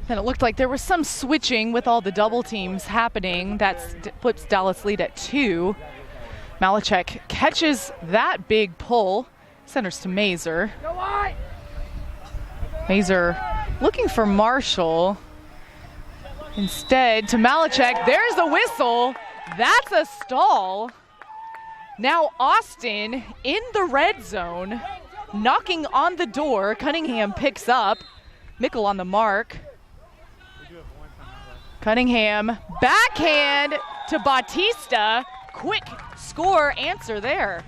And it looked like there was some switching with all the double teams happening. That puts Dallas lead at 2. Malachek catches that big pull. Centers to Mazer. Mazer looking for Marshall. Instead to Malachek. There's a whistle. That's a stall. Now Austin in the red zone, knocking on the door. Cunningham picks up. Mickle on the mark. Cunningham, backhand to Bautista. Quick score answer there.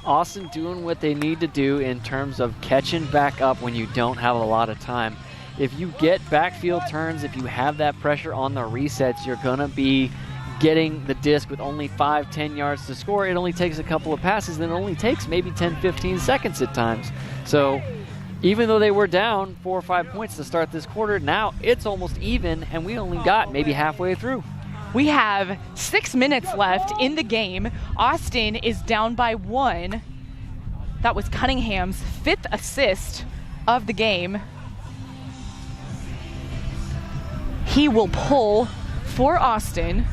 Austin doing what they need to do in terms of catching back up when you don't have a lot of time. If you get backfield turns, if you have that pressure on the resets, you're going to be getting the disc with only 5-10 yards to score. It only takes a couple of passes, and it only takes maybe 10-15 seconds at times. So even though they were down 4 or 5 points to start this quarter, now it's almost even, and we only got maybe halfway through. We have 6 minutes left in the game. Austin is down by 1. That was Cunningham's 5th assist of the game. He will pull for Austin.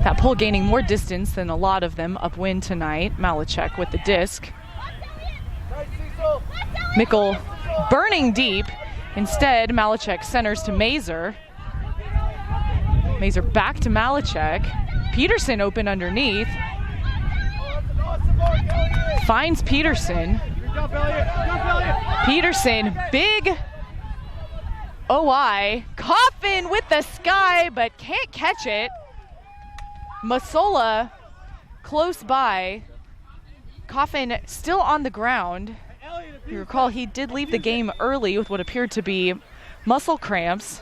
That pull gaining more distance than a lot of them upwind tonight. Malachek with the disc. Mickle burning deep. Instead, Malachek centers to Mazer. Mazer back to Malachek. Peterson open underneath. Finds Peterson. Peterson, big OI. Coffin with the sky, but can't catch it. Masola close by. Coffin still on the ground. You recall he did leave the game early with what appeared to be muscle cramps.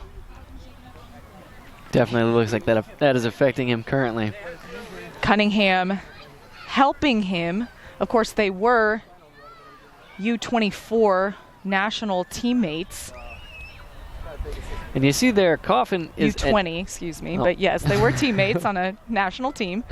Definitely looks like that is affecting him currently. Cunningham helping him. Of course, they were U24 national teammates. And you see there, Coffin is U20, excuse me. But yes, they were teammates on a national team.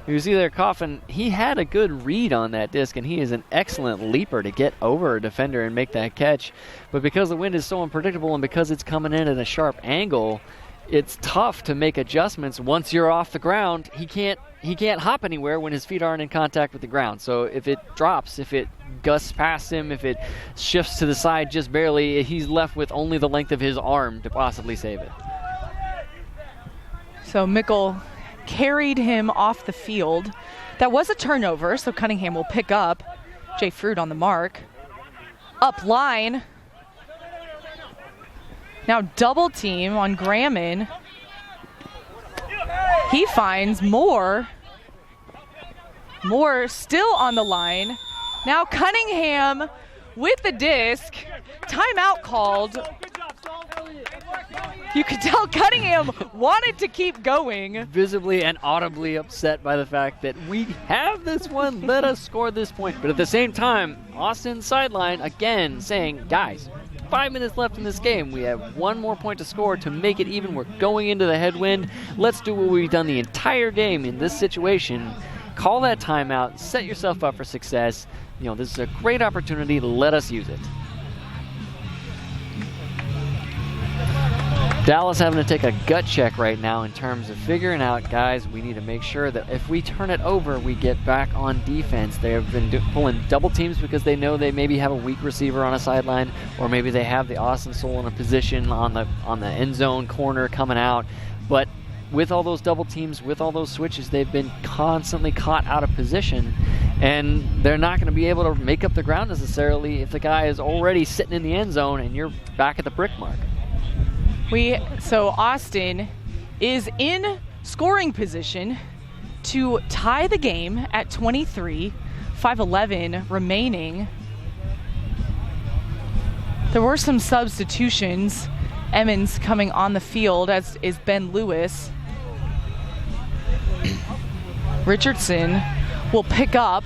You see there, Coffin, he had a good read on that disc, and he is an excellent leaper to get over a defender and make that catch. But because the wind is so unpredictable and because it's coming in at a sharp angle, it's tough to make adjustments once you're off the ground. He can't hop anywhere when his feet aren't in contact with the ground. So if it drops, if it gusts past him, if it shifts to the side just barely, he's left with only the length of his arm to possibly save it. So Mickle carried him off the field. That was a turnover, so Cunningham will pick up. Jay Fruit on the mark. Up line. Now double team on Gramman. He finds Moore. Moore still on the line. Now Cunningham with the disc. Timeout called. You could tell Cunningham wanted to keep going. Visibly and audibly upset by the fact that we have this one, let us score this point. But at the same time, Austin's sideline again saying, guys, 5 minutes left in this game. We have one more point to score to make it even. We're going into the headwind. Let's do what we've done the entire game in this situation. Call that timeout, set yourself up for success. You know, this is a great opportunity. Let us use it. Dallas having to take a gut check right now in terms of figuring out, guys, we need to make sure that if we turn it over, we get back on defense. They have been pulling double teams because they know they maybe have a weak receiver on a sideline, or maybe they have the Austin Soul in a position on the end zone corner coming out. But with all those double teams, with all those switches, they've been constantly caught out of position, and they're not going to be able to make up the ground necessarily if the guy is already sitting in the end zone and you're back at the brick mark. So Austin is in scoring position to tie the game at 23, 5:11 remaining. There were some substitutions. Emmons coming on the field, as is Ben Lewis. Richardson will pick up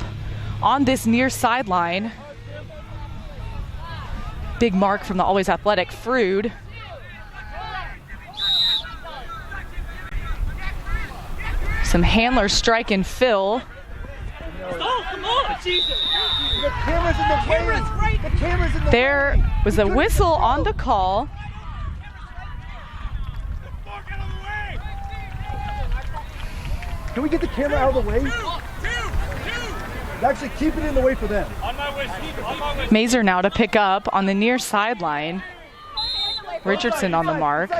on this near sideline. Big mark from the always athletic Frood. Some handler strike and fill. Oh, come on! Jesus. The camera's in the way. Right. The camera's in the There way. was a whistle on the call. Can we get the camera out of the way? Actually, keep it in the way for them. Mazer now to pick up on the near sideline. Richardson on the mark.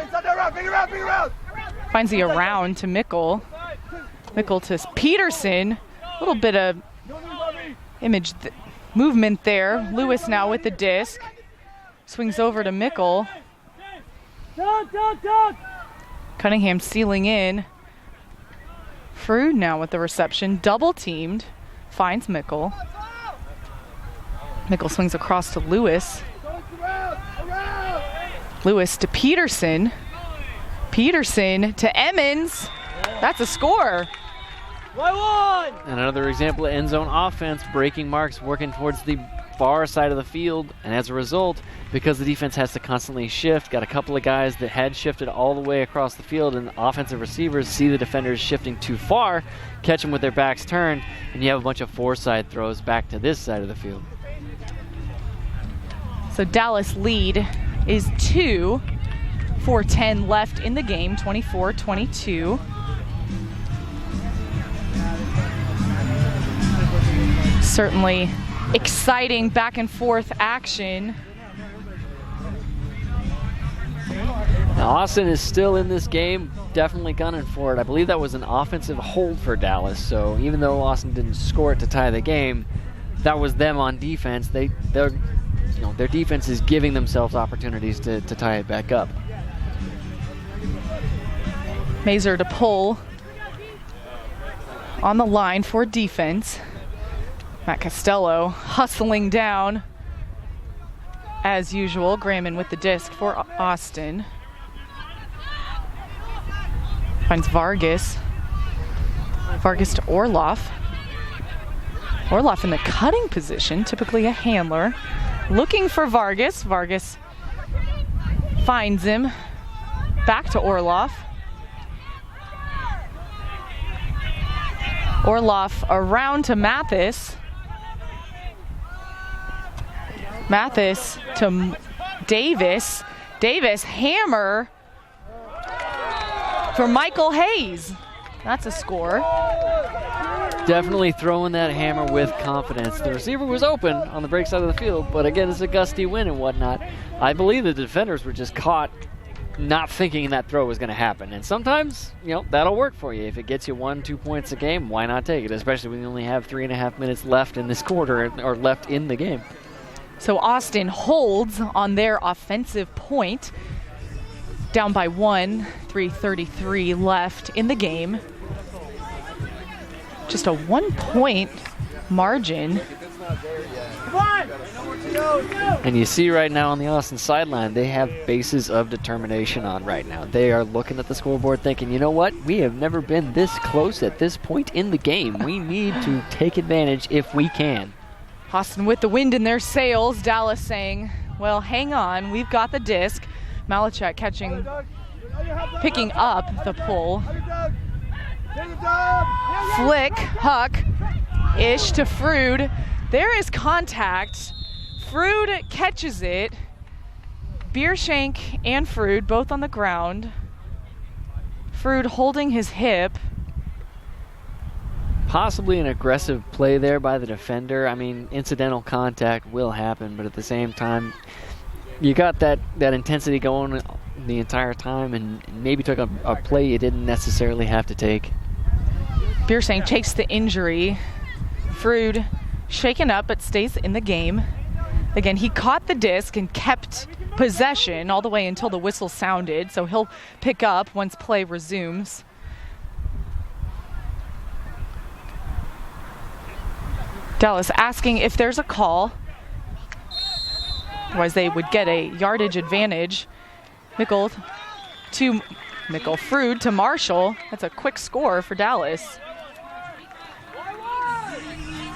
Finds the around to Mickle. Mickle to Peterson. little bit of movement there. Lewis now with the disc. Swings over to Mickle. Cunningham sealing in. Frood now with the reception. Double teamed. Finds Mickle. Mickle swings across to Lewis. Lewis to Peterson. Peterson to Emmons. That's a score. And another example of end zone offense, breaking marks, working towards the far side of the field. And as a result, because the defense has to constantly shift, got a couple of guys that had shifted all the way across the field, and offensive receivers see the defenders shifting too far, catch them with their backs turned, and you have a bunch of four-side throws back to this side of the field. So Dallas lead is 2, 4:10 left in the game, 24-22. Certainly exciting back and forth action. Now Austin is still in this game, definitely gunning for it. I believe that was an offensive hold for Dallas, so even though Austin didn't score it to tie the game, that was them on defense. Their defense is giving themselves opportunities to tie it back up. Mazer to pull on the line for defense. Matt Costello hustling down as usual. Graham with the disc for Austin. Finds Vargas. Vargas to Orloff. Orloff in the cutting position, typically a handler. Looking for Vargas. Vargas finds him. Back to Orloff. Orloff around to Mathis. Mathis to Davis. Davis, hammer for Michael Hayes. That's a score. Definitely throwing that hammer with confidence. The receiver was open on the break side of the field, but again, it's a gusty wind and whatnot. I believe the defenders were just caught not thinking that throw was going to happen. And sometimes, that'll work for you. If it gets you 1-2 points a game, why not take it? Especially when you only have 3.5 minutes left in this quarter, or left in the game. So Austin holds on their offensive point. Down by 1, 3:33 left in the game. Just a 1-point margin. And you see right now on the Austin sideline, they have bases of determination on right now. They are looking at the scoreboard thinking, you know what? We have never been this close at this point in the game. We need to take advantage if we can. Austin with the wind in their sails. Dallas saying, well, hang on. We've got the disc. Malachek picking up the pull. Flick, Huck, Ish to Frood. There is contact. Frood catches it. Biershank and Frood both on the ground. Frood holding his hip. Possibly an aggressive play there by the defender. I mean, incidental contact will happen, but at the same time, you got that intensity going the entire time, and maybe took a play you didn't necessarily have to take. Biershank takes the injury. Frood shaken up but stays in the game. Again, he caught the disc and kept possession all the way until the whistle sounded, so he'll pick up once play resumes. Dallas asking if there's a call. Otherwise they would get a yardage advantage. Mickle to Frood to Marshall. That's a quick score for Dallas.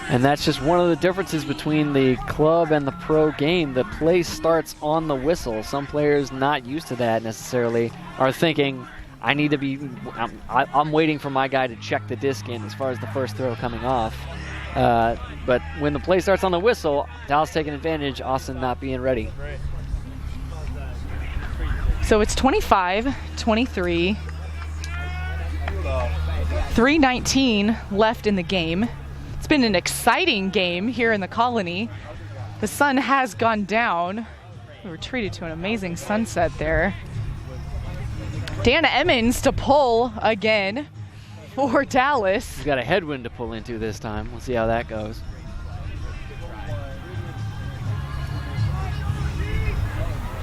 And that's just one of the differences between the club and the pro game. The play starts on the whistle. Some players not used to that necessarily are thinking, I need to be, I'm waiting for my guy to check the disc in as far as the first throw coming off. But when the play starts on the whistle, Dallas taking advantage, Austin not being ready. So it's 25-23. 3:19 left in the game. It's been an exciting game here in the Colony. The sun has gone down. We were treated to an amazing sunset there. Dana Emmons to pull again for Dallas. He's got a headwind to pull into this time. We'll see how that goes.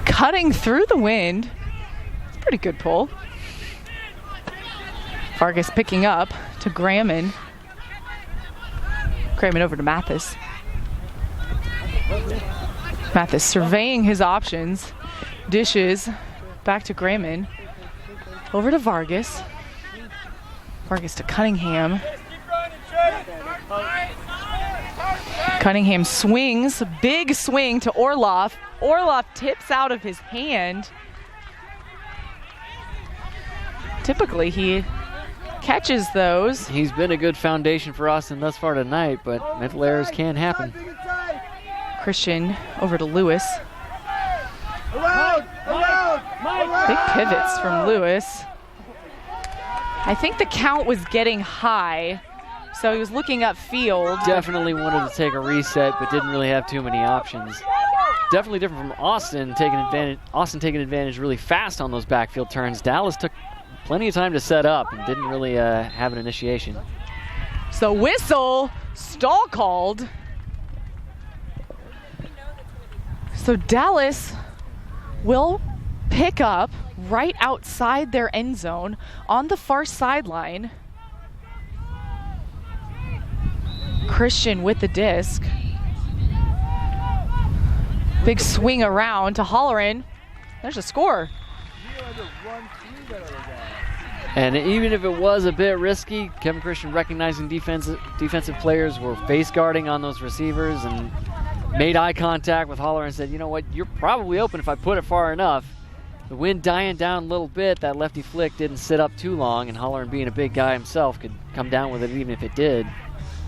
Cutting through the wind. It's a pretty good pull. Vargas picking up to Graham. Graham over to Mathis. Mathis surveying his options. Dishes back to Graham. Over to Vargas. Vargas to Cunningham. Cunningham swings, big swing to Orloff. Orloff tips out of his hand. Typically he catches those. He's been a good foundation for Austin thus far tonight, but mental errors can happen. Christian over to Lewis. Big pivots from Lewis. I think the count was getting high, so he was looking upfield. Definitely wanted to take a reset, but didn't really have too many options. Definitely different from Austin taking advantage. Austin taking advantage really fast on those backfield turns. Dallas took plenty of time to set up and didn't really have an initiation. So whistle, stall called. So Dallas will pick up right outside their end zone on the far sideline. Christian with the disc. Big swing around to Holleran. There's a score. And even if it was a bit risky, Kevin Christian recognizing defensive players were face guarding on those receivers and made eye contact with Holler and said, you know what, you're probably open if I put it far enough. The wind dying down a little bit, that lefty flick didn't sit up too long, and Holler, being a big guy himself, could come down with it even if it did.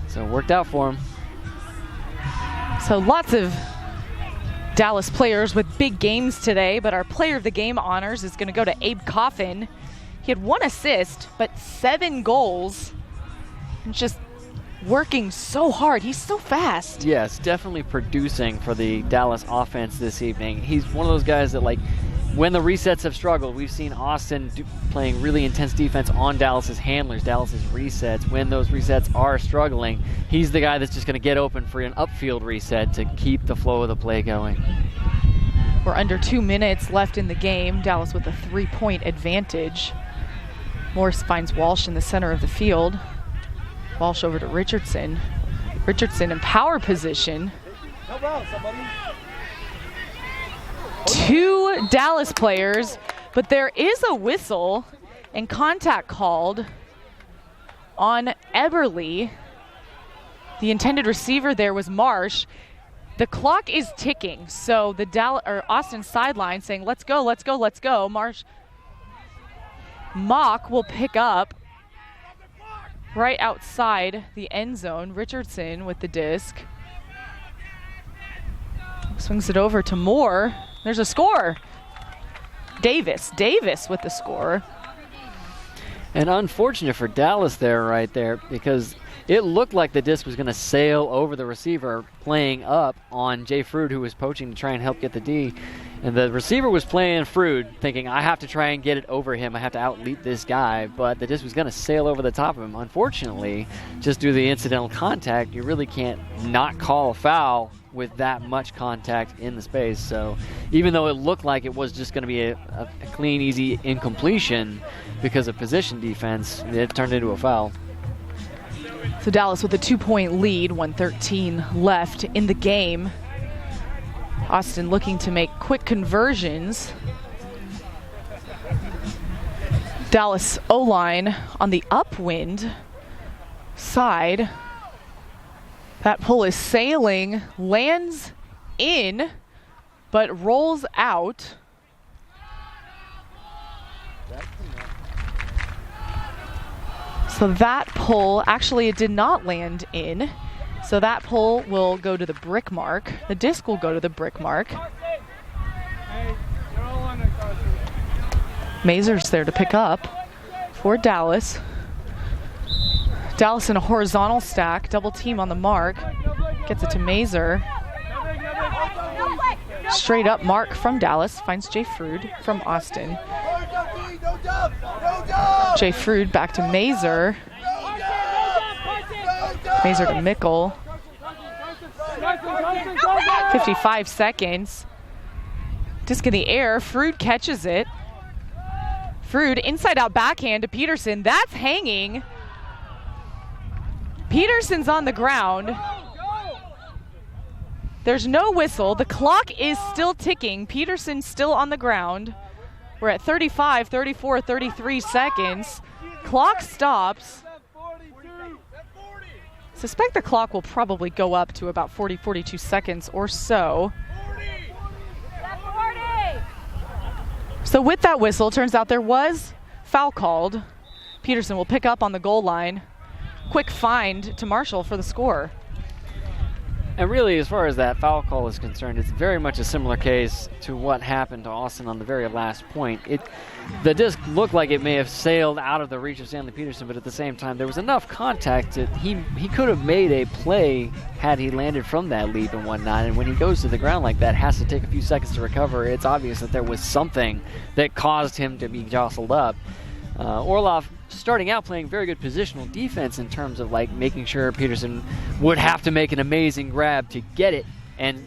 So it worked out for him. So lots of Dallas players with big games today, but our player of the game honors is going to go to Abe Coffin. He had 1 assist, but 7 goals. And just working so hard. He's so fast. Yes, definitely producing for the Dallas offense this evening. He's one of those guys that, like, when the resets have struggled, we've seen Austin playing really intense defense on Dallas's handlers, Dallas's resets. When those resets are struggling, he's the guy that's just going to get open for an upfield reset to keep the flow of the play going. We're under 2 minutes left in the game. Dallas with a 3-point advantage. Morris finds Walsh in the center of the field. Walsh over to Richardson. Richardson in power position. 2 Dallas players, but there is a whistle and contact called on Eberle. The intended receiver there was Marsh. The clock is ticking, so the Austin sideline saying, let's go, let's go, let's go. Mock will pick up right outside the end zone. Richardson with the disc. Swings it over to Moore. There's a score. Davis with the score. And unfortunate for Dallas right there, because it looked like the disc was going to sail over the receiver playing up on Jay Frood, who was poaching to try and help get the D. And the receiver was playing Frood, thinking, I have to try and get it over him. I have to out-leap this guy. But the disc was going to sail over the top of him. Unfortunately, just due to the incidental contact, you really can't not call a foul with that much contact in the space. So even though it looked like it was just going to be a clean, easy incompletion because of position defense, it turned into a foul. So Dallas with a 2-point lead, 1:13 left in the game. Austin looking to make quick conversions. Dallas O-line on the upwind side. That pull is sailing, lands in, but rolls out. So that pull, actually it did not land in. So that pull will go to the brick mark. The disc will go to the brick mark. Mazur's there to pick up for Dallas. Dallas in a horizontal stack, double team on the mark. Gets it to Mazur. Straight up mark from Dallas, finds Jay Frood from Austin. Jay Frood back to Mazur. Mazer to Mickle. 55 seconds. Disc in the air. Frood catches it. Frood inside out backhand to Peterson. That's hanging. Peterson's on the ground. There's no whistle. The clock is still ticking. Peterson's still on the ground. We're at 35, 34, 33 seconds. Clock stops. Suspect the clock will probably go up to about 40, 42 seconds or so. So with that whistle, turns out there was foul called. Peterson will pick up on the goal line. Quick find to Marshall for the score. And really, as far as that foul call is concerned, it's very much a similar case to what happened to Austin on the very last point. The disc looked like it may have sailed out of the reach of Stanley Peterson, but at the same time, there was enough contact that he could have made a play had he landed from that leap and whatnot. And when he goes to the ground like that, has to take a few seconds to recover. It's obvious that there was something that caused him to be jostled up. Orlov starting out playing very good positional defense in terms of like making sure Peterson would have to make an amazing grab to get it and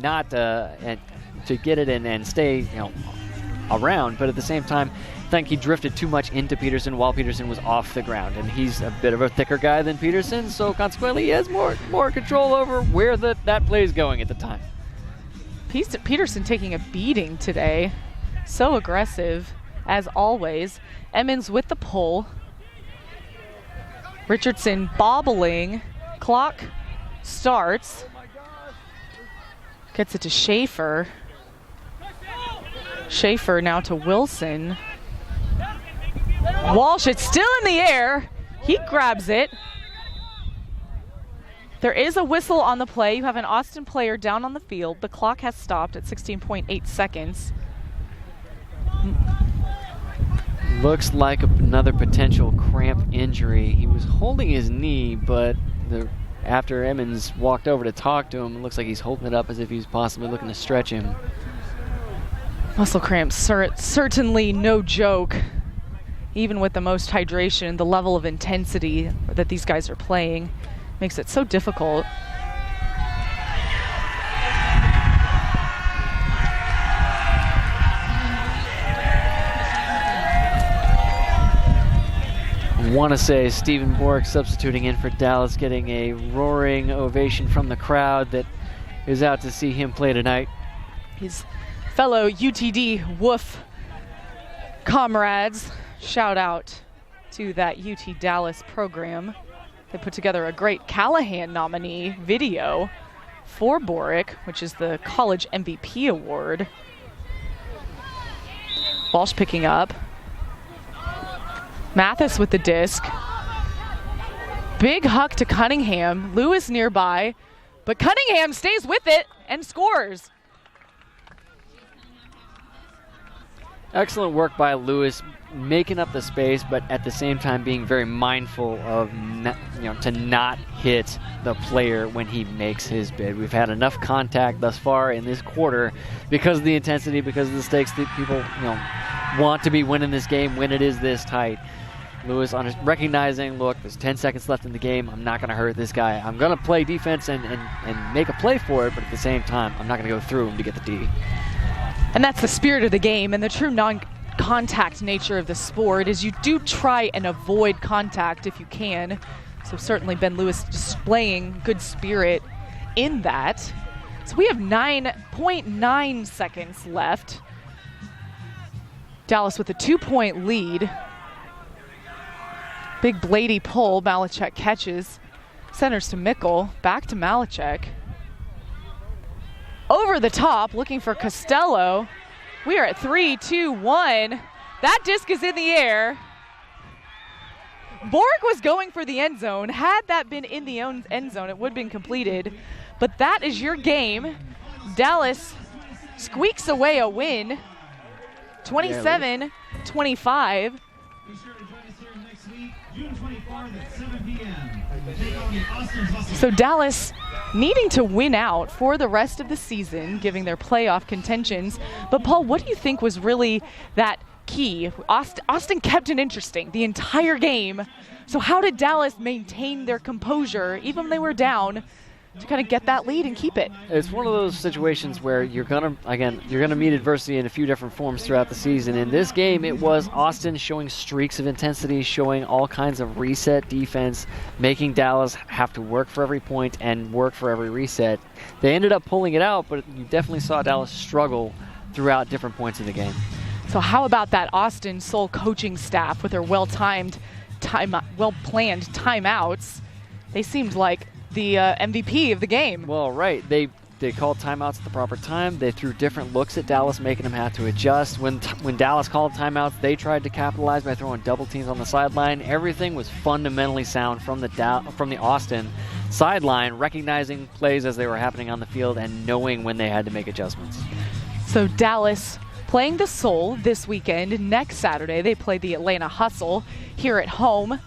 not and to get it and stay around, but at the same time I think he drifted too much into Peterson while Peterson was off the ground, and he's a bit of a thicker guy than Peterson, so consequently he has more control over where that play is going at the time. Peterson taking a beating today, so aggressive as always. Emmons with the pull. Richardson bobbling. Clock starts. Gets it to Schaefer. Schaefer now to Wilson. Walsh, it's still in the air. He grabs it. There is a whistle on the play. You have an Austin player down on the field. The clock has stopped at 16.8 seconds. Looks like another potential cramp injury. He was holding his knee, but after Emmons walked over to talk to him, it looks like he's holding it up as if he's possibly looking to stretch him. Muscle cramps, certainly no joke. Even with the most hydration, the level of intensity that these guys are playing makes it so difficult. I want to say Stephen Bork substituting in for Dallas, getting a roaring ovation from the crowd that is out to see him play tonight. His fellow UTD Woof comrades, shout out to that UT Dallas program. They put together a great Callahan nominee video for Boric, which is the college MVP award. Walsh picking up. Mathis with the disc. Big huck to Cunningham. Lewis nearby, but Cunningham stays with it and scores. Excellent work by Lewis, making up the space, but at the same time being very mindful of to not hit the player when he makes his bid. We've had enough contact thus far in this quarter because of the intensity, because of the stakes that people want to be winning this game when it is this tight. Lewis recognizing, look, there's 10 seconds left in the game. I'm not going to hurt this guy. I'm going to play defense and make a play for it, but at the same time, I'm not going to go through him to get the D. And that's the spirit of the game, and the true non-contact nature of the sport is you do try and avoid contact if you can. So certainly Ben Lewis displaying good spirit in that. So we have 9.9 seconds left. Dallas with a 2-point lead. Big Blady pull, Malachek catches. Centers to Mickle, back to Malachek. Over the top, looking for Costello. We are at 3, 2, 1. That disc is in the air. Boric was going for the end zone. Had that been in the end zone, it would have been completed. But that is your game. Dallas squeaks away a win. 27-25. So Dallas needing to win out for the rest of the season, giving their playoff contentions. But Paul, what do you think was really that key. Austin kept it interesting the entire game. So how did Dallas maintain their composure, even when they were down, to kind of get that lead and keep it? It's one of those situations where you're gonna meet adversity in a few different forms throughout the season. In this game, it was Austin showing streaks of intensity, showing all kinds of reset defense, making Dallas have to work for every point and work for every reset. They ended up pulling it out, but you definitely saw Dallas struggle throughout different points of the game. So how about that Austin Soul coaching staff with their well-planned timeouts? They seemed like the MVP of the game. Well, right. They called timeouts at the proper time. They threw different looks at Dallas, making them have to adjust. When Dallas called timeouts, they tried to capitalize by throwing double teams on the sideline. Everything was fundamentally sound from the Austin sideline, recognizing plays as they were happening on the field and knowing when they had to make adjustments. So Dallas playing the Soul this weekend. Next Saturday, they play the Atlanta Hustle here at home.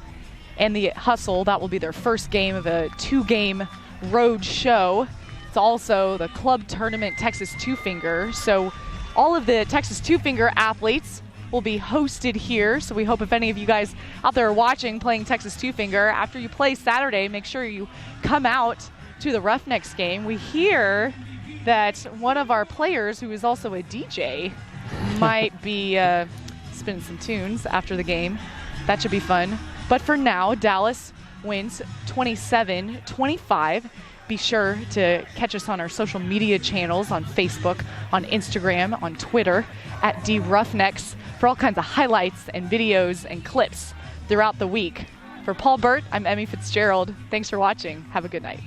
And the Hustle, that will be their first game of a 2-game road show. It's also the club tournament Texas Two-Finger. So all of the Texas Two-Finger athletes will be hosted here. So we hope if any of you guys out there are watching playing Texas Two-Finger, after you play Saturday, make sure you come out to the Roughnecks game. We hear that one of our players, who is also a DJ, might be spinning some tunes after the game. That should be fun. But for now, Dallas wins 27-25. Be sure to catch us on our social media channels on Facebook, on Instagram, on Twitter, at @DRoughnecks for all kinds of highlights and videos and clips throughout the week. For Paul Burt, I'm Emmy Fitzgerald. Thanks for watching. Have a good night.